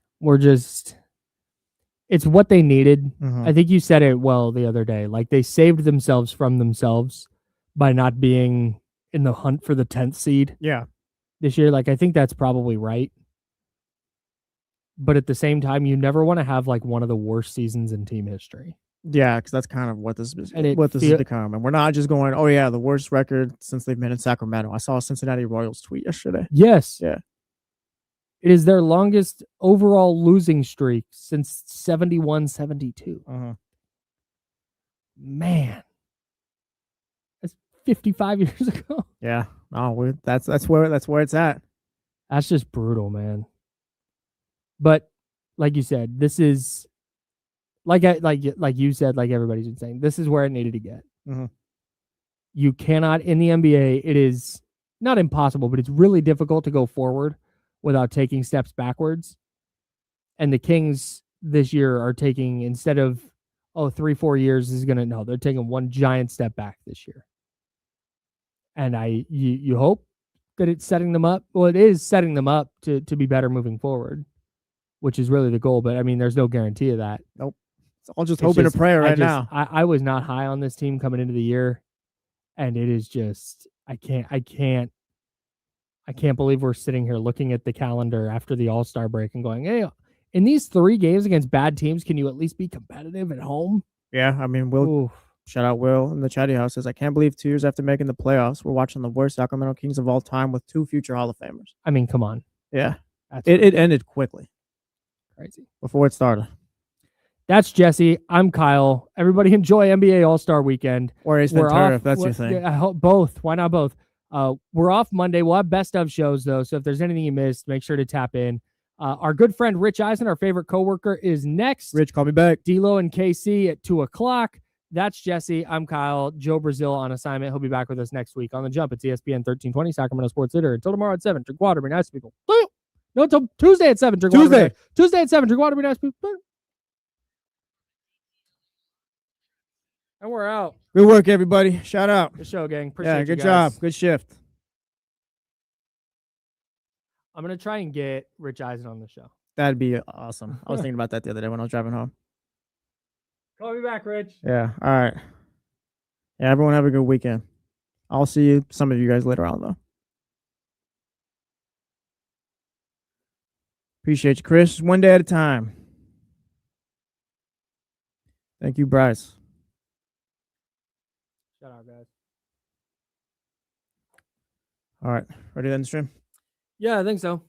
It's what they needed. Mm-hmm. I think you said it well the other day. Like, they saved themselves from themselves by not being in the hunt for the 10th seed. Yeah. This year. Like, I think that's probably right. But at the same time, you never want to have like one of the worst seasons in team history. Yeah, because that's kind of what this is. And Has become, and we're not just going, "Oh yeah, the worst record since they've been in Sacramento." I saw a Cincinnati Royals tweet yesterday. Yes. Yeah. It is their longest overall losing streak since 71-72. Uh-huh. Man, that's 55 years ago. Yeah. No, that's where it's at. That's just brutal, man. But like you said, this is like you said, like everybody's been saying, this is where it needed to get. Mm-hmm. You cannot, in the NBA, it is not impossible, but it's really difficult to go forward without taking steps backwards. And the Kings this year are taking, instead of 3-4 years they're taking one giant step back this year. And you hope that it's setting them up. Well, it is setting them up to be better moving forward, which is really the goal. But I mean, there's no guarantee of that. Nope. It's all just hoping and prayer right now. I was not high on this team coming into the year, and it is just, I can't believe we're sitting here looking at the calendar after the All-Star break and going, hey, in these 3 games against bad teams, can you at least be competitive at home? Yeah, I mean, shout out Will in the chatty house says, I can't believe 2 years after making the playoffs, we're watching the worst Sacramento Kings of all time with 2 future Hall of Famers. I mean, come on. Yeah. It ended quickly. Crazy. Before it started. That's Jesse. I'm Kyle. Everybody enjoy NBA All-Star Weekend. Or Ace Ventura, if that's your thing. I hope both. Why not both? We're off Monday. We'll have best of shows, though. So if there's anything you missed, make sure to tap in. Our good friend Rich Eisen, our favorite coworker, is next. Rich, call me back. D-Lo and KC at 2:00. That's Jesse. I'm Kyle. Joe Brazil on assignment. He'll be back with us next week on The Jump. It's ESPN 1320, Sacramento Sports Leader. Until tomorrow at 7. Drink water. Be nice to people. No, until Tuesday at 7. Drink water. Tuesday at 7. Drink water. Be nice to people. And we're out. Good work, everybody. Shout out. Good show, gang. Appreciate you good guys. job. Good shift. I'm going to try and get Rich Eisen on the show. That'd be awesome. I was thinking about that the other day when I was driving home. Call me back, Rich. Yeah. All right. Yeah, everyone have a good weekend. I'll see some of you guys later on, though. Appreciate you, Chris. One day at a time. Thank you, Bryce. Shout out, guys. All right. Ready to end the stream? Yeah, I think so.